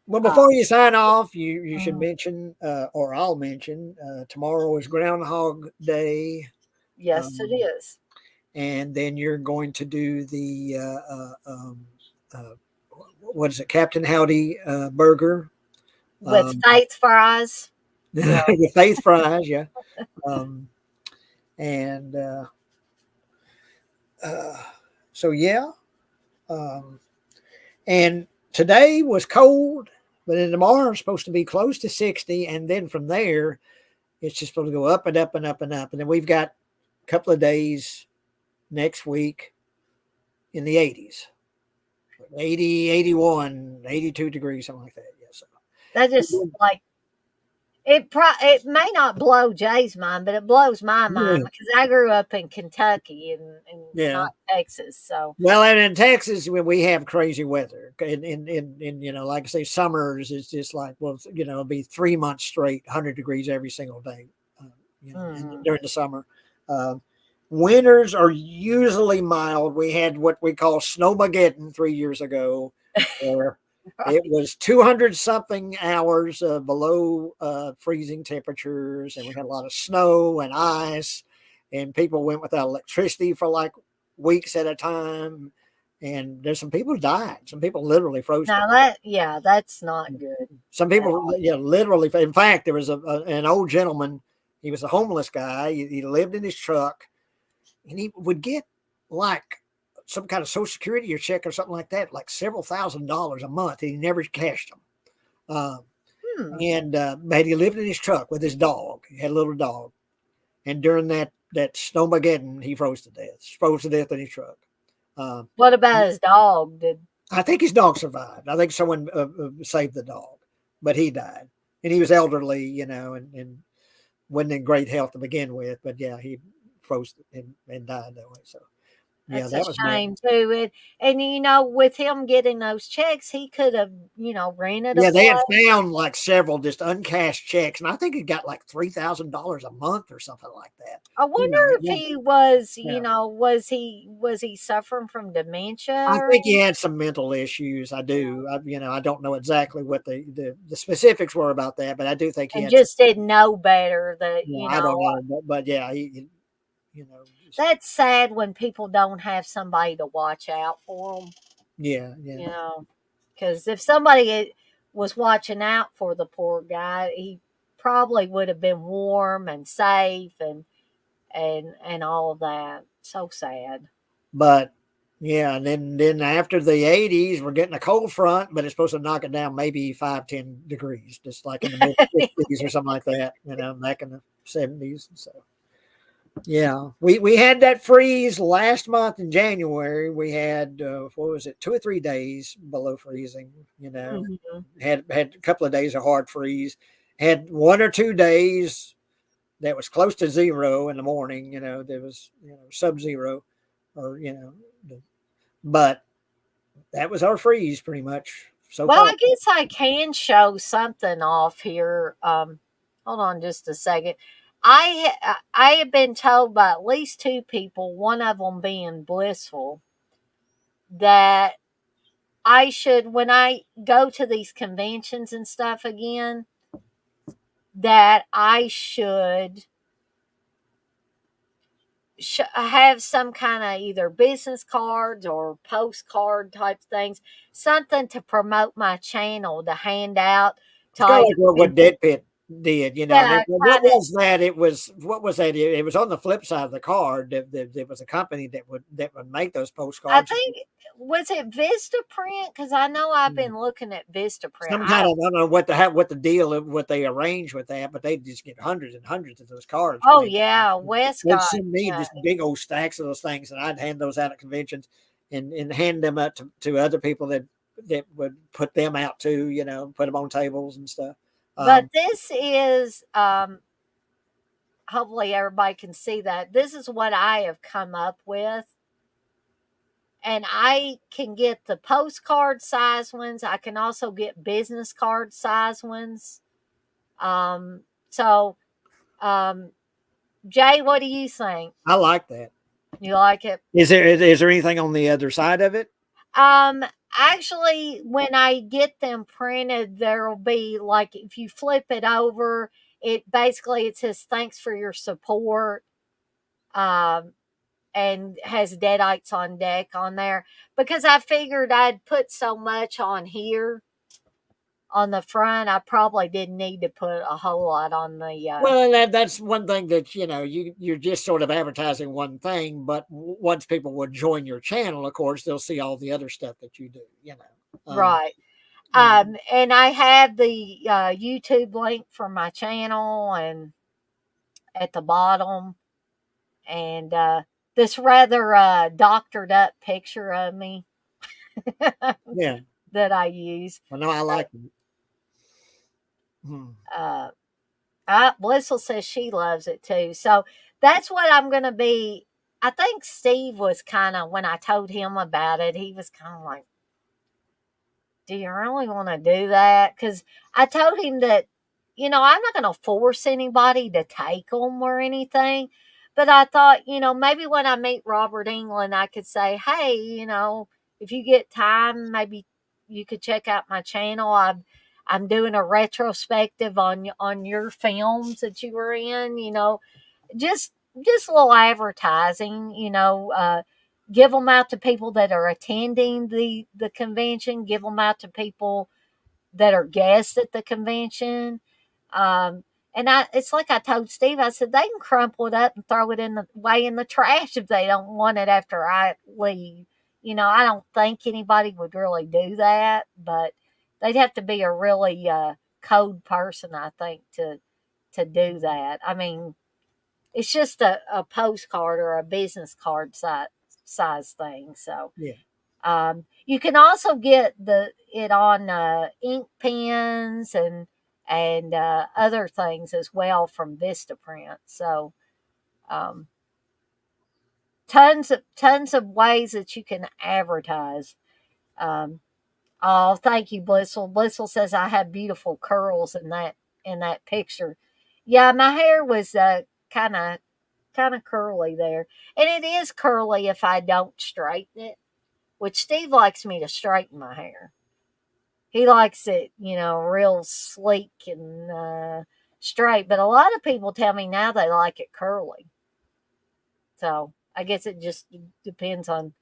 Well, Uh, before you sign off, you should mhm. mention, or I'll mention, tomorrow is Groundhog Day, Yes, it um, is. and then you're going to do the uh, what is it, Captain Howdy burger With Faith fries. Yeah. with faith fries, yeah, um, and uh, so yeah, um, and today was cold, but then tomorrow it's supposed to be close to 60, and then from there it's just supposed to go up and up and up and up. And then we've got a couple of days next week in the 80s, 80, 81, 82 degrees, something like that. Yeah. That just So, like it may not blow Jay's mind, but it blows my yeah. mind because I grew up in Kentucky and Yeah. not Texas. So Well, and in Texas, when we have crazy weather, in like I say, summers is just like, well, it'll be 3 months straight, 100 degrees every single day, uh, mhm. during the summer. Uh, Winters are usually mild. We had what we call snowmageddon 3 years ago, where it was 200 something hours below freezing temperatures, and we had a lot of snow and ice, and people went without electricity for like weeks at a time. And there's some people who died. Some people literally froze to Now death. that's not good Some at people, all. literally. In fact, there was an old gentleman. He was a homeless guy. He lived in his truck, and he would get like some kind of Social Security or check or something like that, like several $1,000s a month, and he never cashed them. But he lived in his truck with his dog. He had a little dog, and during that snowmageddon, he froze to death in his truck. What about his dog? I think his dog survived. I think someone saved the dog, but he died, and he was elderly, you know, and wasn't in great health to begin with. But yeah, he froze and died that way. So yeah, That's that a was shame too. And you know, with him getting those checks, he could have, you know, rented a Yeah, they had place. found like several just uncashed checks, and I think he got like $3,000 a month or something like that. I wonder if Yeah, he was, yeah. you know, was he suffering from dementia I or think he had some mental issues. I do. I don't know exactly what the specifics were about that, but I do think he and had some. just didn't know better that, Yeah, you I don't know, know, but yeah, you know, just, that's sad when people don't have somebody to watch out for them, yeah, yeah. you know, because if somebody was watching out for the poor guy, he probably would have been warm and safe and all of that. So sad. But yeah, and then after the 80s, we're getting a cold front, but it's supposed to knock it down maybe 5-10 degrees, just like in the mid 60s or something like that, you know, back in the 70s. So yeah, we had that freeze last month in January. We had what was it, 2 or 3 days below freezing. You know, Mhm. had a couple of days of hard freeze. Had 1 or 2 days that was close to zero in the morning. You know, there was sub-zero, or but that was our freeze pretty much so Well, far. I guess I can show something off here. Hold on just a second. I have been told by at least two people, one of them being Blissful, that I should, when I go to these conventions and stuff again, that I should have some kind of either business cards or postcard type things, something to promote my channel to hand out to It's kind of either like what people. Dead Pit did, and Yeah, what kind of. was that? It was what was that? It was on the flip side of the card. There was a company that would make those I postcards. think was it Vistaprint? Because I know I've been looking at Vistaprint. Some kind of, I don't know what the deal, what they arranged with that, but they just get hundreds and hundreds of those cards Oh made. yeah, They'd Westcott. send me Yeah, just big old stacks of those things, and I'd hand those out at conventions, and hand them out to other people that would put them out too. Put them on tables and stuff. but this is hopefully everybody can see that this is what I have come up with. And I can get the postcard size ones. I can also get business card size ones. So, Jay, what do you think? I like that. You like it? Is there anything on the other side of it? Um, Actually, when I get them printed, there'll be like if you flip it over, it says thanks for your support. Um, and has Deadites on deck on there because I figured I'd put so much on here on the front. I probably didn't need to put a whole lot on the. Well, and that's one thing that you're just sort of advertising one thing, but once people would join your channel, of course, they'll see all the other stuff that you do. Right. Yeah. And I have the YouTube link for my channel and at the bottom, and this rather doctored up picture of me Yeah. that I use. Well, no, I like it. Uh, Blissful says she loves it too. So that's what I'm going to be. I think Steve was kind of, when I told him about it, he was kind of like, do you really want to do that? Because I told him that, I'm not going to force anybody to take them or anything. But I thought, maybe when I meet Robert England, I could say, hey, if you get time, maybe you could check out my channel. I'm doing a retrospective on your films that you were in, just a little advertising, give them out to people that are attending the convention, give them out to people that are guests at the convention. And it's like I told Steve, I said, they can crumple it up and throw it in the trash if they don't want it after I leave. I don't think anybody would really do that, but they'd have to be a really code person, I think, to do that. I mean, it's just a postcard or a business card size thing. So Yeah. you can also get it on ink pens and other things as well from Vistaprint. So um, tons of ways that you can advertise. Um, oh, thank you, Blissful. Blissful says I have beautiful curls in that picture. Yeah, my hair was kind of curly there, and it is curly if I don't straighten it. Which Steve likes me to straighten my hair. He likes it, real sleek and straight. But a lot of people tell me now they like it curly. So I guess it just depends on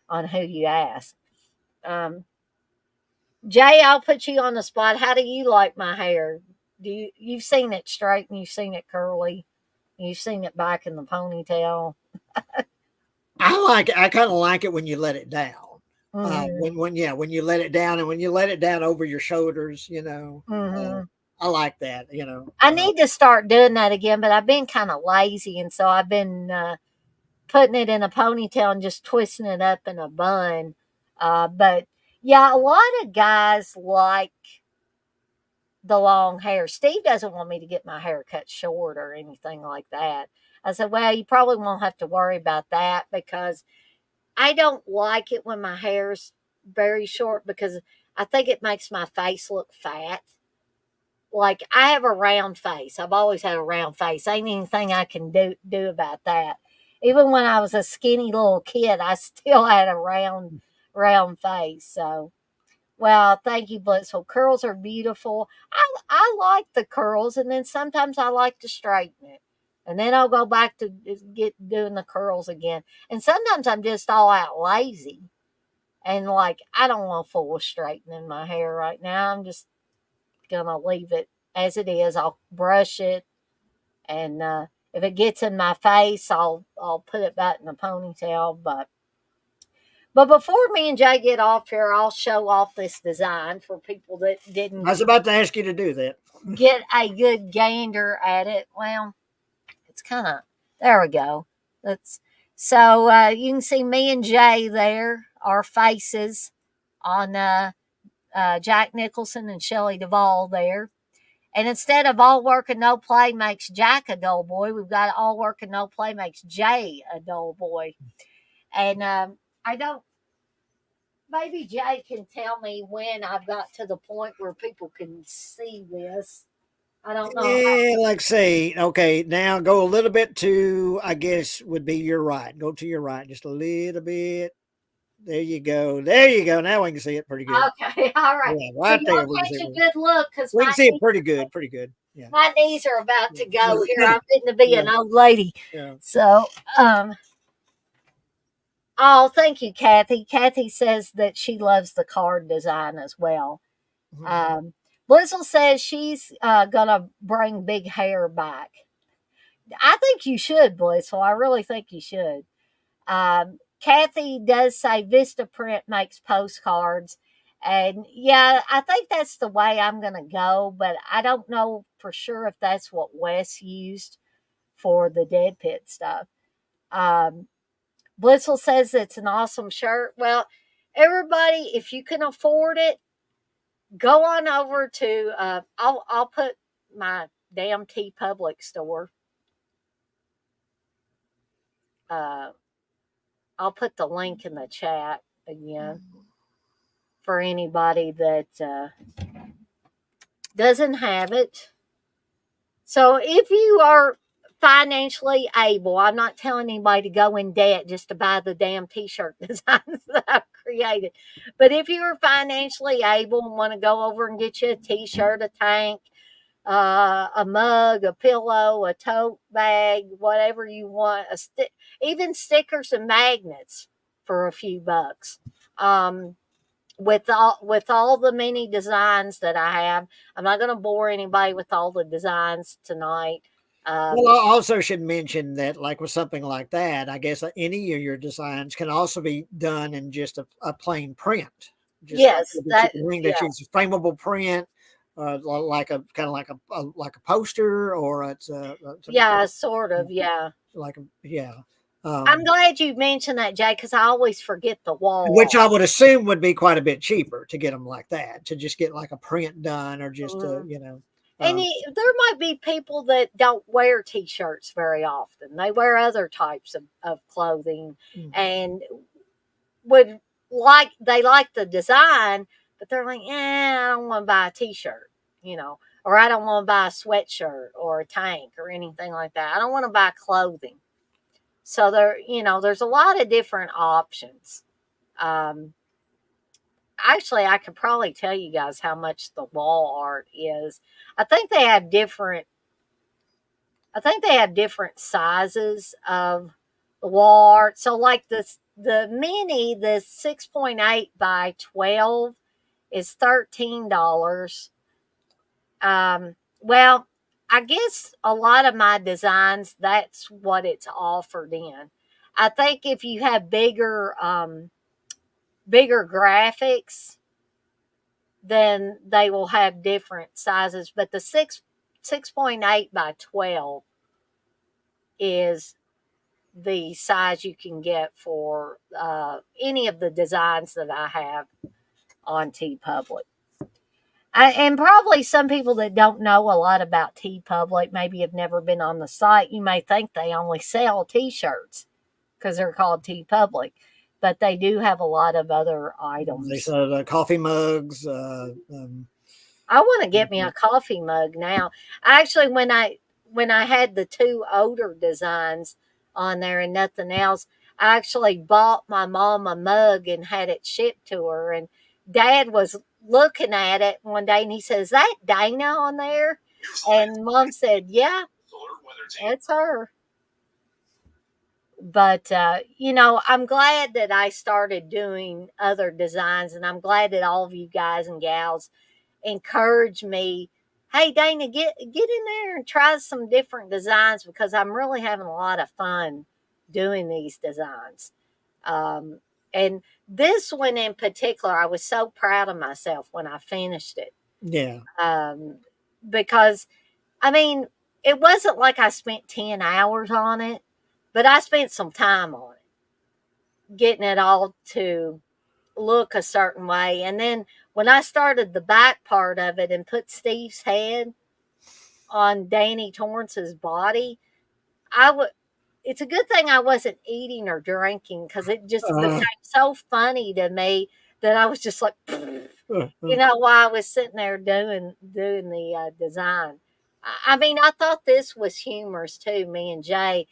who you ask. Um, Jay, I'll put you on the spot. How do you like my hair? You've seen it straight and you've seen it curly, you've seen it back in the ponytail. I kind of like it when you let it down. Mm-hmm. When you let it down, and when you let it down over your shoulders, Mm-hmm. I like that. I need to start doing that again, but I've been kind of lazy, and so I've been putting it in a ponytail and just twisting it up in a bun. But yeah, a lot of guys like the long hair. Steve doesn't want me to get my hair cut short or anything like that. I said, well, you probably won't have to worry about that because I don't like it when my hair's very short because I think it makes my face look fat. Like I have a round face. I've always had a round face. Ain't anything I can do about that. Even when I was a skinny little kid, I still had a round face. So, well, thank you, Blissful. Curls are beautiful. I like the curls, and then sometimes I like to straighten it, and then I'll go back to get doing the curls again. And sometimes I'm just all out lazy, and like I don't want to fool with straightening my hair right now. I'm just gonna leave it as it is. I'll brush it, and if it gets in my face, I'll put it back in the ponytail. But before me and Jay get off here, I'll show off this design for people that I didn't was about to ask you to do that. get a good gander at it. Well, it's kind of there. We go. Let's. So you can see me and Jay there, our faces on Jack Nicholson and Shelley Duvall there. And instead of all work and no play makes Jack a dull boy, we've got all work and no play makes Jay a dull boy. And I don't, maybe Jay can tell me when I've got to the point where people can see this. I don't know. Yeah, like say, okay, now go a little bit to, I guess, would be your right. Go to your right just a little bit. There you go. There you go. Now we can see it pretty good. Okay, all right. Yeah, So right there. y'all We can catch see a it. good look because We can see it pretty good. Pretty good. Yeah. my knees are about to go here. Yeah. I'm fitting to be an Yeah. old lady. Yeah. So, oh, thank you, Kathy. Kathy says that she loves the card design as well. Mhm. Blizzle says she's gonna bring big hair back. I think you should, Blizzle. I really think you should. Kathy does say Vistaprint makes postcards, and yeah, I think that's the way I'm gonna go. But I don't know for sure if that's what Wes used for the Dead Pit stuff. Um, Blissful says it's an awesome shirt. Well, everybody, if you can afford it, go on over to. I'll put my damn T Public store. Uh, I'll put the link in the chat again for anybody that doesn't have it. So if you are financially able, I'm not telling anybody to go in debt just to buy the damn t-shirt designs that I've created. But if you are financially able and want to go over and get you a t-shirt, a tank, a mug, a pillow, a tote bag, whatever you want, even stickers and magnets for a few bucks. With all the many designs that I have, I'm not going to bore anybody with all the designs tonight. Well, I also should mention that, like with something like that, I guess any of your designs can also be done in just a plain print, just Yes, that you that can bring yeah, that it's frameable print, like a kind of like a poster, or it's yeah, sort of, yeah. like a, yeah. I'm Um, glad you mentioned that, Jay, because I always forget the which wall I would assume would be quite a bit cheaper to get them like that, to just get like a print done, or just art. And um, there might be people that don't wear t-shirts very often. They wear other types of clothing mm, and would they like the design, but they're like, I don't want to buy a t-shirt, or I don't want to buy a sweatshirt or a tank or anything like that. I don't want to buy clothing. So there's a lot of different options. Um, Actually, I could probably tell you guys how much the wall art is. I think they have different I think they have different sizes of the wall art. So like the mini, the 6.8 by 12 is $13. Well, I guess a lot of my designs, that's what it's offered in. I think if you have bigger graphics, then they will have different sizes. But the 6.8 by 12 is the size you can get for any of the designs that I have on T Public. And probably some people that don't know a lot about T Public maybe have never been on the site. You may think they only sell T-shirts because they're called T Public, but they do have a lot of other they items. sell coffee mugs. I want to get me a coffee mug now. Actually, when I had the two older designs on there and nothing else, I actually bought my mom a mug and had it shipped to her. And Dad was looking at it one day and he says, "That Dana on there?" And Mom said, "Yeah, it's her." But I'm glad that I started doing other designs, and I'm glad that all of you guys and gals encourage me. Hey, Dana, get in there and try some different designs because I'm really having a lot of fun doing these designs. And this one in particular, I was so proud of myself when I finished it. Yeah. Um, because I mean, it wasn't like I spent 10 hours on it, but I spent some time on it, getting it all to look a certain way. And then when I started the back part of it and put Steve's head on Danny Torrance's body, I would. It's a good thing I wasn't eating or drinking because it just became Uh, so funny to me that I was just like, while I was sitting there doing the design. I mean, I thought this was humorous too, me and Jay,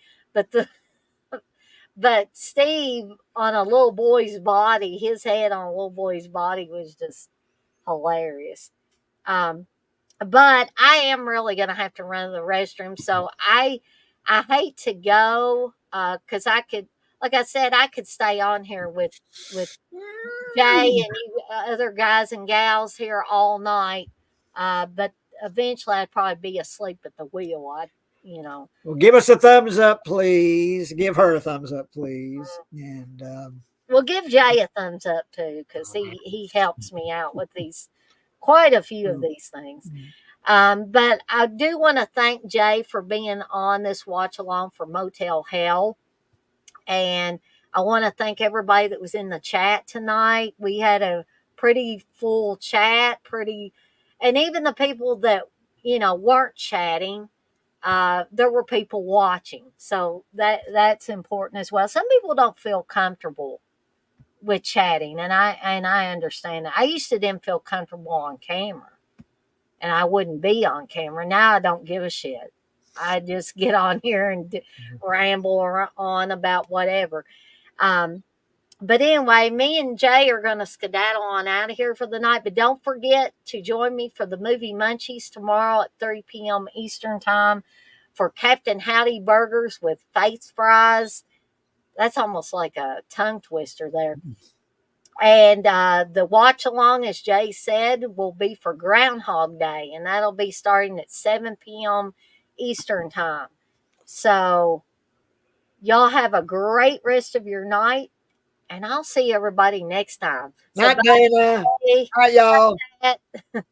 but Steve on a little boy's body, his head on a little boy's body was just hilarious. Um, but I am really going to have to run to the restroom, so I hate to go because I could, like I said, I could stay on here with Jay and you other guys and gals here all night, but eventually I'd probably be asleep at the wheel. You know, well, give us a thumbs up, please. Give her a thumbs up, please. And Well, give Jay a thumbs up too, because he helps me out with quite a few of these things. But I do want to thank Jay for being on this watch along for Motel Hell, and I want to thank everybody that was in the chat tonight. We had a pretty full chat, and even the people that weren't chatting. There were people watching, so that's important as well. Some people don't feel comfortable with chatting, and I understand that. I used to didn't feel comfortable on camera, and I wouldn't be on camera. Now I don't give a shit. I just get on here and ramble on about whatever. Um, but anyway, me and Jay are going to skedaddle on out of here for the night. But don't forget to join me for the movie Munchies tomorrow at 3 p.m. Eastern Time for Captain Howdy Burgers with face fries. That's almost like a tongue twister there. And the watch along, as Jay said, will be for Groundhog Day, and that'll be starting at 7 p.m. Eastern time. So y'all have a great rest of your night, and I'll see everybody next time. So Night, Dana. bye. Hi, y'all. Bye.